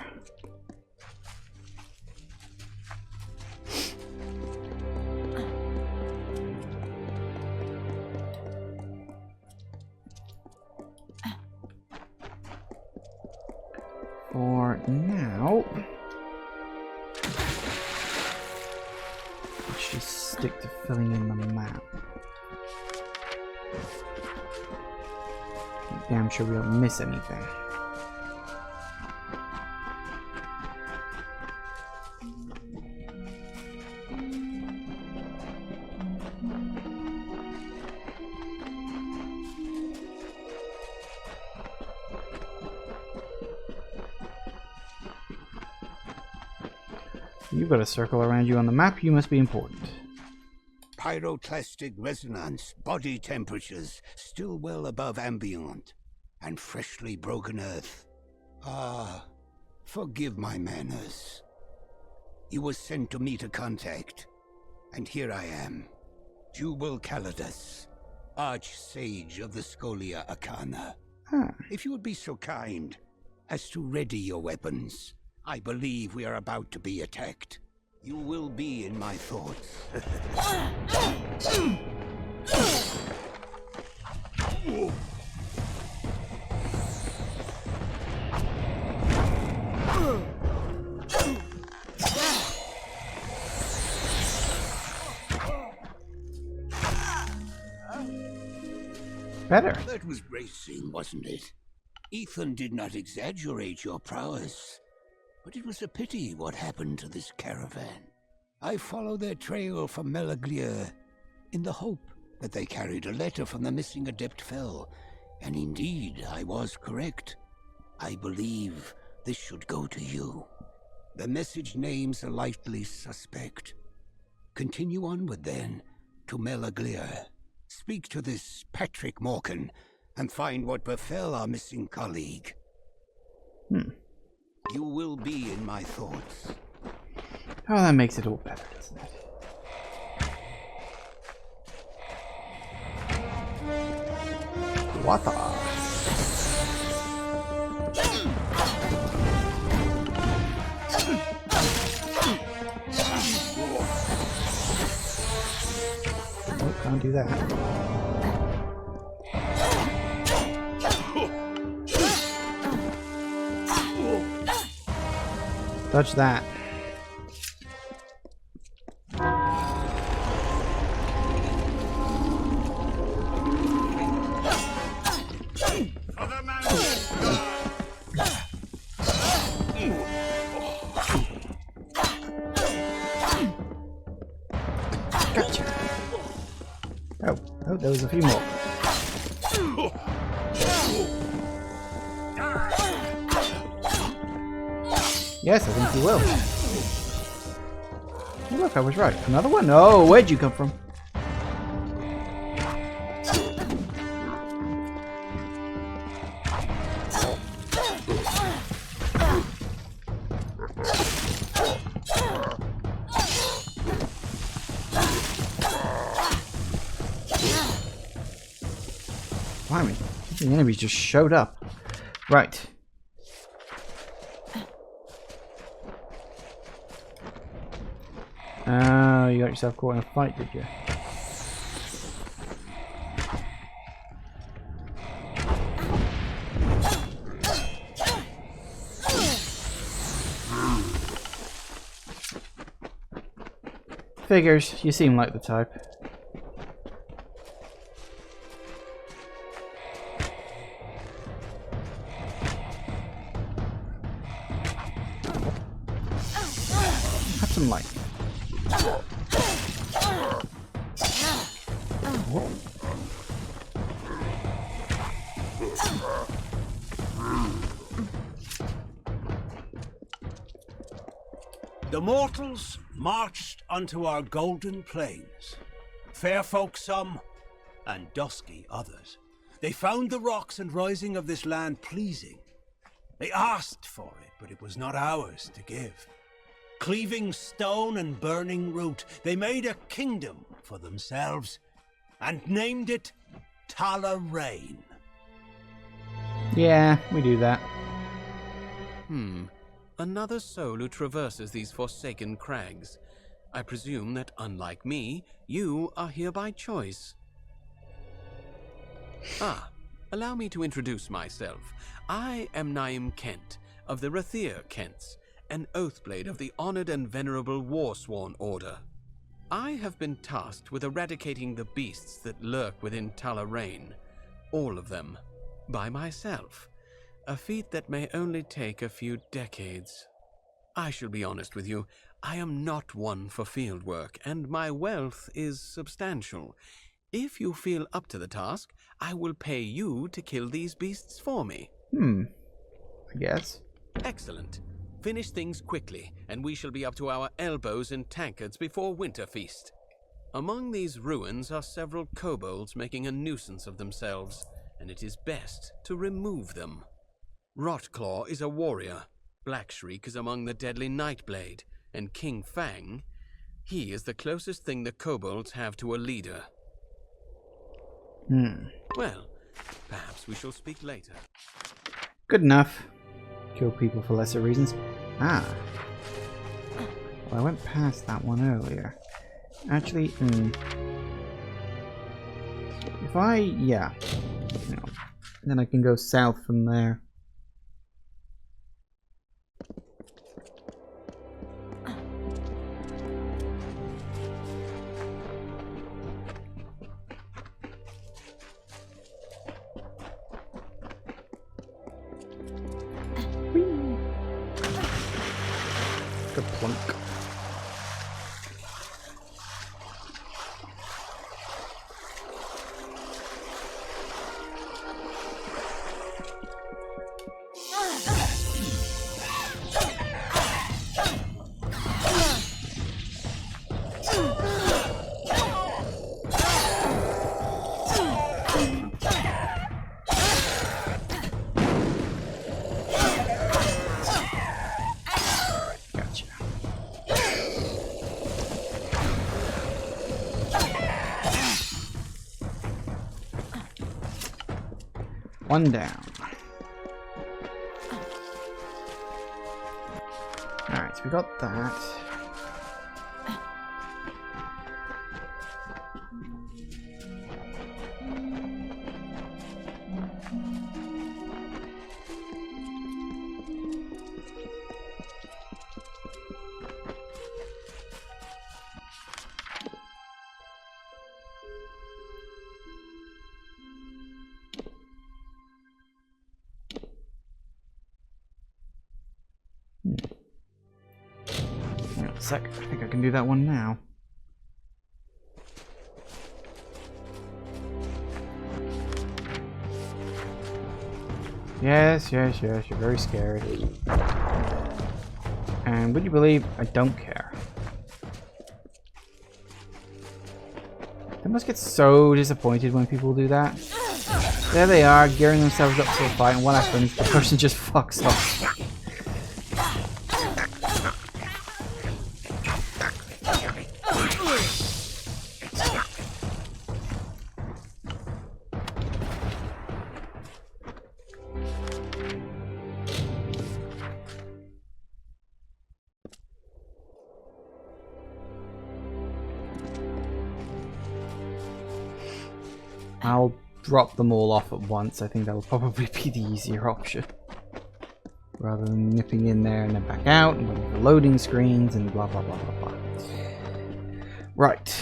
For now, let's just stick to filling in the map. Damn sure we don't miss anything. You've got a circle around you on the map. You must be important. Pyroclastic resonance, body temperatures still well above ambient, and freshly broken earth. Ah, forgive my manners. You were sent to meet a contact, and here I am, Jubal Calidus, Arch-Sage of the Scholia Arcana. If you would be so kind as to ready your weapons, I believe we are about to be attacked. You will be in my thoughts. Better. That was bracing, wasn't it? Ethan did not exaggerate your prowess, but it was a pity what happened to this caravan. I followed their trail from Melaglir in the hope that they carried a letter from the missing Adept Fell, and indeed I was correct. I believe this should go to you. The message names a likely suspect. Continue onward then to Melaglir. Speak to this Patrick Morgan and find what befell our missing colleague. You will be in my thoughts. Oh, that makes it all better, doesn't it? What the? Oh, can't do that. Touch that. Gotcha. Oh, there was a few more. Yes, I think you will. Oh, look, I was right. Another one? Oh, where'd you come from? Blimey, the enemies just showed up. Right. Oh, you got yourself caught in a fight, did you? Figures, you seem like the type. Have some light. The mortals marched unto our golden plains, fair folk some, and dusky others. They found the rocks and rising of this land pleasing. They asked for it, but it was not ours to give. Cleaving stone and burning root, they made a kingdom for themselves, and named it Talarain. Yeah, we do that. Another soul who traverses these forsaken crags. I presume that, unlike me, you are here by choice. Allow me to introduce myself. I am Naim Kent, of the Rathir Kents, an Oathblade of the honored and venerable Warsworn Order. I have been tasked with eradicating the beasts that lurk within Talarain, all of them, by myself. A feat that may only take a few decades. I shall be honest with you, I am not one for field work, and my wealth is substantial. If you feel up to the task, I will pay you to kill these beasts for me. I guess. Excellent. Finish things quickly, and we shall be up to our elbows in tankards before winter feast. Among these ruins are several kobolds making a nuisance of themselves, and it is best to remove them. Rotclaw is a warrior, Blackshriek is among the deadly Nightblade, and King Fang, he is the closest thing the kobolds have to a leader. Well, perhaps we shall speak later. Good enough. Kill people for lesser reasons. Ah. Well, I went past that one earlier. Actually, if I, yeah. You know, then I can go south from there. Good plunk. One down. Alright, so we got that. Sec. I think I can do that one now. Yes, yes, yes, you're very scared. And would you believe I don't care? They must get so disappointed when people do that. There they are, gearing themselves up to a fight, and what happens? The person just fucks off. I'll drop them all off at once. I think that will probably be the easier option. Rather than nipping in there and then back out and waiting for loading screens and blah blah blah blah blah. Right.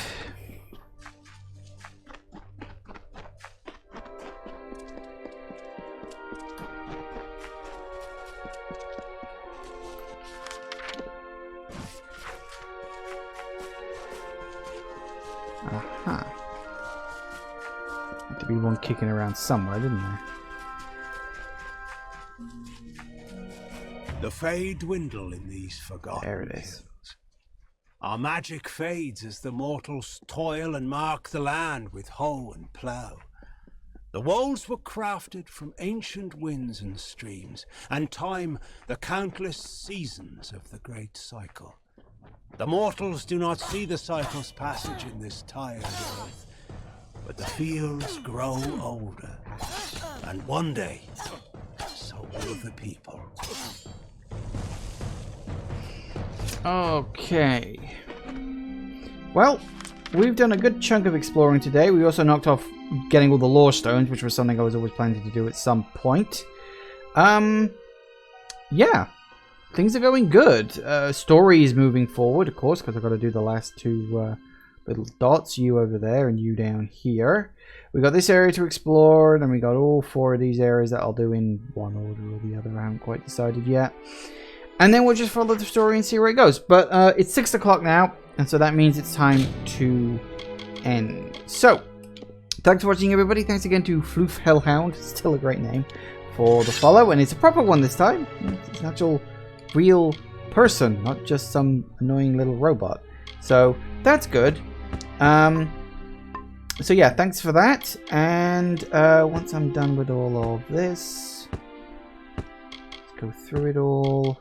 Aha. Had to be one kicking around somewhere, didn't there? The Fae dwindle in these forgotten There it is. hills. Our magic fades as the mortals toil and mark the land with hoe and plough. The walls were crafted from ancient winds and streams, and time the countless seasons of the great cycle. The mortals do not see the cycle's passage in this tired earth, but the fields grow older, and one day, so will the people. Okay. Well, we've done a good chunk of exploring today. We also knocked off getting all the Lorestones, which was something I was always planning to do at some point. Yeah. Things are going good. Story is moving forward, of course, because I've got to do the last two little dots. You over there and you down here. We got this area to explore, and we got all four of these areas that I'll do in one order or the other. I haven't quite decided yet. And then we'll just follow the story and see where it goes. But it's 6 o'clock now, and so that means it's time to end. So, thanks for watching, everybody. Thanks again to Floof Hellhound, still a great name, for the follow. And it's a proper one this time. It's an actual real person, not just some annoying little robot. So that's good. So yeah, thanks for that. And once I'm done with all of this, let's go through it all.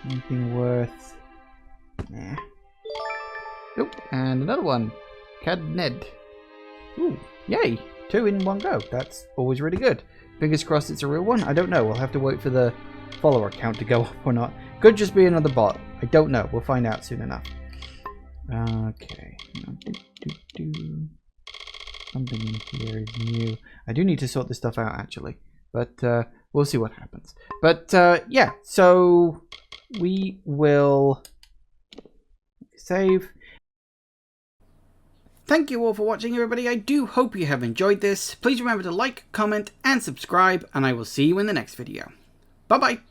Anything worth? Nah. Oh, and another one. Cad Ned. Ooh, yay! 2 in one go. That's always really good. Fingers crossed it's a real one. I don't know. We'll have to wait for the follower count to go up or not. Could just be another bot. I don't know. We'll find out soon enough. Okay. Something in here is new. I do need to sort this stuff out, actually. But we'll see what happens. But yeah, so we will save. Thank you all for watching, everybody. I do hope you have enjoyed this. Please remember to like, comment, and subscribe, and I will see you in the next video. Bye-bye.